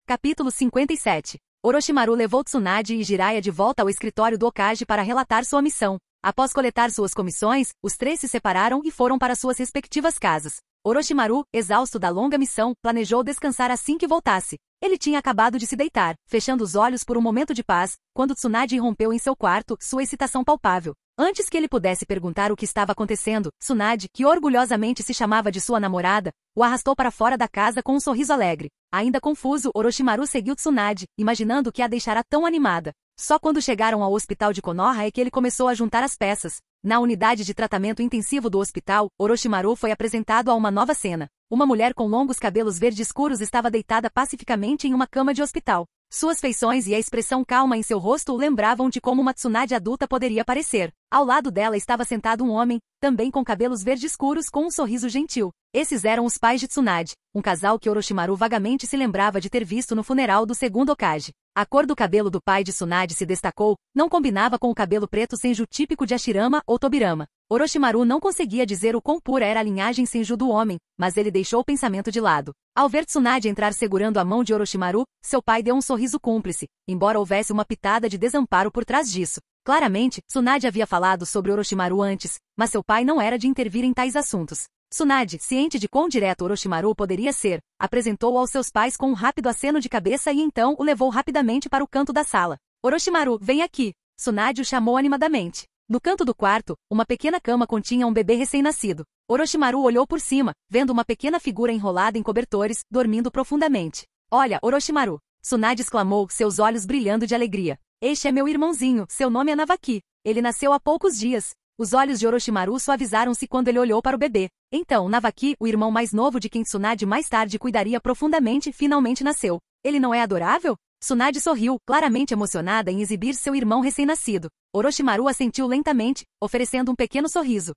Capítulo 57. Orochimaru levou Tsunade e Jiraiya de volta ao escritório do Hokage para relatar sua missão. Após coletar suas comissões, os 3 se separaram e foram para suas respectivas casas. Orochimaru, exausto da longa missão, planejou descansar assim que voltasse. Ele tinha acabado de se deitar, fechando os olhos por um momento de paz, quando Tsunade irrompeu em seu quarto, sua excitação palpável. Antes que ele pudesse perguntar o que estava acontecendo, Tsunade, que orgulhosamente se chamava de sua namorada, o arrastou para fora da casa com um sorriso alegre. Ainda confuso, Orochimaru seguiu Tsunade, imaginando que a deixara tão animada. Só quando chegaram ao hospital de Konoha é que ele começou a juntar as peças. Na unidade de tratamento intensivo do hospital, Orochimaru foi apresentado a uma nova cena. Uma mulher com longos cabelos verde escuros estava deitada pacificamente em uma cama de hospital. Suas feições e a expressão calma em seu rosto o lembravam de como uma Tsunade adulta poderia parecer. Ao lado dela estava sentado um homem, também com cabelos verde escuros com um sorriso gentil. Esses eram os pais de Tsunade, um casal que Orochimaru vagamente se lembrava de ter visto no funeral do segundo Hokage. A cor do cabelo do pai de Tsunade se destacou, não combinava com o cabelo preto senju típico de Hashirama ou Tobirama. Orochimaru não conseguia dizer o quão pura era a linhagem senju do homem, mas ele deixou o pensamento de lado. Ao ver Tsunade entrar segurando a mão de Orochimaru, seu pai deu um sorriso cúmplice, embora houvesse uma pitada de desamparo por trás disso. Claramente, Tsunade havia falado sobre Orochimaru antes, mas seu pai não era de intervir em tais assuntos. Tsunade, ciente de quão direto Orochimaru poderia ser, apresentou-o aos seus pais com um rápido aceno de cabeça e então o levou rapidamente para o canto da sala. Orochimaru, vem aqui! Tsunade o chamou animadamente. No canto do quarto, uma pequena cama continha um bebê recém-nascido. Orochimaru olhou por cima, vendo uma pequena figura enrolada em cobertores, dormindo profundamente. Olha, Orochimaru! Tsunade exclamou, seus olhos brilhando de alegria. Este é meu irmãozinho, seu nome é Navaki. Ele nasceu há poucos dias. Os olhos de Orochimaru suavizaram-se quando ele olhou para o bebê. Então, Navaki, o irmão mais novo de quem Tsunade mais tarde cuidaria profundamente, finalmente nasceu. Ele não é adorável? Tsunade sorriu, claramente emocionada em exibir seu irmão recém-nascido. Orochimaru assentiu lentamente, oferecendo um pequeno sorriso.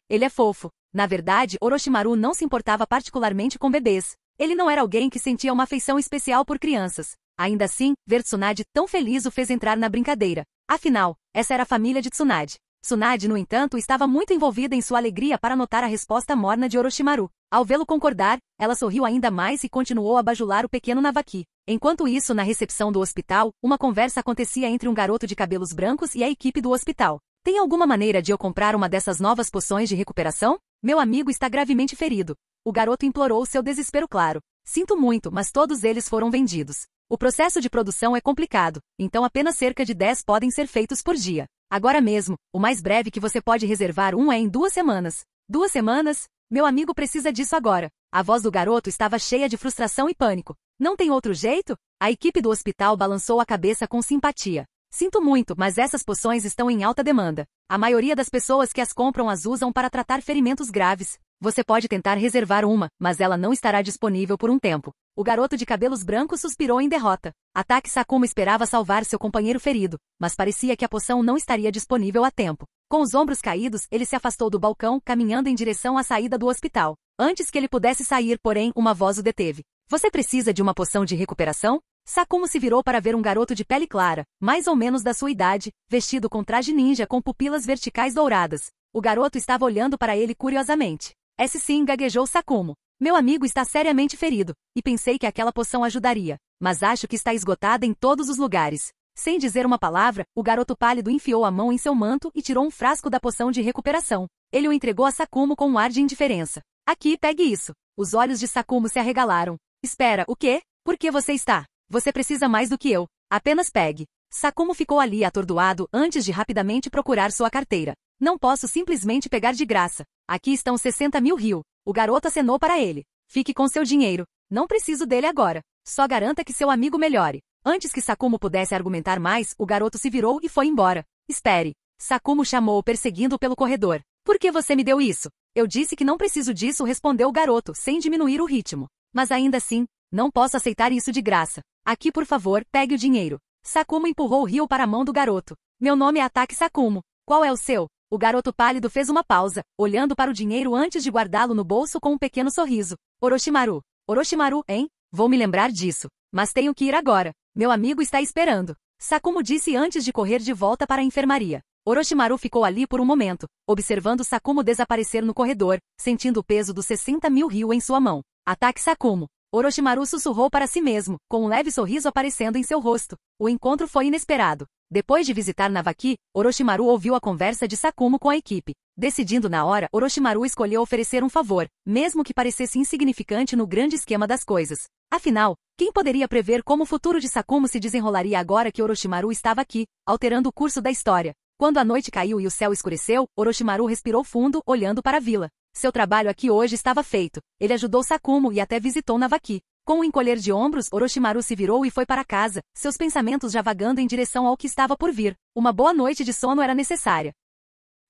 Ele é fofo. Na verdade, Orochimaru não se importava particularmente com bebês. Ele não era alguém que sentia uma afeição especial por crianças. Ainda assim, ver Tsunade tão feliz o fez entrar na brincadeira. Afinal, essa era a família de Tsunade. Tsunade, no entanto, estava muito envolvida em sua alegria para notar a resposta morna de Orochimaru. Ao vê-lo concordar, ela sorriu ainda mais e continuou a bajular o pequeno Navaki. Enquanto isso, na recepção do hospital, uma conversa acontecia entre um garoto de cabelos brancos e a equipe do hospital. Tem alguma maneira de eu comprar uma dessas novas poções de recuperação? Meu amigo está gravemente ferido. O garoto implorou seu desespero claro. Sinto muito, mas todos eles foram vendidos. O processo de produção é complicado, então apenas cerca de 10 podem ser feitos por dia. Agora mesmo, o mais breve que você pode reservar um é em 2 semanas. 2 semanas? Meu amigo precisa disso agora. A voz do garoto estava cheia de frustração e pânico. Não tem outro jeito? A equipe do hospital balançou a cabeça com simpatia. Sinto muito, mas essas poções estão em alta demanda. A maioria das pessoas que as compram as usam para tratar ferimentos graves. Você pode tentar reservar uma, mas ela não estará disponível por um tempo. O garoto de cabelos brancos suspirou em derrota. Ataki Sakuma esperava salvar seu companheiro ferido, mas parecia que a poção não estaria disponível a tempo. Com os ombros caídos, ele se afastou do balcão, caminhando em direção à saída do hospital. Antes que ele pudesse sair, porém, uma voz o deteve. Você precisa de uma poção de recuperação? Sakuma se virou para ver um garoto de pele clara, mais ou menos da sua idade, vestido com traje ninja com pupilas verticais douradas. O garoto estava olhando para ele curiosamente. Sim, gaguejou Sakuma. Meu amigo está seriamente ferido, e pensei que aquela poção ajudaria, mas acho que está esgotada em todos os lugares. Sem dizer uma palavra, o garoto pálido enfiou a mão em seu manto e tirou um frasco da poção de recuperação. Ele o entregou a Sakuma com um ar de indiferença. Aqui, pegue isso. Os olhos de Sakuma se arregalaram. Espera, o quê? Por que você está? Você precisa mais do que eu. Apenas pegue. Sakuma ficou ali atordoado antes de rapidamente procurar sua carteira. Não posso simplesmente pegar de graça. Aqui estão 60 mil ryu. O garoto acenou para ele. Fique com seu dinheiro. Não preciso dele agora. Só garanta que seu amigo melhore. Antes que Sakuma pudesse argumentar mais, o garoto se virou e foi embora. Espere. Sakuma chamou, perseguindo pelo corredor. Por que você me deu isso? Eu disse que não preciso disso, respondeu o garoto, sem diminuir o ritmo. Mas ainda assim, não posso aceitar isso de graça. Aqui, por favor, pegue o dinheiro. Sakuma empurrou o ryu para a mão do garoto. Meu nome é Ataki Sakuma. Qual é o seu? O garoto pálido fez uma pausa, olhando para o dinheiro antes de guardá-lo no bolso com um pequeno sorriso. Orochimaru. Orochimaru, hein? Vou me lembrar disso. Mas tenho que ir agora. Meu amigo está esperando. Sakuma disse antes de correr de volta para a enfermaria. Orochimaru ficou ali por um momento, observando Sakuma desaparecer no corredor, sentindo o peso dos 60 mil ryu em sua mão. Ataki Sakuma. Orochimaru sussurrou para si mesmo, com um leve sorriso aparecendo em seu rosto. O encontro foi inesperado. Depois de visitar Navaki, Orochimaru ouviu a conversa de Sakuma com a equipe. Decidindo na hora, Orochimaru escolheu oferecer um favor, mesmo que parecesse insignificante no grande esquema das coisas. Afinal, quem poderia prever como o futuro de Sakuma se desenrolaria agora que Orochimaru estava aqui, alterando o curso da história? Quando a noite caiu e o céu escureceu, Orochimaru respirou fundo, olhando para a vila. Seu trabalho aqui hoje estava feito. Ele ajudou Sakuma e até visitou Navaki. Com um encolher de ombros, Orochimaru se virou e foi para casa, seus pensamentos já vagando em direção ao que estava por vir. Uma boa noite de sono era necessária.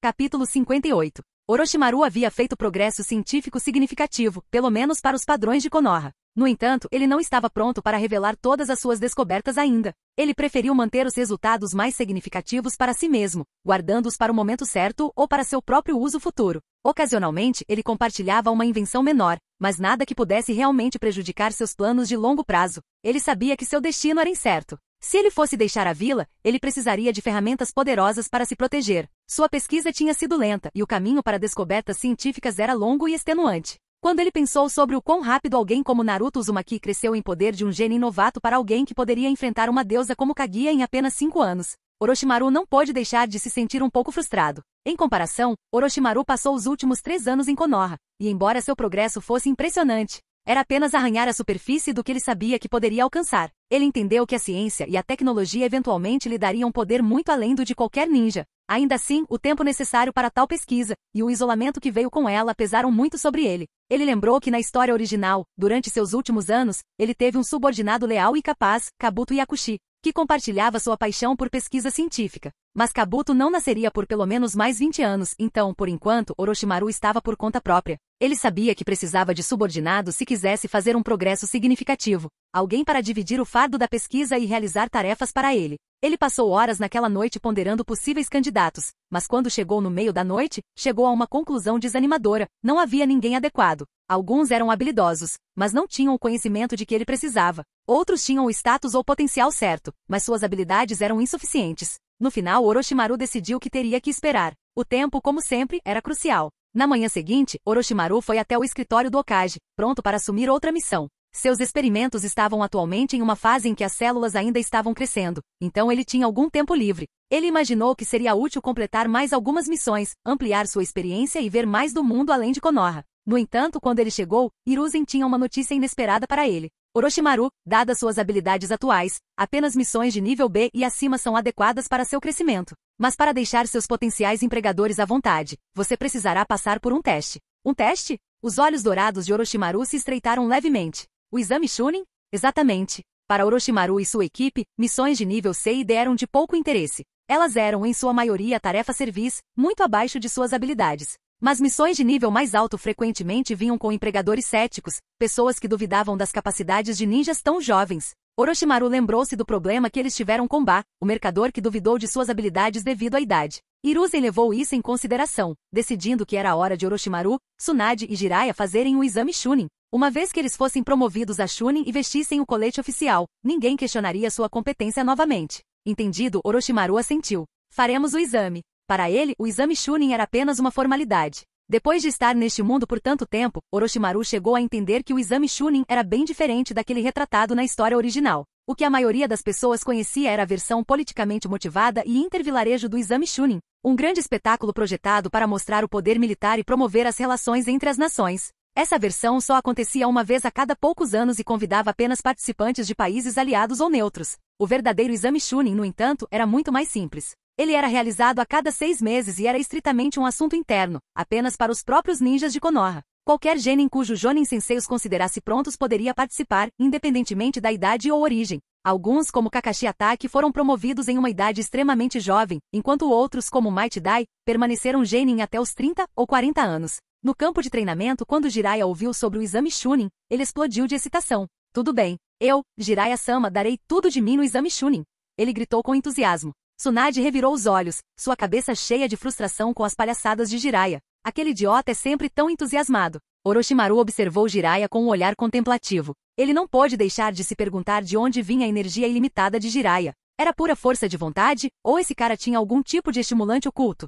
Capítulo 58. Orochimaru havia feito progresso científico significativo, pelo menos para os padrões de Konoha. No entanto, ele não estava pronto para revelar todas as suas descobertas ainda. Ele preferiu manter os resultados mais significativos para si mesmo, guardando-os para o momento certo ou para seu próprio uso futuro. Ocasionalmente, ele compartilhava uma invenção menor, mas nada que pudesse realmente prejudicar seus planos de longo prazo. Ele sabia que seu destino era incerto. Se ele fosse deixar a vila, ele precisaria de ferramentas poderosas para se proteger. Sua pesquisa tinha sido lenta, e o caminho para descobertas científicas era longo e extenuante. Quando ele pensou sobre o quão rápido alguém como Naruto Uzumaki cresceu em poder de um gênio novato para alguém que poderia enfrentar uma deusa como Kaguya em apenas 5 anos, Orochimaru não pôde deixar de se sentir um pouco frustrado. Em comparação, Orochimaru passou os últimos 3 anos em Konoha, e embora seu progresso fosse impressionante, era apenas arranhar a superfície do que ele sabia que poderia alcançar. Ele entendeu que a ciência e a tecnologia eventualmente lhe dariam poder muito além do de qualquer ninja. Ainda assim, o tempo necessário para tal pesquisa, e o isolamento que veio com ela pesaram muito sobre ele. Ele lembrou que na história original, durante seus últimos anos, ele teve um subordinado leal e capaz, Kabuto Yakushi, que compartilhava sua paixão por pesquisa científica. Mas Kabuto não nasceria por pelo menos mais 20 anos, então, por enquanto, Orochimaru estava por conta própria. Ele sabia que precisava de subordinados se quisesse fazer um progresso significativo. Alguém para dividir o fardo da pesquisa e realizar tarefas para ele. Ele passou horas naquela noite ponderando possíveis candidatos, mas quando chegou no meio da noite, chegou a uma conclusão desanimadora: não havia ninguém adequado. Alguns eram habilidosos, mas não tinham o conhecimento de que ele precisava. Outros tinham o status ou potencial certo, mas suas habilidades eram insuficientes. No final, Orochimaru decidiu que teria que esperar. O tempo, como sempre, era crucial. Na manhã seguinte, Orochimaru foi até o escritório do Hokage, pronto para assumir outra missão. Seus experimentos estavam atualmente em uma fase em que as células ainda estavam crescendo, então ele tinha algum tempo livre. Ele imaginou que seria útil completar mais algumas missões, ampliar sua experiência e ver mais do mundo além de Konoha. No entanto, quando ele chegou, Hiruzen tinha uma notícia inesperada para ele. Orochimaru, dadas suas habilidades atuais, apenas missões de nível B e acima são adequadas para seu crescimento. Mas para deixar seus potenciais empregadores à vontade, você precisará passar por um teste. Um teste? Os olhos dourados de Orochimaru se estreitaram levemente. O exame Chunin? Exatamente. Para Orochimaru e sua equipe, missões de nível C e D eram de pouco interesse. Elas eram, em sua maioria, tarefa-serviço, muito abaixo de suas habilidades. Mas missões de nível mais alto frequentemente vinham com empregadores céticos, pessoas que duvidavam das capacidades de ninjas tão jovens. Orochimaru lembrou-se do problema que eles tiveram com Ba, o mercador que duvidou de suas habilidades devido à idade. Hiruzen levou isso em consideração, decidindo que era a hora de Orochimaru, Tsunade e Jiraiya fazerem o exame Chunin. Uma vez que eles fossem promovidos a Chunin e vestissem o colete oficial, ninguém questionaria sua competência novamente. Entendido, Orochimaru assentiu. Faremos o exame. Para ele, o exame Chunin era apenas uma formalidade. Depois de estar neste mundo por tanto tempo, Orochimaru chegou a entender que o exame Chunin era bem diferente daquele retratado na história original. O que a maioria das pessoas conhecia era a versão politicamente motivada e intervilarejo do exame Chunin, um grande espetáculo projetado para mostrar o poder militar e promover as relações entre as nações. Essa versão só acontecia uma vez a cada poucos anos e convidava apenas participantes de países aliados ou neutros. O verdadeiro exame Chunin, no entanto, era muito mais simples. Ele era realizado a cada 6 meses e era estritamente um assunto interno, apenas para os próprios ninjas de Konoha. Qualquer genin cujo Jonin Sensei os considerasse prontos poderia participar, independentemente da idade ou origem. Alguns, como Kakashi Hatake, foram promovidos em uma idade extremamente jovem, enquanto outros, como Might Dai, permaneceram genin até os 30 ou 40 anos. No campo de treinamento, quando Jiraiya ouviu sobre o exame Chunin, ele explodiu de excitação. Tudo bem, eu, Jiraiya-sama, darei tudo de mim no exame Chunin. Ele gritou com entusiasmo. Tsunade revirou os olhos, sua cabeça cheia de frustração com as palhaçadas de Jiraiya. Aquele idiota é sempre tão entusiasmado. Orochimaru observou Jiraiya com um olhar contemplativo. Ele não pôde deixar de se perguntar de onde vinha a energia ilimitada de Jiraiya. Era pura força de vontade, ou esse cara tinha algum tipo de estimulante oculto?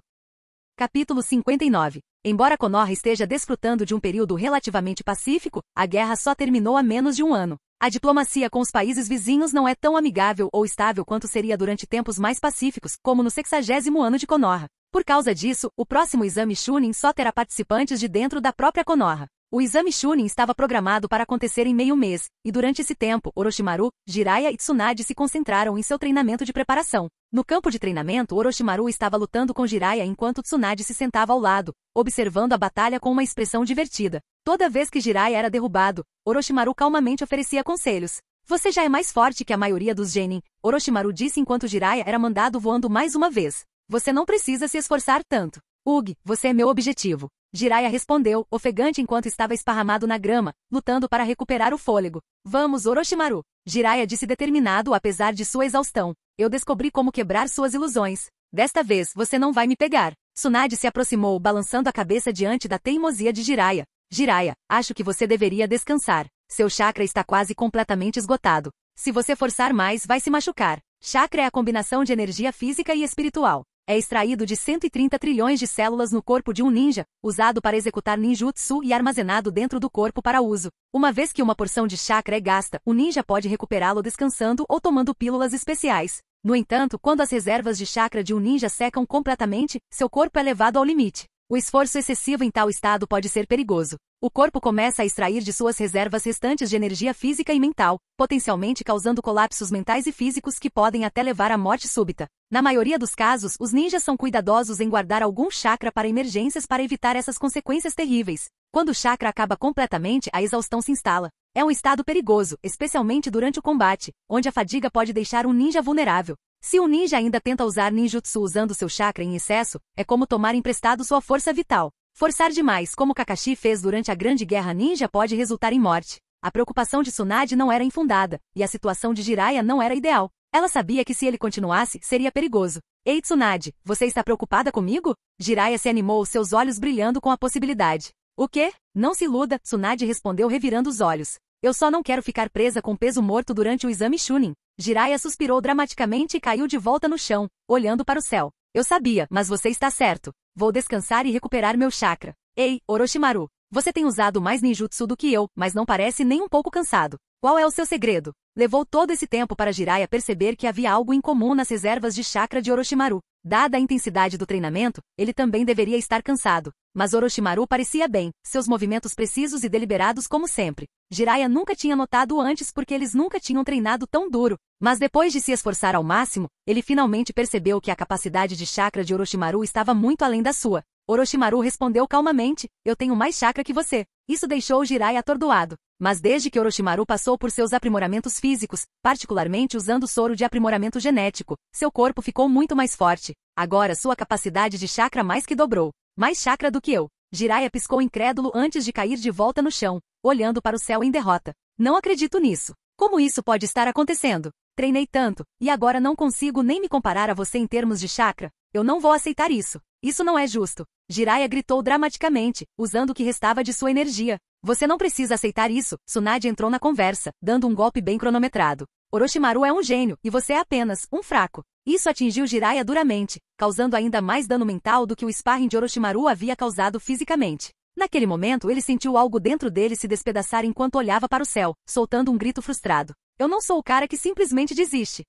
Capítulo 59. Embora Konoha esteja desfrutando de um período relativamente pacífico, a guerra só terminou há menos de um ano. A diplomacia com os países vizinhos não é tão amigável ou estável quanto seria durante tempos mais pacíficos, como no 60º ano de Konoha. Por causa disso, o próximo exame Chunin só terá participantes de dentro da própria Konoha. O exame Chunin estava programado para acontecer em meio mês, e durante esse tempo, Orochimaru, Jiraiya e Tsunade se concentraram em seu treinamento de preparação. No campo de treinamento, Orochimaru estava lutando com Jiraiya enquanto Tsunade se sentava ao lado, observando a batalha com uma expressão divertida. Toda vez que Jiraiya era derrubado, Orochimaru calmamente oferecia conselhos. Você já é mais forte que a maioria dos genin, Orochimaru disse enquanto Jiraiya era mandado voando mais uma vez. Você não precisa se esforçar tanto. Ug, você é meu objetivo. Jiraiya respondeu, ofegante enquanto estava esparramado na grama, lutando para recuperar o fôlego. Vamos, Orochimaru. Jiraiya disse determinado apesar de sua exaustão. Eu descobri como quebrar suas ilusões. Desta vez, você não vai me pegar. Tsunade se aproximou, balançando a cabeça diante da teimosia de Jiraiya. Jiraiya, acho que você deveria descansar. Seu chakra está quase completamente esgotado. Se você forçar mais, vai se machucar. Chakra é a combinação de energia física e espiritual. É extraído de 130 trilhões de células no corpo de um ninja, usado para executar ninjutsu e armazenado dentro do corpo para uso. Uma vez que uma porção de chakra é gasta, o ninja pode recuperá-lo descansando ou tomando pílulas especiais. No entanto, quando as reservas de chakra de um ninja secam completamente, seu corpo é levado ao limite. O esforço excessivo em tal estado pode ser perigoso. O corpo começa a extrair de suas reservas restantes de energia física e mental, potencialmente causando colapsos mentais e físicos que podem até levar à morte súbita. Na maioria dos casos, os ninjas são cuidadosos em guardar algum chakra para emergências para evitar essas consequências terríveis. Quando o chakra acaba completamente, a exaustão se instala. É um estado perigoso, especialmente durante o combate, onde a fadiga pode deixar um ninja vulnerável. Se um ninja ainda tenta usar ninjutsu usando seu chakra em excesso, é como tomar emprestado sua força vital. Forçar demais, como Kakashi fez durante a Grande Guerra Ninja, pode resultar em morte. A preocupação de Tsunade não era infundada, e a situação de Jiraiya não era ideal. Ela sabia que se ele continuasse, seria perigoso. Ei Tsunade, você está preocupada comigo? Jiraiya se animou, seus olhos brilhando com a possibilidade. O quê? Não se iluda, Tsunade respondeu revirando os olhos. Eu só não quero ficar presa com peso morto durante o exame Chunin. Jiraiya suspirou dramaticamente e caiu de volta no chão, olhando para o céu. Eu sabia, mas você está certo. Vou descansar e recuperar meu chakra. Ei, Orochimaru, você tem usado mais ninjutsu do que eu, mas não parece nem um pouco cansado. Qual é o seu segredo? Levou todo esse tempo para Jiraiya perceber que havia algo em comum nas reservas de chakra de Orochimaru. Dada a intensidade do treinamento, ele também deveria estar cansado. Mas Orochimaru parecia bem, seus movimentos precisos e deliberados como sempre. Jiraiya nunca tinha notado antes porque eles nunca tinham treinado tão duro. Mas depois de se esforçar ao máximo, ele finalmente percebeu que a capacidade de chakra de Orochimaru estava muito além da sua. Orochimaru respondeu calmamente, eu tenho mais chakra que você. Isso deixou Jiraiya atordoado. Mas desde que Orochimaru passou por seus aprimoramentos físicos, particularmente usando o soro de aprimoramento genético, seu corpo ficou muito mais forte. Agora sua capacidade de chakra mais que dobrou. Mais chakra do que eu. Jiraiya piscou incrédulo antes de cair de volta no chão, olhando para o céu em derrota. Não acredito nisso. Como isso pode estar acontecendo? Treinei tanto, e agora não consigo nem me comparar a você em termos de chakra. Eu não vou aceitar isso. Isso não é justo. Jiraiya gritou dramaticamente, usando o que restava de sua energia. Você não precisa aceitar isso. Tsunade entrou na conversa, dando um golpe bem cronometrado. Orochimaru é um gênio, e você é apenas um fraco. Isso atingiu Jiraiya duramente, causando ainda mais dano mental do que o sparring de Orochimaru havia causado fisicamente. Naquele momento ele sentiu algo dentro dele se despedaçar enquanto olhava para o céu, soltando um grito frustrado. Eu não sou o cara que simplesmente desiste.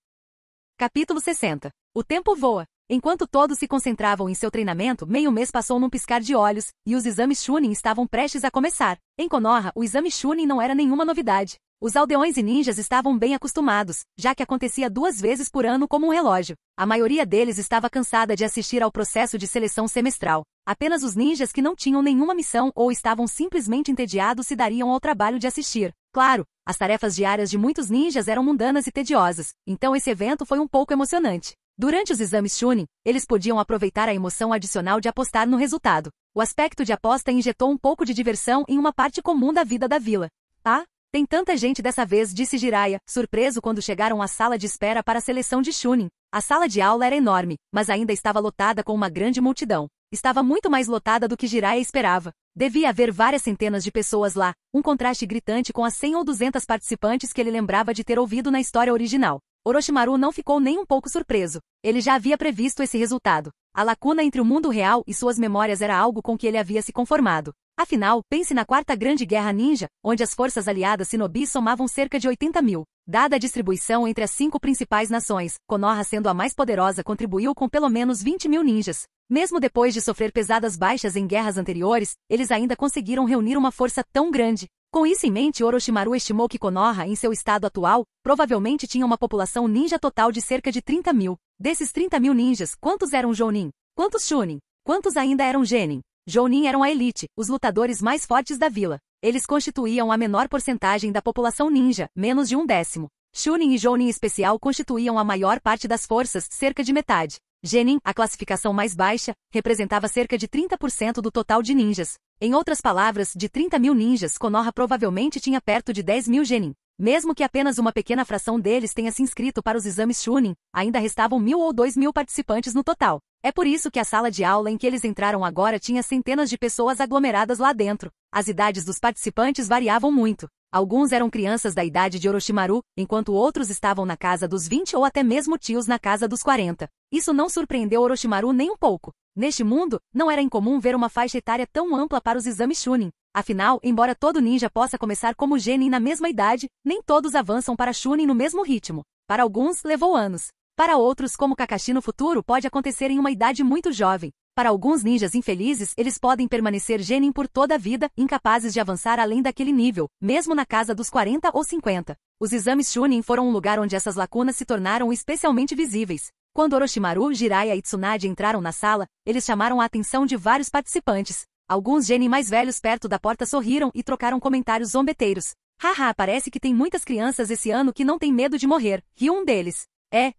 Capítulo 60. O tempo voa. Enquanto todos se concentravam em seu treinamento, meio mês passou num piscar de olhos, e os exames Chunin estavam prestes a começar. Em Konoha, o exame Chunin não era nenhuma novidade. Os aldeões e ninjas estavam bem acostumados, já que acontecia 2 vezes por ano como um relógio. A maioria deles estava cansada de assistir ao processo de seleção semestral. Apenas os ninjas que não tinham nenhuma missão ou estavam simplesmente entediados se dariam ao trabalho de assistir. Claro, as tarefas diárias de muitos ninjas eram mundanas e tediosas, então esse evento foi um pouco emocionante. Durante os exames Chunin, eles podiam aproveitar a emoção adicional de apostar no resultado. O aspecto de aposta injetou um pouco de diversão em uma parte comum da vida da vila. Ah, tem tanta gente dessa vez, disse Jiraiya, surpreso quando chegaram à sala de espera para a seleção de Chunin. A sala de aula era enorme, mas ainda estava lotada com uma grande multidão. Estava muito mais lotada do que Jiraiya esperava. Devia haver várias centenas de pessoas lá, um contraste gritante com as 100 ou 200 participantes que ele lembrava de ter ouvido na história original. Orochimaru não ficou nem um pouco surpreso. Ele já havia previsto esse resultado. A lacuna entre o mundo real e suas memórias era algo com que ele havia se conformado. Afinal, pense na Quarta Grande Guerra Ninja, onde as forças aliadas Shinobi somavam cerca de 80.000. Dada a distribuição entre as 5 principais nações, Konoha sendo a mais poderosa contribuiu com pelo menos 20.000 ninjas. Mesmo depois de sofrer pesadas baixas em guerras anteriores, eles ainda conseguiram reunir uma força tão grande. Com isso em mente, Orochimaru estimou que Konoha, em seu estado atual, provavelmente tinha uma população ninja total de cerca de 30.000. Desses 30.000 ninjas, quantos eram Jounin? Quantos Chunin? Quantos ainda eram Genin? Jounin eram a elite, os lutadores mais fortes da vila. Eles constituíam a menor porcentagem da população ninja, menos de 1/10. Chunin e Jounin especial constituíam a maior parte das forças, cerca de metade. Genin, a classificação mais baixa, representava cerca de 30% do total de ninjas. Em outras palavras, de 30.000 ninjas, Konoha provavelmente tinha perto de 10.000 Genin. Mesmo que apenas uma pequena fração deles tenha se inscrito para os exames Chunin, ainda restavam 1.000 ou 2.000 participantes no total. É por isso que a sala de aula em que eles entraram agora tinha centenas de pessoas aglomeradas lá dentro. As idades dos participantes variavam muito. Alguns eram crianças da idade de Orochimaru, enquanto outros estavam na casa dos 20 ou até mesmo tios na casa dos 40. Isso não surpreendeu Orochimaru nem um pouco. Neste mundo, não era incomum ver uma faixa etária tão ampla para os exames Chunin. Afinal, embora todo ninja possa começar como Genin na mesma idade, nem todos avançam para Chunin no mesmo ritmo. Para alguns, levou anos. Para outros, como Kakashi no futuro, pode acontecer em uma idade muito jovem. Para alguns ninjas infelizes, eles podem permanecer Genin por toda a vida, incapazes de avançar além daquele nível, mesmo na casa dos 40 ou 50. Os exames Chunin foram um lugar onde essas lacunas se tornaram especialmente visíveis. Quando Orochimaru, Jiraiya e Tsunade entraram na sala, eles chamaram a atenção de vários participantes. Alguns Genin mais velhos perto da porta sorriram e trocaram comentários zombeteiros. Haha, parece que tem muitas crianças esse ano que não têm medo de morrer, riu um deles.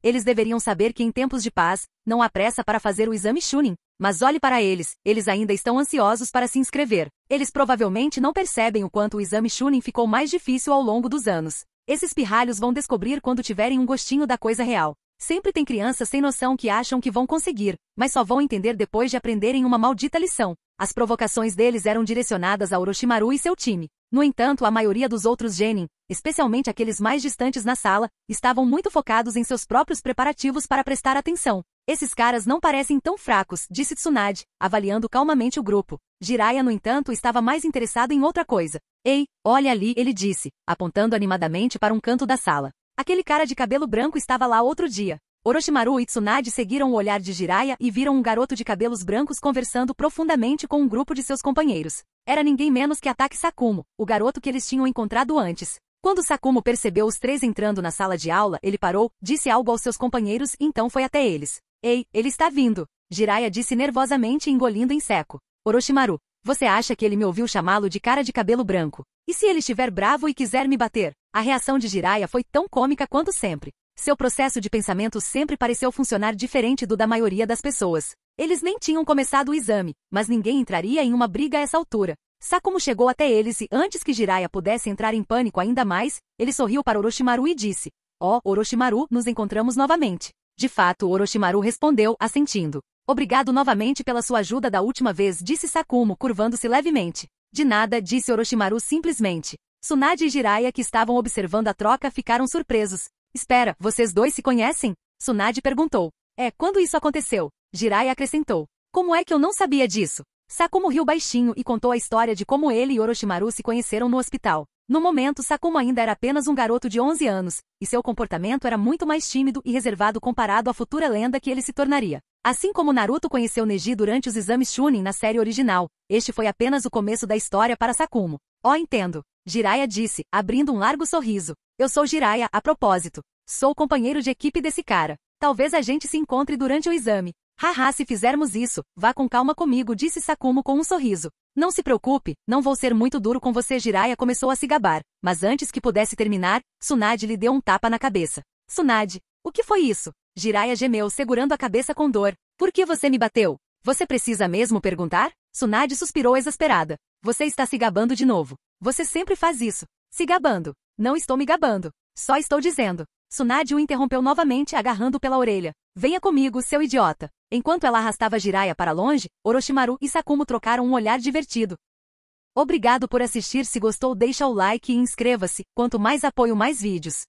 Eles deveriam saber que em tempos de paz, não há pressa para fazer o exame Chunin. Mas olhe para eles ainda estão ansiosos para se inscrever. Eles provavelmente não percebem o quanto o exame Chunin ficou mais difícil ao longo dos anos. Esses pirralhos vão descobrir quando tiverem um gostinho da coisa real. Sempre tem crianças sem noção que acham que vão conseguir, mas só vão entender depois de aprenderem uma maldita lição. As provocações deles eram direcionadas a Orochimaru e seu time. No entanto, a maioria dos outros genin, especialmente aqueles mais distantes na sala, estavam muito focados em seus próprios preparativos para prestar atenção. Esses caras não parecem tão fracos, disse Tsunade, avaliando calmamente o grupo. Jiraiya, no entanto, estava mais interessado em outra coisa. Ei, olha ali, ele disse, apontando animadamente para um canto da sala. Aquele cara de cabelo branco estava lá outro dia. Orochimaru e Tsunade seguiram o olhar de Jiraiya e viram um garoto de cabelos brancos conversando profundamente com um grupo de seus companheiros. Era ninguém menos que Atake Sakumo, o garoto que eles tinham encontrado antes. Quando Sakumo percebeu os três entrando na sala de aula, ele parou, disse algo aos seus companheiros e então foi até eles. Ei, ele está vindo, Jiraiya disse nervosamente engolindo em seco. Orochimaru, você acha que ele me ouviu chamá-lo de cara de cabelo branco? E se ele estiver bravo e quiser me bater? A reação de Jiraiya foi tão cômica quanto sempre. Seu processo de pensamento sempre pareceu funcionar diferente do da maioria das pessoas. Eles nem tinham começado o exame, mas ninguém entraria em uma briga a essa altura. Sakumo chegou até eles e antes que Jiraiya pudesse entrar em pânico ainda mais, ele sorriu para Orochimaru e disse: Orochimaru, nos encontramos novamente. De fato, Orochimaru respondeu, assentindo. Obrigado novamente pela sua ajuda da última vez, disse Sakumo, curvando-se levemente. De nada, disse Orochimaru simplesmente. Tsunade e Jiraiya, que estavam observando a troca, ficaram surpresos. Espera, vocês dois se conhecem? Tsunade perguntou. Quando isso aconteceu? Jiraiya acrescentou. Como é que eu não sabia disso? Sakumo riu baixinho e contou a história de como ele e Orochimaru se conheceram no hospital. No momento, Sakumo ainda era apenas um garoto de 11 anos, e seu comportamento era muito mais tímido e reservado comparado à futura lenda que ele se tornaria. Assim como Naruto conheceu Neji durante os exames Chunin na série original, este foi apenas o começo da história para Sakumo. Entendo. Jiraiya disse, abrindo um largo sorriso. Eu sou Jiraiya, a propósito. Sou companheiro de equipe desse cara. Talvez a gente se encontre durante o exame. Haha, se fizermos isso, vá com calma comigo, disse Sakumo com um sorriso. Não se preocupe, não vou ser muito duro com você. Jiraiya começou a se gabar, mas antes que pudesse terminar, Tsunade lhe deu um tapa na cabeça. Tsunade, o que foi isso? Jiraiya gemeu, segurando a cabeça com dor. Por que você me bateu? Você precisa mesmo perguntar? Tsunade suspirou exasperada. Você está se gabando de novo. Você sempre faz isso. Se gabando. Não estou me gabando. Só estou dizendo. Tsunade o interrompeu novamente, agarrando pela orelha. Venha comigo, seu idiota. Enquanto ela arrastava Jiraiya para longe, Orochimaru e Sakumo trocaram um olhar divertido. Obrigado por assistir. Se gostou, deixa o like e inscreva-se. Quanto mais apoio, mais vídeos.